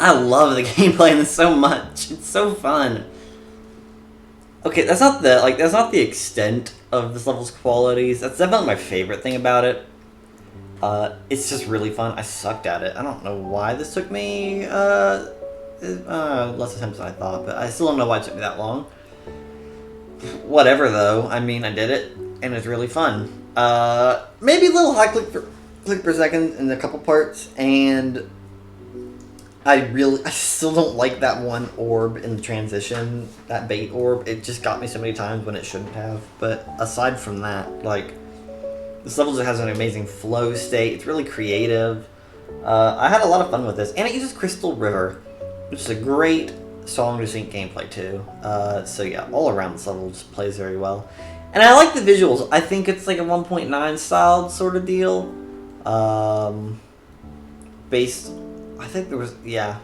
Speaker 1: I love the gameplay in this so much. It's so fun. Okay, that's not the extent of this level's qualities. That's definitely my favorite thing about it. It's just really fun. I sucked at it. I don't know why this took me less attempts than I thought, but I still don't know why it took me that long. Whatever though. I mean, I did it, and it's really fun. Maybe a little high click per second in a couple parts, and I still don't like that one orb in the transition, that bait orb. It just got me so many times when it shouldn't have. But aside from that, like, this level just has an amazing flow state. It's really creative. I had a lot of fun with this, and it uses Crystal River, which is a great song to sync gameplay too. So yeah, all around this level just plays very well. And I like the visuals. I think it's like a 1.9 styled sort of deal. Based, I think there was, yeah.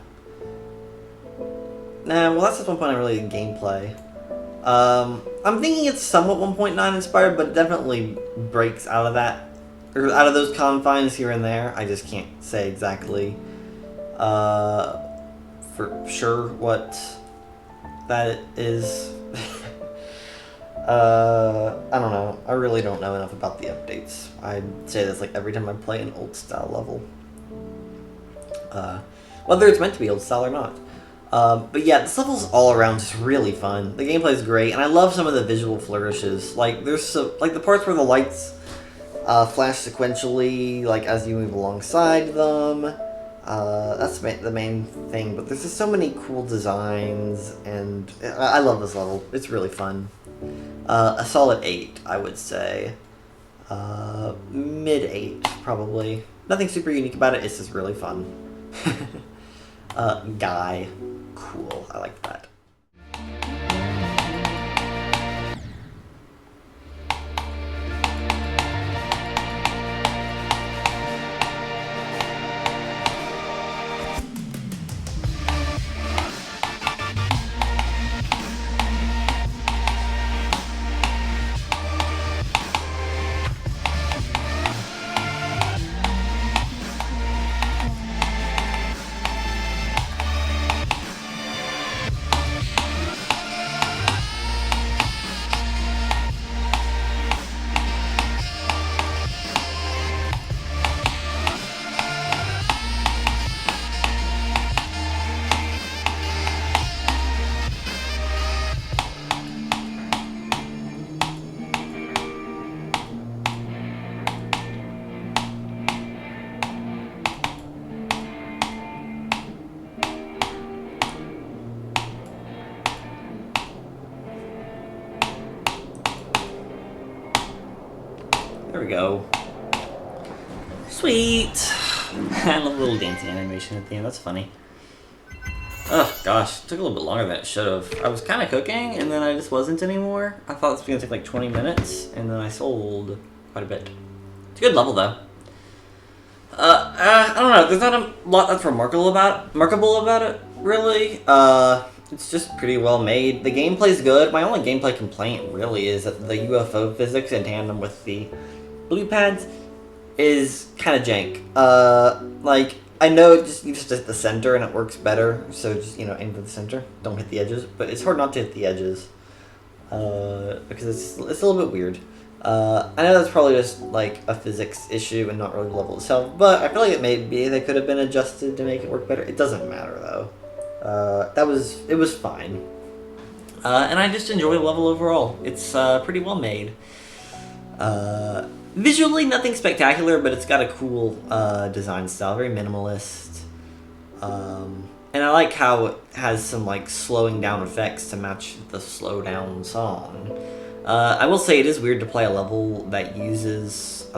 Speaker 1: Nah, well that's just 1.9 really in gameplay. I'm thinking it's somewhat 1.9 inspired, but it definitely breaks out of that, or out of those confines here and there. I just can't say exactly, for sure what that is. I don't know. I really don't know enough about the updates. I say this like every time I play an old style level. Whether it's meant to be old style or not. But yeah, this level's all around just really fun. The gameplay is great, and I love some of the visual flourishes. Like there's like the parts where the lights flash sequentially, like as you move alongside them. That's the main thing. But there's just so many cool designs, and I love this level. It's really fun. A solid 8, I would say. Mid 8, probably. Nothing super unique about it. It's just really fun. Guy. Cool. I like that. There we go. Sweet! I love a little dancing animation at the end, that's funny. Oh gosh, it took a little bit longer than it should have. I was kind of cooking, and then I just wasn't anymore. I thought this was going to take like 20 minutes, and then I sold quite a bit. It's a good level though. I don't know, there's not a lot that's remarkable about it, really. It's just pretty well made. The gameplay's good. My only gameplay complaint really is that the UFO physics in tandem with the blue pads is kind of jank. Like, I know you just hit the center and it works better, so just, you know, aim for the center. Don't hit the edges, but it's hard not to hit the edges. Because it's a little bit weird. I know that's probably just like a physics issue and not really the level itself, but I feel like maybe they could have been adjusted to make it work better. It doesn't matter though. It was fine. And I just enjoy the level overall. It's pretty well made. Visually, nothing spectacular, but it's got a cool design style, very minimalist. And I like how it has some like slowing down effects to match the slow down song. I will say it is weird to play a level that uses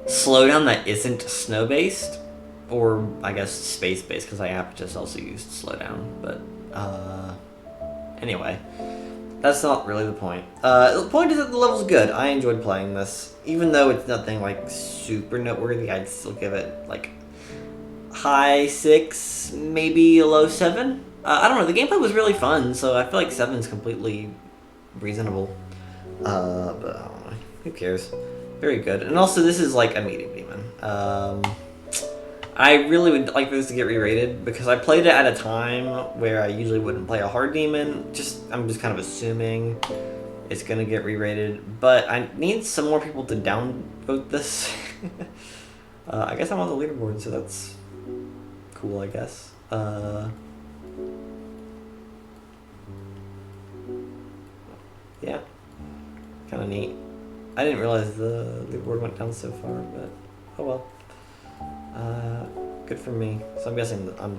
Speaker 1: slowdown that isn't snow-based, or I guess space-based, because I have just also used slowdown, but anyway, that's not really the point. The point is that the level's good. I enjoyed playing this. Even though it's nothing like super noteworthy, I'd still give it like high 6, maybe a low 7. I don't know, the gameplay was really fun, so I feel like 7's completely reasonable. But I don't know. Who cares? Very good. And also, this is like a medium demon. I really would like this to get re-rated because I played it at a time where I usually wouldn't play a hard demon. I'm just kind of assuming it's gonna get re-rated, but I need some more people to downvote this. I guess I'm on the leaderboard, so that's cool, I guess. Yeah, kind of neat. I didn't realize the leaderboard went down so far, but oh well. Good for me. So I'm guessing that I'm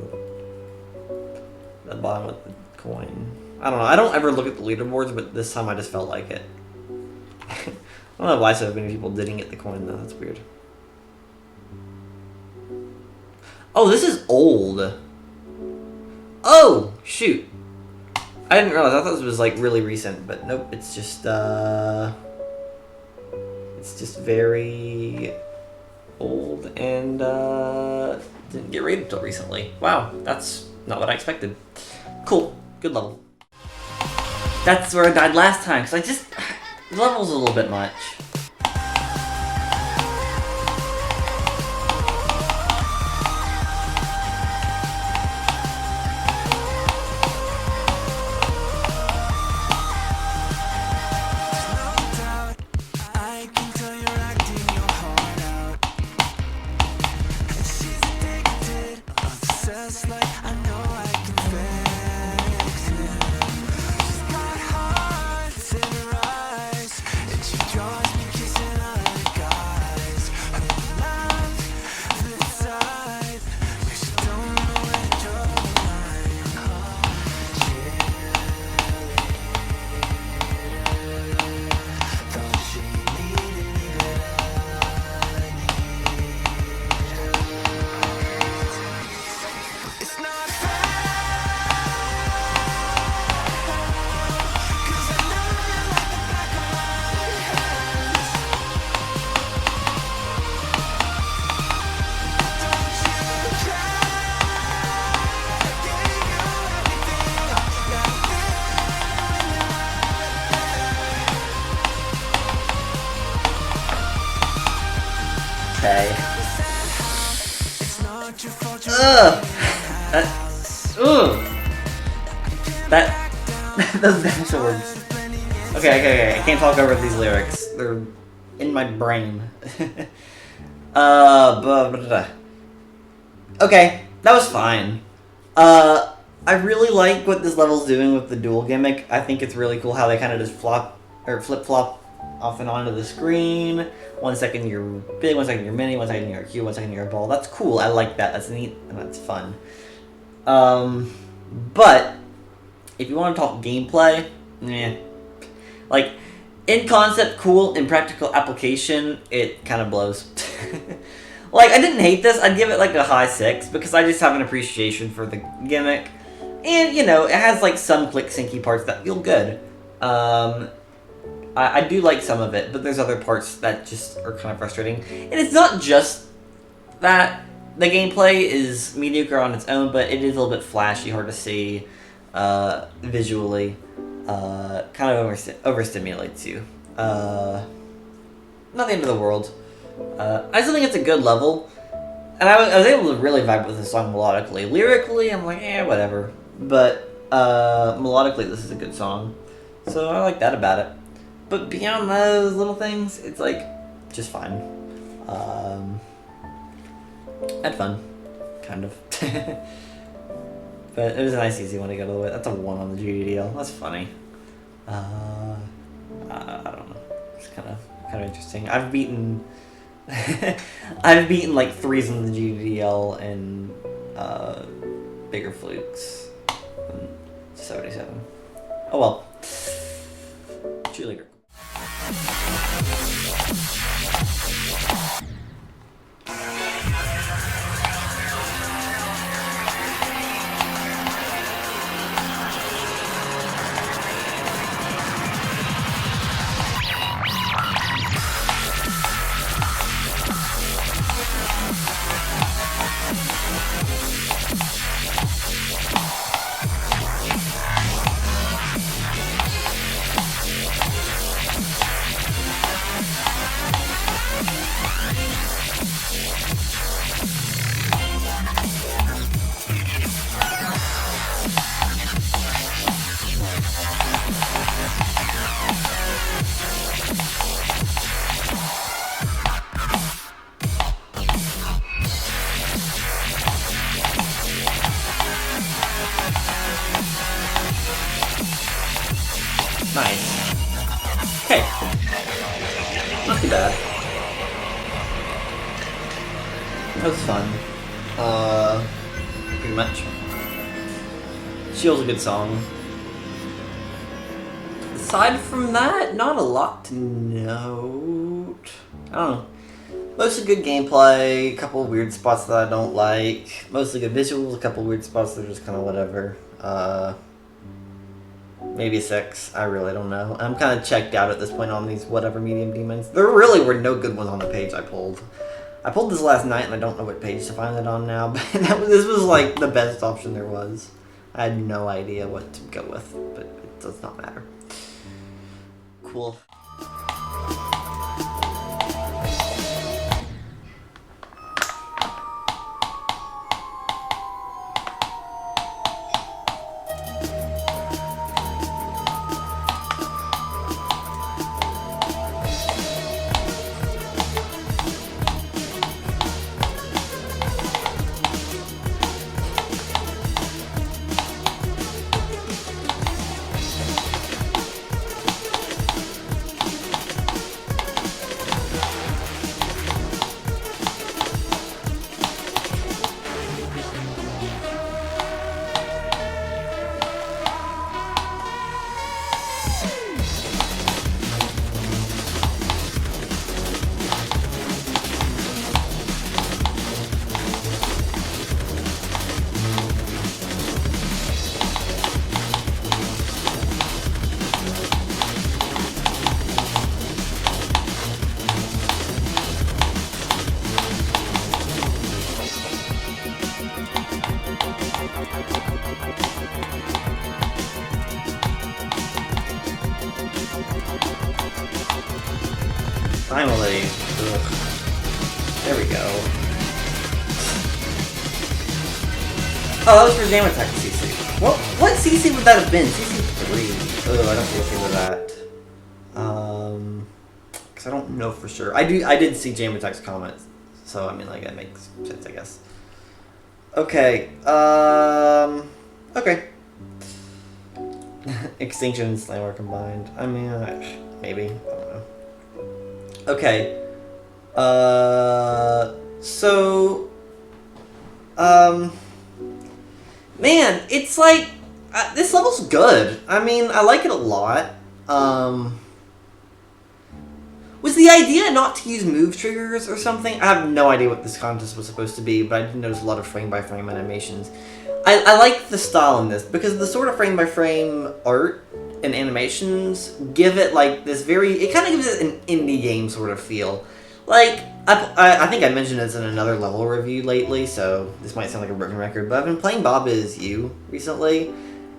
Speaker 1: the bottom with the coin. I don't know. I don't ever look at the leaderboards, but this time I just felt like it. I don't know why so many people didn't get the coin though. That's weird. Oh, this is old. Oh, shoot. I didn't realize. I thought this was like really recent, but nope. It's just very old and didn't get rated until recently. Wow, that's not what I expected. Cool, good level. That's where I died last time, because the level's a little bit much. Okay. Those damn swords. Okay. I can't talk over these lyrics. They're in my brain. Okay, that was fine. I really like what this level's doing with the dual gimmick. I think it's really cool how they kind of just flip-flop off and onto the screen. 1 second you're big, 1 second you're mini, 1 second you're a cube, 1 second you're a ball. That's cool. I like that. That's neat and that's fun. But if you want to talk gameplay, like in concept, cool. In practical application, it kind of blows. Like, I didn't hate this. I'd give it like a high 6 because I just have an appreciation for the gimmick. And, you know, it has like some click syncy parts that feel good. I do like some of it, but there's other parts that just are kind of frustrating. And it's not just that the gameplay is mediocre on its own, but it is a little bit flashy, hard to see visually. Kind of overstimulates you. Not the end of the world. I still think it's a good level, and I was able to really vibe with the song melodically. Lyrically, I'm like, whatever. But melodically, this is a good song, so I like that about it. But beyond those little things, it's like just fine. Had fun, kind of. But it was a nice, easy one to get out of the way. That's a 1 on the GDDL. That's funny. I don't know. It's kind of interesting. I've beaten like 3s on the GDDL and bigger flukes. 77. Oh well. Cheerleader. Okay. Not too bad. That was fun. Pretty much. Shield's a good song. Aside from that, not a lot to note. I don't know. Mostly good gameplay, a couple of weird spots that I don't like. Mostly good visuals, a couple of weird spots that are just kind of whatever. Maybe a 6. I really don't know. I'm kind of checked out at this point on these whatever medium demons. There really were no good ones on the page I pulled. I pulled this last night and I don't know what page to find it on now, but this was like the best option there was. I had no idea what to go with, but it does not matter. Cool. Finally. Ugh. There we go. Oh, that was for Jam Attack CC. What CC would that have been? CC 3. Ugh, I don't feel okay with that. Because I don't know for sure. I did see Jam Attack's comments, so I mean, like, that makes sense, I guess. Okay. Okay. Extinction and Slammer combined. I mean, maybe. I don't know. Okay. Man, it's like, this level's good. I mean, I like it a lot. Was the idea not to use move triggers or something? I have no idea what this contest was supposed to be, but I did notice a lot of frame-by-frame animations. I like the style in this, because the sort of frame-by-frame art and animations give it like this it kind of gives it an indie game sort of feel. Like, I think I mentioned this in another level review lately, so this might sound like a broken record, but I've been playing Bob Is You recently,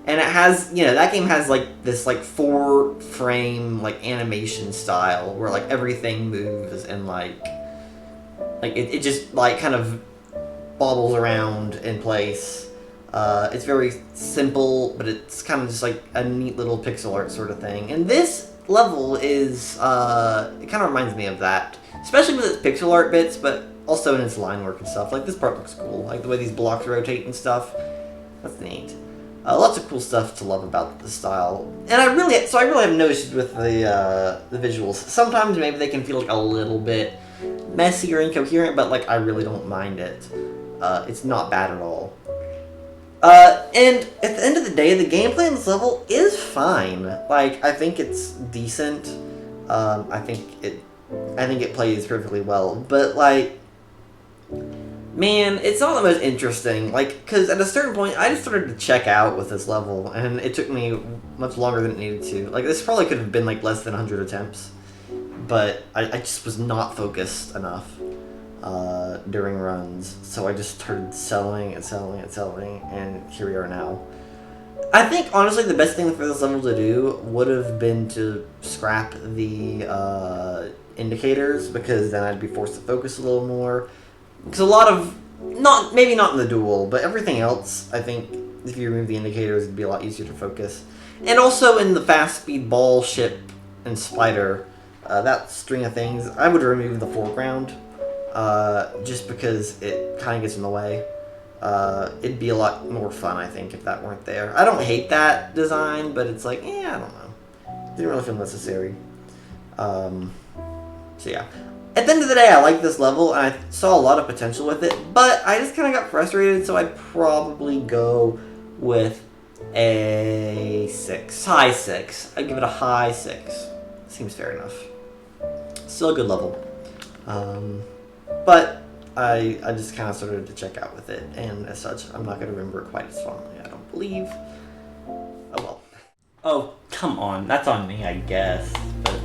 Speaker 1: and it has, you know, that game has like this like 4-frame like animation style where like everything moves and like it just like kind of bobbles around in place. It's very simple, but it's kind of just like a neat little pixel art sort of thing. And this level is, it kind of reminds me of that. Especially with its pixel art bits, but also in its line work and stuff. Like, this part looks cool. Like, the way these blocks rotate and stuff. That's neat. Lots of cool stuff to love about the style. And I really have no issues with the visuals. Sometimes maybe they can feel like a little bit messy or incoherent, but like, I really don't mind it. It's not bad at all. And at the end of the day, the gameplay in this level is fine. Like, I think it's decent. I think it plays perfectly well. But, like, man, it's not the most interesting. Like, because at a certain point, I just started to check out with this level, and it took me much longer than it needed to. Like, this probably could have been, like, less than 100 attempts. But I just was not focused enough during runs. So I just started selling and selling and selling, and here we are now. I think, honestly, the best thing for this level to do would have been to scrap the indicators, because then I'd be forced to focus a little more. Because a lot of, maybe not in the duel, but everything else, I think, if you remove the indicators, it'd be a lot easier to focus. And also in the fast speed ball, ship, and spider, that string of things, I would remove the foreground, just because it kind of gets in the way. It'd be a lot more fun, I think, if that weren't there. I don't hate that design, but it's like, I don't know. Didn't really feel necessary. So yeah. At the end of the day, I like this level, and I saw a lot of potential with it, but I just kind of got frustrated, so I'd probably go with a 6. High 6. I'd give it a high 6. Seems fair enough. Still a good level. But I just kind of started to check out with it, and as such, I'm not going to remember it quite as fondly, I don't believe. Oh well. Oh, come on. That's on me, I guess, but...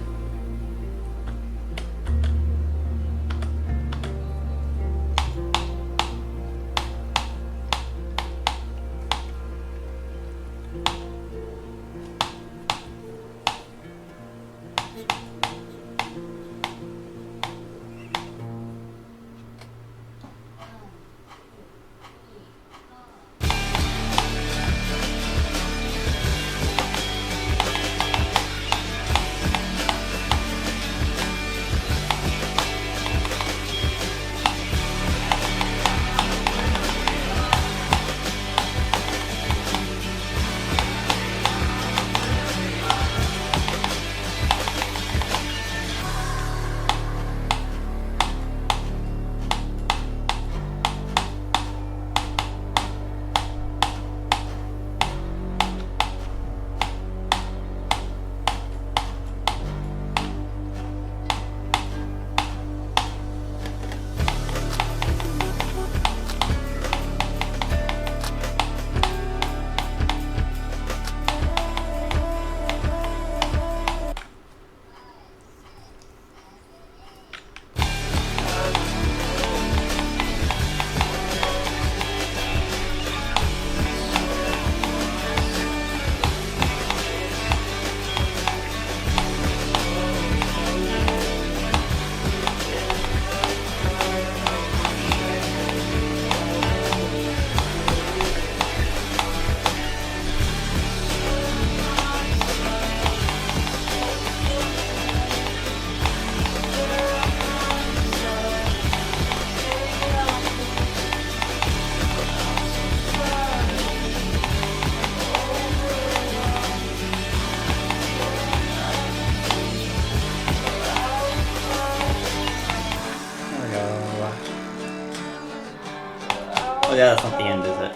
Speaker 1: Oh yeah, that's not the end, is it?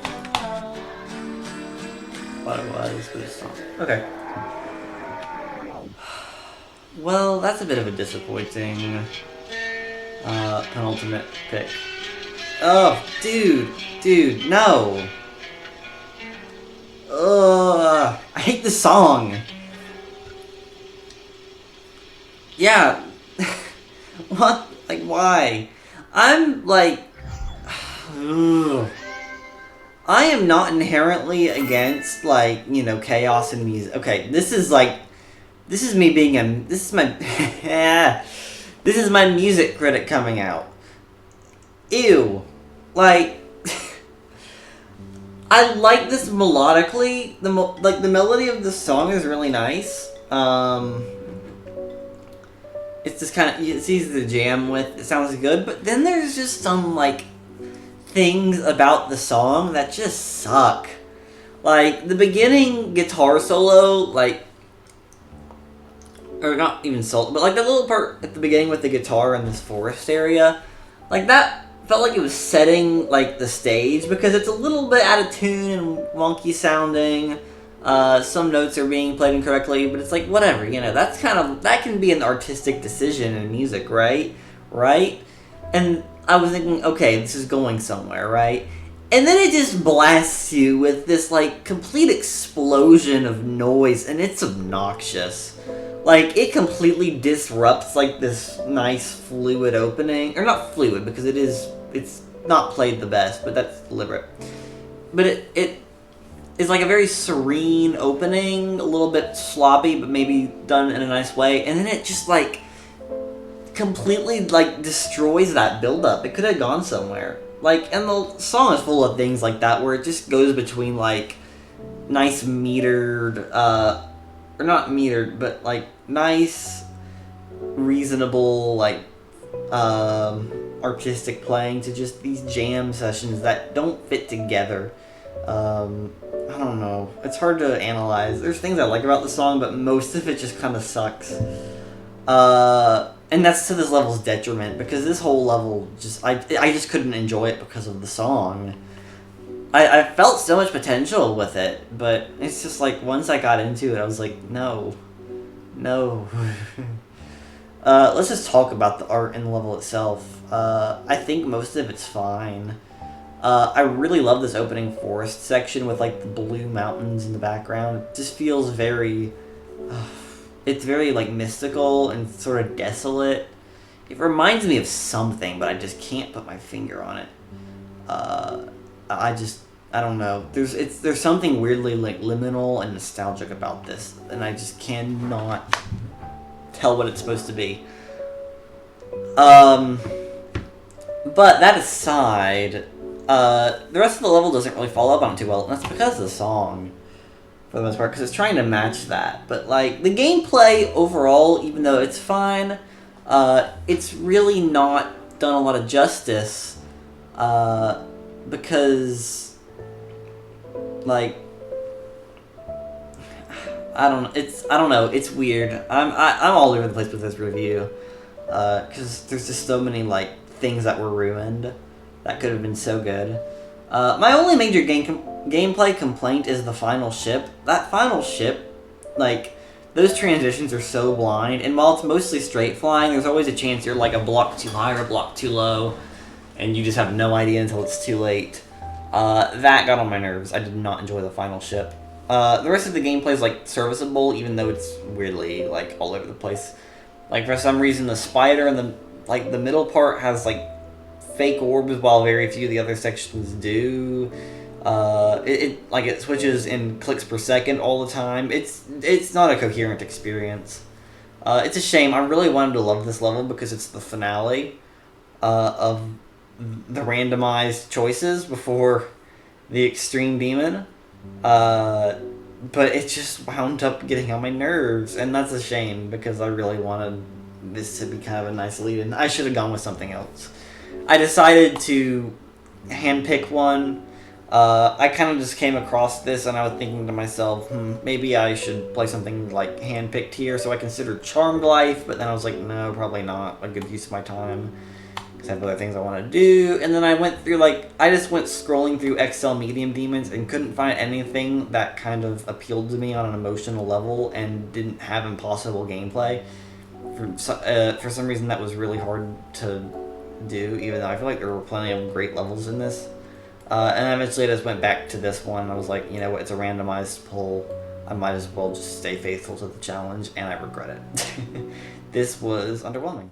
Speaker 1: Thought it was, but it's not. Okay. Well, that's a bit of a disappointing penultimate pick. Oh, dude, no. Ugh, I hate this song. Yeah. What? Like, why? I'm like... Ugh. I am not inherently against, like, you know, chaos in music. Okay, this is like... This is me being a... This is my... This is my music critic coming out. Ew. Like... I like this melodically. The melody of the song is really nice. It's just kind of, it's easy to jam with. It sounds good, but then there's just some like things about the song that just suck. Like the beginning guitar solo, like, or not even solo, but like that little part at the beginning with the guitar in this forest area, like that. Felt like it was setting like the stage because it's a little bit out of tune and wonky sounding. Some notes are being played incorrectly, but it's like whatever, you know. That's kind of, that can be an artistic decision in music, right? Right? And I was thinking, okay, this is going somewhere, right? And then it just blasts you with this like complete explosion of noise, and it's obnoxious. Like, it completely disrupts, like, this nice fluid opening. Or not fluid, because it's not played the best, but that's deliberate. But it is, like, a very serene opening, a little bit sloppy, but maybe done in a nice way. And then it just, like, completely, like, destroys that build-up. It could have gone somewhere. Like, and the song is full of things like that, where it just goes between, like, nice metered, or not metered, but like nice, reasonable, like artistic playing to just these jam sessions that don't fit together. I don't know. It's hard to analyze. There's things I like about the song, but most of it just kind of sucks. And that's to this level's detriment, because this whole level just I just couldn't enjoy it because of the song. I felt so much potential with it, but it's just like once I got into it, I was like, no. Let's just talk about the art in the level itself. I think most of it's fine. I really love this opening forest section with like the blue mountains in the background. It just feels very... it's very like mystical and sort of desolate. It reminds me of something, but I just can't put my finger on it. I don't know. There's something weirdly like liminal and nostalgic about this, and I just cannot tell what it's supposed to be. But that aside, the rest of the level doesn't really follow up on it too well, and that's because of the song, for the most part, because it's trying to match that. But like the gameplay overall, even though it's fine, it's really not done a lot of justice, because like I don't know. It's weird. I'm all over the place with this review, because there's just so many like things that were ruined that could have been so good. My only major gameplay complaint is the final ship. That final ship, like, those transitions are so blind, and while it's mostly straight flying, there's always a chance you're like a block too high or a block too low, and you just have no idea until it's too late. That got on my nerves. I did not enjoy the final ship. The rest of the gameplay is like serviceable, even though it's weirdly like all over the place. Like for some reason, the spider in the middle part has like fake orbs, while very few of the other sections do. It switches in clicks per second all the time. It's not a coherent experience. It's a shame. I really wanted to love this level because it's the finale of the randomized choices before the extreme demon. But it just wound up getting on my nerves, and that's a shame because I really wanted this to be kind of a nice lead-in. I should have gone with something else. I decided to handpick one. I kind of just came across this and I was thinking to myself, maybe I should play something like handpicked here. So I considered Charmed Life, but then I was like, no, probably not a good use of my time, because I have other things I want to do. And then I went through, I just went scrolling through XL Medium Demons and couldn't find anything that kind of appealed to me on an emotional level and didn't have impossible gameplay. For some reason, that was really hard to do, even though I feel like there were plenty of great levels in this. And eventually I just went back to this one. I was like, you know what, it's a randomized pull. I might as well just stay faithful to the challenge, and I regret it. This was underwhelming.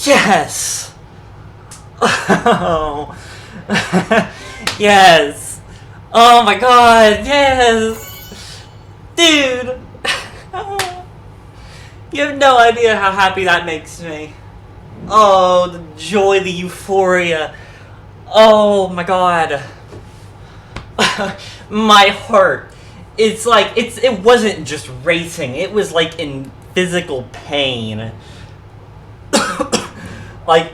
Speaker 1: Yes! Oh. Yes! Oh my god, yes! Dude! You have no idea how happy that makes me. Oh, the joy, the euphoria. Oh my god. My heart. It's like, it wasn't just racing, it was like in physical pain. Like,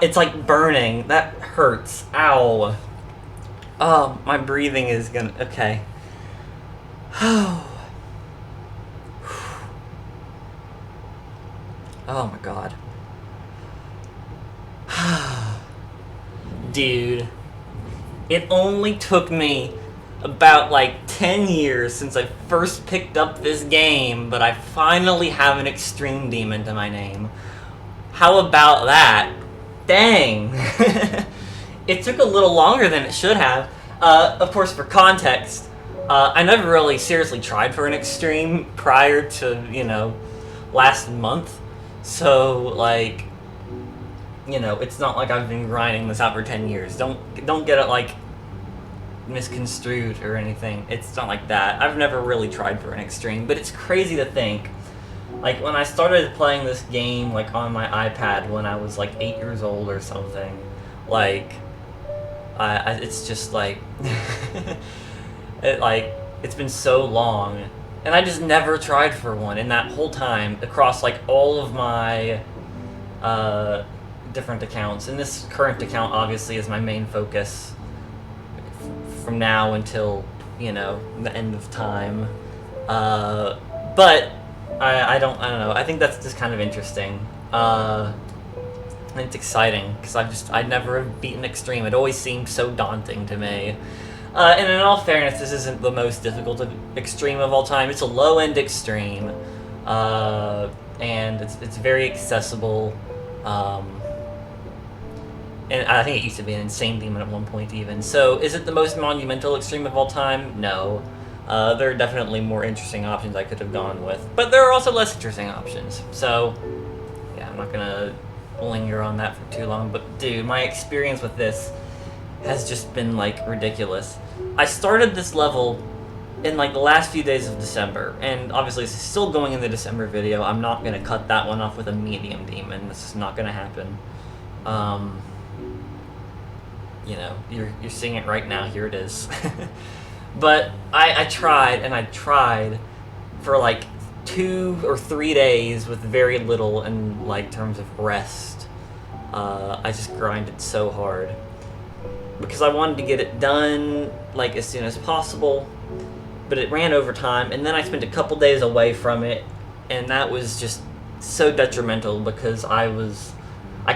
Speaker 1: it's like burning. That hurts. Ow. Oh, my breathing is gonna... Okay. Oh my god. Dude. It only took me about like 10 years since I first picked up this game, but I finally have an extreme demon to my name. How about that? Dang. It took a little longer than it should have. Of course, for context, I never really seriously tried for an extreme prior to, you know, last month. So, like, you know, it's not like I've been grinding this out for 10 years. Don't get it, like, misconstrued or anything. It's not like that. I've never really tried for an extreme, but it's crazy to think. Like, when I started playing this game, like, on my iPad when I was, like, 8 years old or something, like, it's just, like, it's been so long, and I just never tried for one in that whole time, across, like, all of my, different accounts, and this current account, obviously, is my main focus from now until, you know, the end of time, but I don't know. I think that's just kind of interesting. And it's exciting because I'd never have beaten extreme. It always seemed so daunting to me. And in all fairness, this isn't the most difficult extreme of all time. It's a low-end extreme, and it's very accessible. And I think it used to be an insane demon at one point even. So, is it the most monumental extreme of all time? No. There are definitely more interesting options I could have gone with. But there are also less interesting options. So, yeah, I'm not gonna linger on that for too long. But, dude, my experience with this has just been, like, ridiculous. I started this level in, like, the last few days of December. And, obviously, this is still going in the December video. I'm not gonna cut that one off with a medium demon. This is not gonna happen. You know, you're seeing it right now. Here it is. But I tried, and I tried for like 2 or 3 days with very little in like terms of rest. I just grinded so hard because I wanted to get it done like as soon as possible, but it ran over time, and then I spent a couple days away from it, and that was just so detrimental because I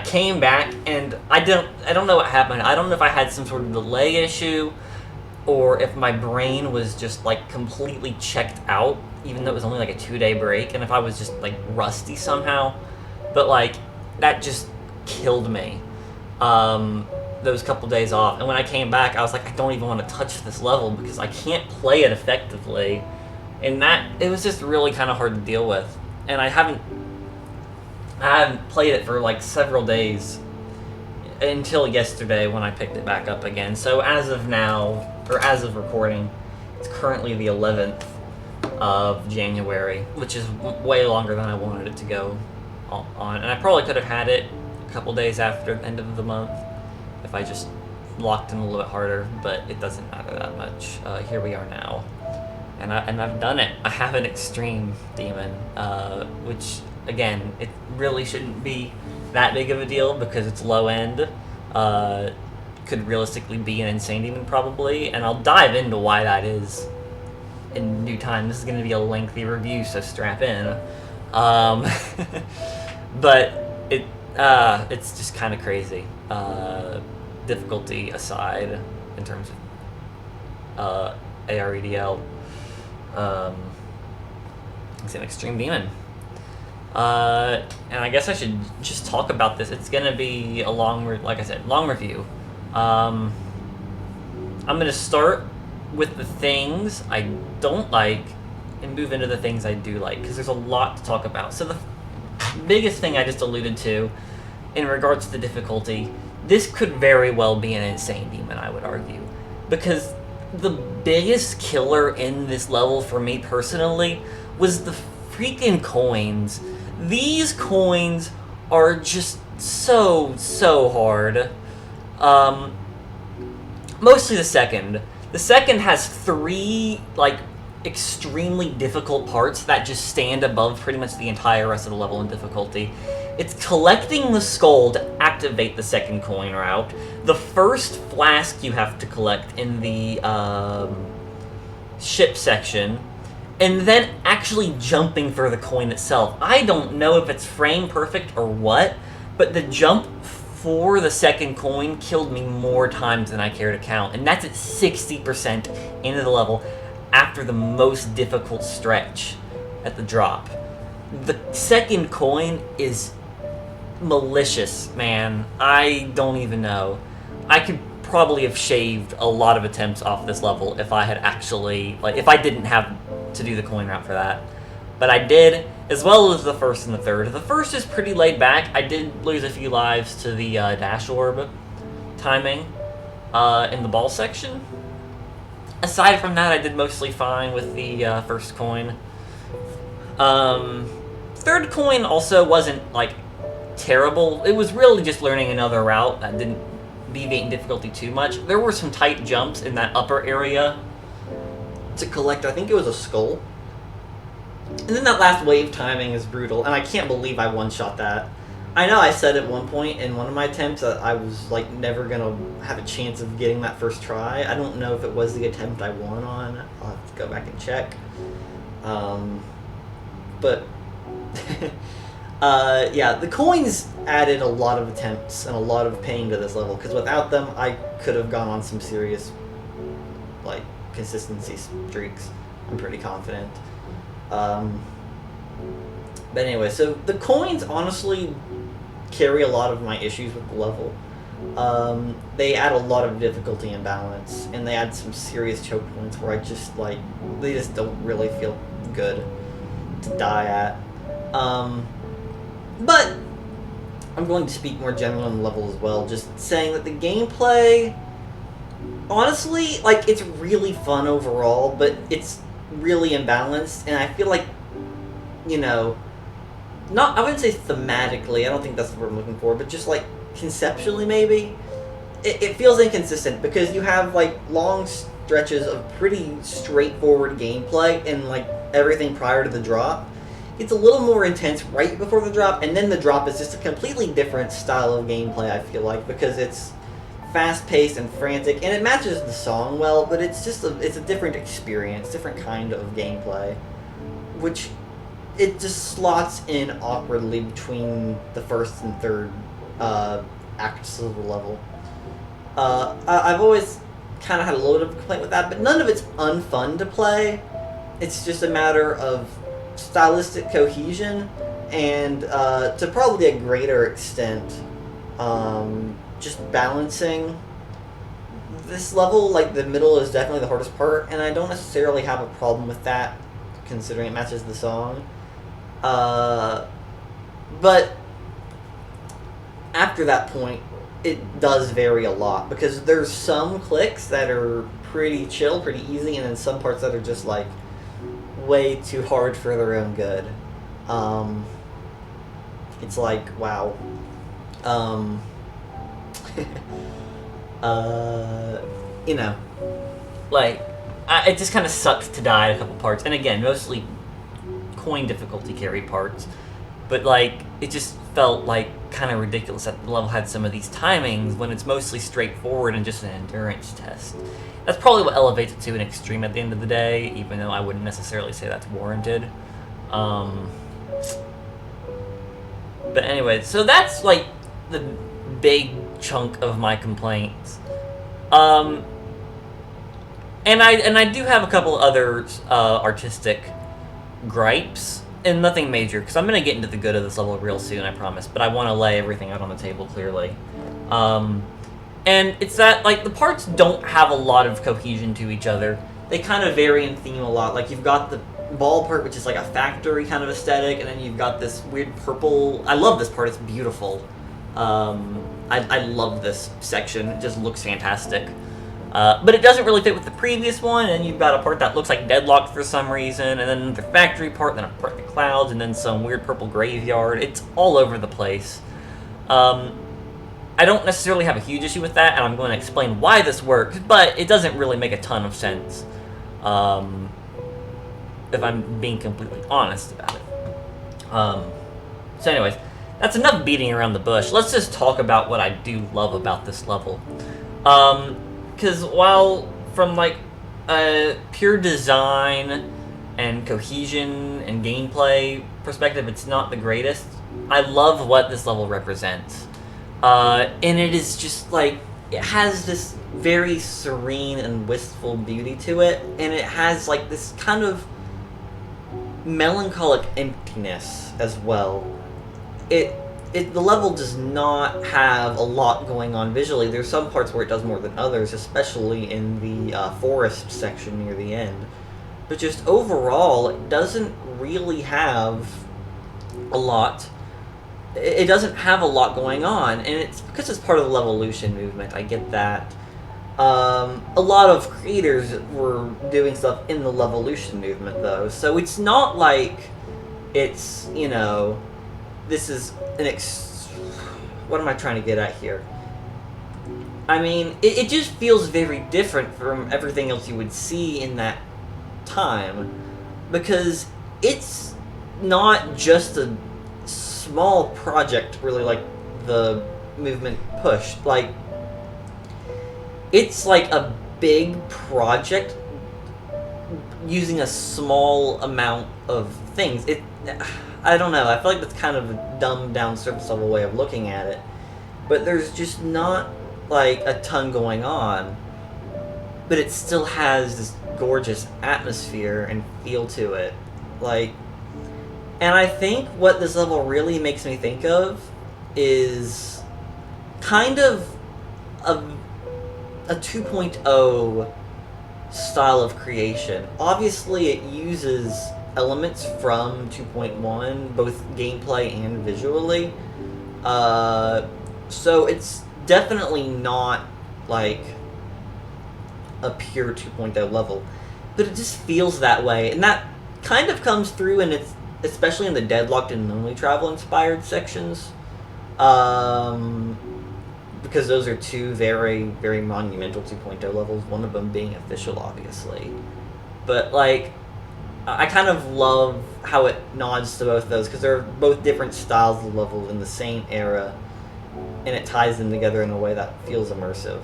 Speaker 1: came back and I don't know what happened. I don't know if I had some sort of delay issue, or if my brain was just, like, completely checked out, even though it was only, like, a 2-day break, and if I was just, like, rusty somehow. But, like, that just killed me, those couple days off. And when I came back, I was like, I don't even want to touch this level because I can't play it effectively. And it was just really kind of hard to deal with. And I haven't played it for, like, several days until yesterday when I picked it back up again. So as of now, or as of recording, it's currently the 11th of January, which is way longer than I wanted it to go on. And I probably could have had it a couple days after the end of the month if I just locked in a little bit harder, but it doesn't matter that much. Here we are now. And I've done it. I have an extreme demon, which, again, it really shouldn't be that big of a deal because it's low end. Could realistically be an insane demon probably, and I'll dive into why that is in due time. This is going to be a lengthy review, so strap in. But it's just kind of crazy. Difficulty aside, in terms of AREDL, it's an extreme demon. And I guess I should just talk about this. It's gonna be a long review. I'm gonna start with the things I don't like and move into the things I do like, because there's a lot to talk about. So the biggest thing I just alluded to
Speaker 3: in regards to the difficulty, this could very well be an insane demon, I would argue. Because the biggest killer in this level for me personally was the freaking coins. These coins are just so hard. Mostly the second. The second has 3, like, extremely difficult parts that just stand above pretty much the entire rest of the level in difficulty. It's collecting the skull to activate the second coin route. The first flask you have to collect in the ship section, and then actually jumping for the coin itself. I don't know if it's frame perfect or what, but the jump for the second coin killed me more times than I care to count, and that's at 60% into the level after the most difficult stretch at the drop. The second coin is malicious, man. I don't even know. I could probably have shaved a lot of attempts off this level if I had actually, like, if I didn't have to do the coin route for that. But I did, as well as the first and the third. The first is pretty laid back. I did lose a few lives to the dash orb timing in the ball section. Aside from that, I did mostly fine with the first coin. Third coin also wasn't, like, terrible. It was really just learning another route that didn't deviate in difficulty too much. There were some tight jumps in that upper area to collect, I think it was a skull. And then that last wave timing is brutal, and I can't believe I one-shot that. I know I said at one point in one of my attempts that I was, like, never gonna have a chance of getting that first try. I don't know if it was the attempt I won on. I'll have to go back and check. But yeah, the coins added a lot of attempts and a lot of pain to this level, because without them, I could have gone on some serious, like, consistency streaks. I'm pretty confident. But anyway, so the coins honestly carry a lot of my issues with the level. They add a lot of difficulty and balance, and they add some serious choke points where I just, like, they just don't really feel good to die at. But I'm going to speak more generally on the level as well, just saying that the gameplay, honestly, like, it's really fun overall, but it's really imbalanced, and I feel like, you know, I wouldn't say thematically, I don't think that's the word I'm looking for, but just, like, conceptually maybe, it feels inconsistent, because you have, like, long stretches of pretty straightforward gameplay and, like, everything prior to the drop. It's a little more intense right before the drop, and then the drop is just a completely different style of gameplay, I feel like, because it's fast-paced and frantic, and it matches the song well, but it's just it's a different experience, different kind of gameplay, which it just slots in awkwardly between the first and third acts of the level. I've always kind of had a little bit of a complaint with that, but none of it's unfun to play. It's just a matter of stylistic cohesion, and to probably a greater extent, just balancing. This level, like, the middle is definitely the hardest part, and I don't necessarily have a problem with that, considering it matches the song. But after that point, it does vary a lot, because there's some clicks that are pretty chill, pretty easy, and then some parts that are just, like, way too hard for their own good. It's like, wow. You know, like, it just kind of sucks to die at a couple parts, and again, mostly coin difficulty carry parts, but, like, it just felt like kind of ridiculous that the level had some of these timings when it's mostly straightforward and just an endurance test. That's probably what elevates it to an extreme at the end of the day, even though I wouldn't necessarily say that's warranted. But anyway, so that's, like, the big chunk of my complaints. And I do have a couple other artistic gripes, and nothing major, because I'm going to get into the good of this level real soon, I promise, but I want to lay everything out on the table clearly. And it's that, like, the parts don't have a lot of cohesion to each other. They kind of vary in theme a lot. Like, you've got the ball part, which is like a factory kind of aesthetic, and then you've got this weird purple... I love this part, it's beautiful. I love this section. It just looks fantastic. But it doesn't really fit with the previous one, and you've got a part that looks like deadlocked for some reason, and then another factory part, then a part in the clouds, and then some weird purple graveyard. It's all over the place. I don't necessarily have a huge issue with that, and I'm going to explain why this works, but it doesn't really make a ton of sense, if I'm being completely honest about it. So anyways, that's enough beating around the bush. Let's just talk about what I do love about this level. Because while from like a pure design and cohesion and gameplay perspective, it's not the greatest, I love what this level represents. And it is just like, it has this very serene and wistful beauty to it, and it has like this kind of melancholic emptiness as well. The level does not have a lot going on visually. There's some parts where it does more than others, especially in the forest section near the end. But just overall, it doesn't really have a lot. It doesn't have a lot going on, and it's because it's part of the Levolution movement. I get that. A lot of creators were doing stuff in the Levolution movement, though, so it's not like it's, you know, this is an what am I trying to get at here? I mean, it just feels very different from everything else you would see in that time, because it's not just a small project, really, like the movement pushed. Like, it's like a big project using a small amount of things. I don't know, I feel like that's kind of a dumbed down surface level way of looking at it, but there's just not like a ton going on, but it still has this gorgeous atmosphere and feel to it. Like, and I think what this level really makes me think of is kind of a 2.0 style of creation. Obviously, it uses elements from 2.1, both gameplay and visually. So it's definitely not like a pure 2.0 level, but it just feels that way, and that kind of comes through, and it's especially in the Deadlocked and Lonely Travel inspired sections, because those are two very, very monumental 2.0 levels, one of them being official, obviously. But like, I kind of love how it nods to both of those, because they're both different styles of levels in the same era, and it ties them together in a way that feels immersive.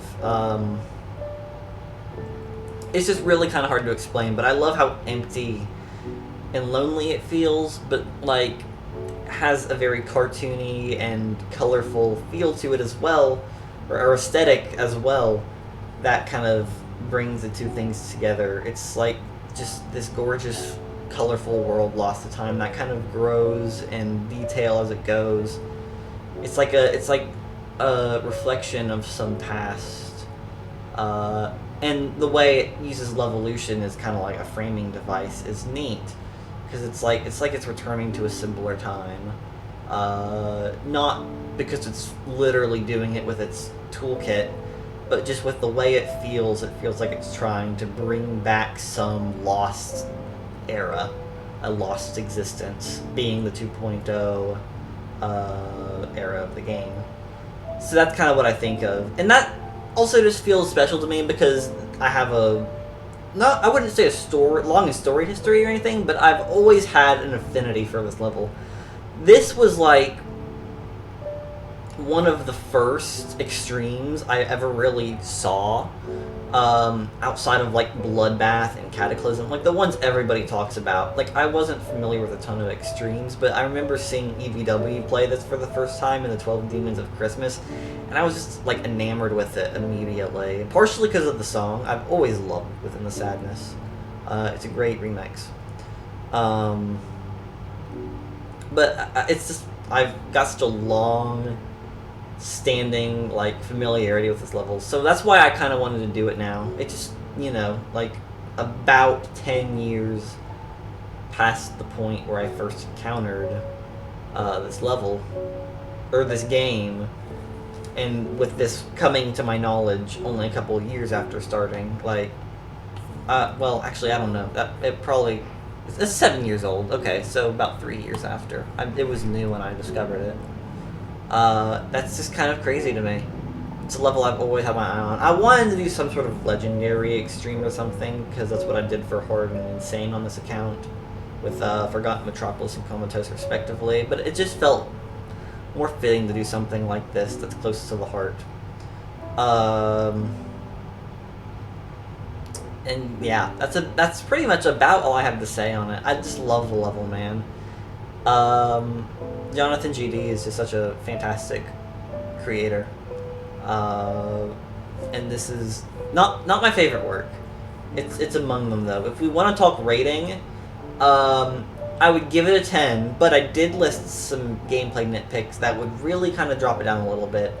Speaker 3: It's just really kind of hard to explain, but I love how empty and lonely it feels, but like has a very cartoony and colorful feel to it as well, or aesthetic as well, that kind of brings the two things together. It's like just this gorgeous, colorful world lost to time that kind of grows in detail as it goes. It's like a reflection of some past, and the way it uses Levolution as kind of like a framing device is neat, because it's like it's returning to a simpler time, not because it's literally doing it with its toolkit, but just with the way it feels like it's trying to bring back some lost era, a lost existence, being the 2.0 era of the game. So that's kind of what I think of. And that also just feels special to me because I have I wouldn't say a long story history or anything, but I've always had an affinity for this level. This was like one of the first extremes I ever really saw, outside of like Bloodbath and Cataclysm, like the ones everybody talks about. Like, I wasn't familiar with a ton of extremes, but I remember seeing EVW play this for the first time in the 12 Demons of Christmas, and I was just like enamored with it immediately, partially because of the song. I've always loved Within the Sadness. It's a great remix. But it's just, I've got such a long standing like familiarity with this level, so that's why I kind of wanted to do it now. It just, you know, like about 10 years past the point where I first encountered this level, or this game, and with this coming to my knowledge only a couple of years after starting, like, well, actually, I don't know. It's 7 years old. Okay, so about 3 years after. It was new when I discovered it. That's just kind of crazy to me. It's a level I've always had my eye on. I wanted to do some sort of legendary extreme or something, because that's what I did for Hard and Insane on this account, with Forgotten Metropolis and Comatose respectively, but it just felt more fitting to do something like this that's close to the heart. And yeah, that's pretty much about all I have to say on it. I just love the level, man. Jonathan GD is just such a fantastic creator. And this is not my favorite work. It's among them though. If we want to talk rating, I would give it a 10, but I did list some gameplay nitpicks that would really kind of drop it down a little bit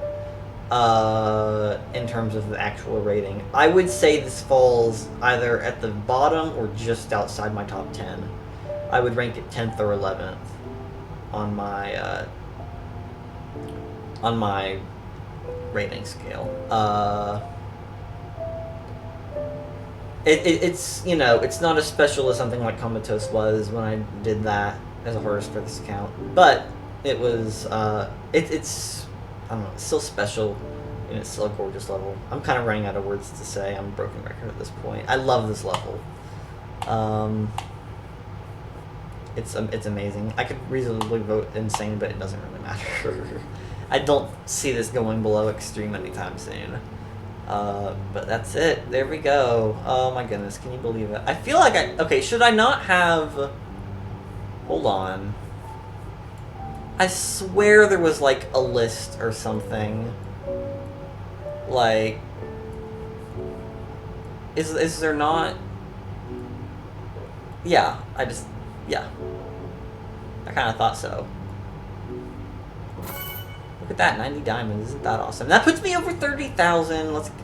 Speaker 3: in terms of the actual rating. I would say this falls either at the bottom or just outside my top 10. I would rank it 10th or 11th on my rating scale. It's you know, it's not as special as something like Comatose was when I did that as a horrorist for this account, but it was it's I don't know, it's still special and it's still a gorgeous level. I'm kind of running out of words to say. I'm a broken record at this point. I love this level. It's amazing. I could reasonably vote Insane, but it doesn't really matter. I don't see this going below Extreme anytime soon. But that's it. There we go. Oh my goodness, can you believe it? I feel like okay, should I not have... Hold on. I swear there was like a list or something. Like... Is there not... Yeah, yeah. I kind of thought so. Look at that, 90 diamonds. Isn't that awesome? That puts me over 30,000. Let's go.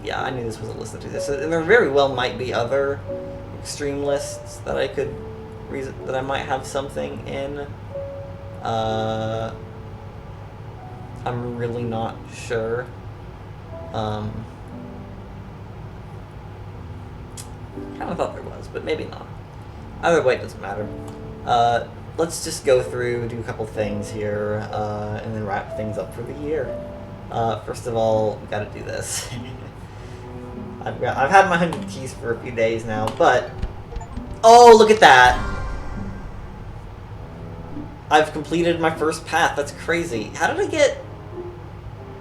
Speaker 3: Yeah, I knew this was a list to do this. And there very well might be other extreme lists that I could that I might have something in. I'm really not sure. I kind of thought there was, but maybe not. Either way, it doesn't matter. Let's just go through, do a couple things here, and then wrap things up for the year. First of all, we gotta do this. I've had my 100 keys for a few days now, but... Oh, look at that! I've completed my first path. That's crazy. How did I get...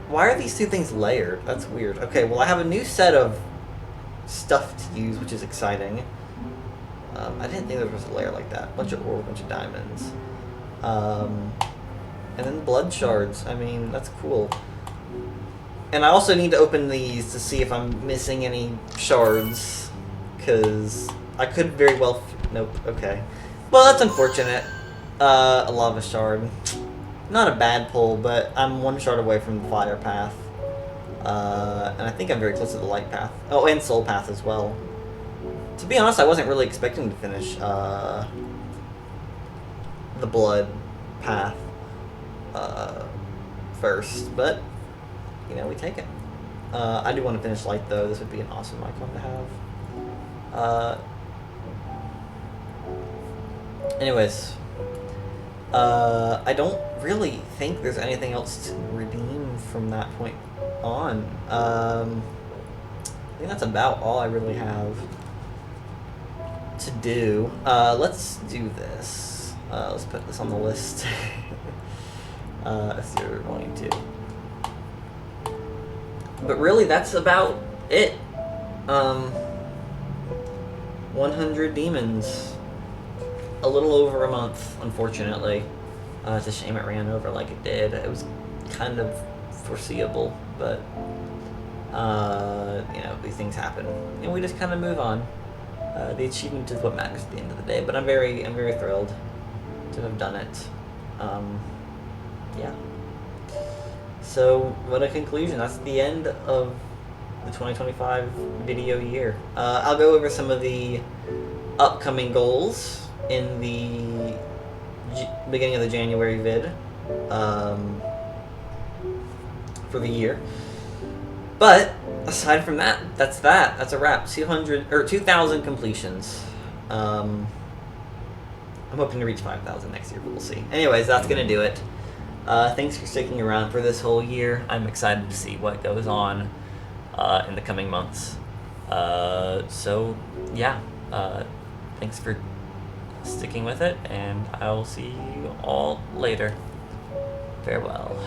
Speaker 3: Why are these two things layered? That's weird. Okay, well I have a new set of stuff to use, which is exciting. I didn't think there was a layer like that. Bunch of ore, bunch of diamonds. And then blood shards. I mean, that's cool. And I also need to open these to see if I'm missing any shards. Because I could very well... Nope, okay. Well, that's unfortunate. A lava shard. Not a bad pull, but I'm one shard away from the fire path. And I think I'm very close to the light path. Oh, and soul path as well. To be honest, I wasn't really expecting to finish the blood path first, but you know, we take it. I do want to finish light though. This would be an awesome icon to have. Anyways, I don't really think there's anything else to redeem from that point on. I think that's about all I really have to do. Let's do this. Let's put this on the list. Let's see what we're going to. But really, that's about it. 100 demons. A little over a month, unfortunately. It's a shame it ran over like it did. It was kind of foreseeable, but you know, these things happen, and we just kind of move on. The achievement is what matters at the end of the day, but I'm very thrilled to have done it. Yeah. So, what a conclusion. That's the end of the 2025 video year. I'll go over some of the upcoming goals in the beginning of the January vid. for the year. But aside from that, that's that. That's a wrap. 2,000 completions. I'm hoping to reach 5,000 next year, but we'll see. Anyways, that's gonna do it. Thanks for sticking around for this whole year. I'm excited to see what goes on in the coming months. So yeah, thanks for sticking with it, and I will see you all later. Farewell.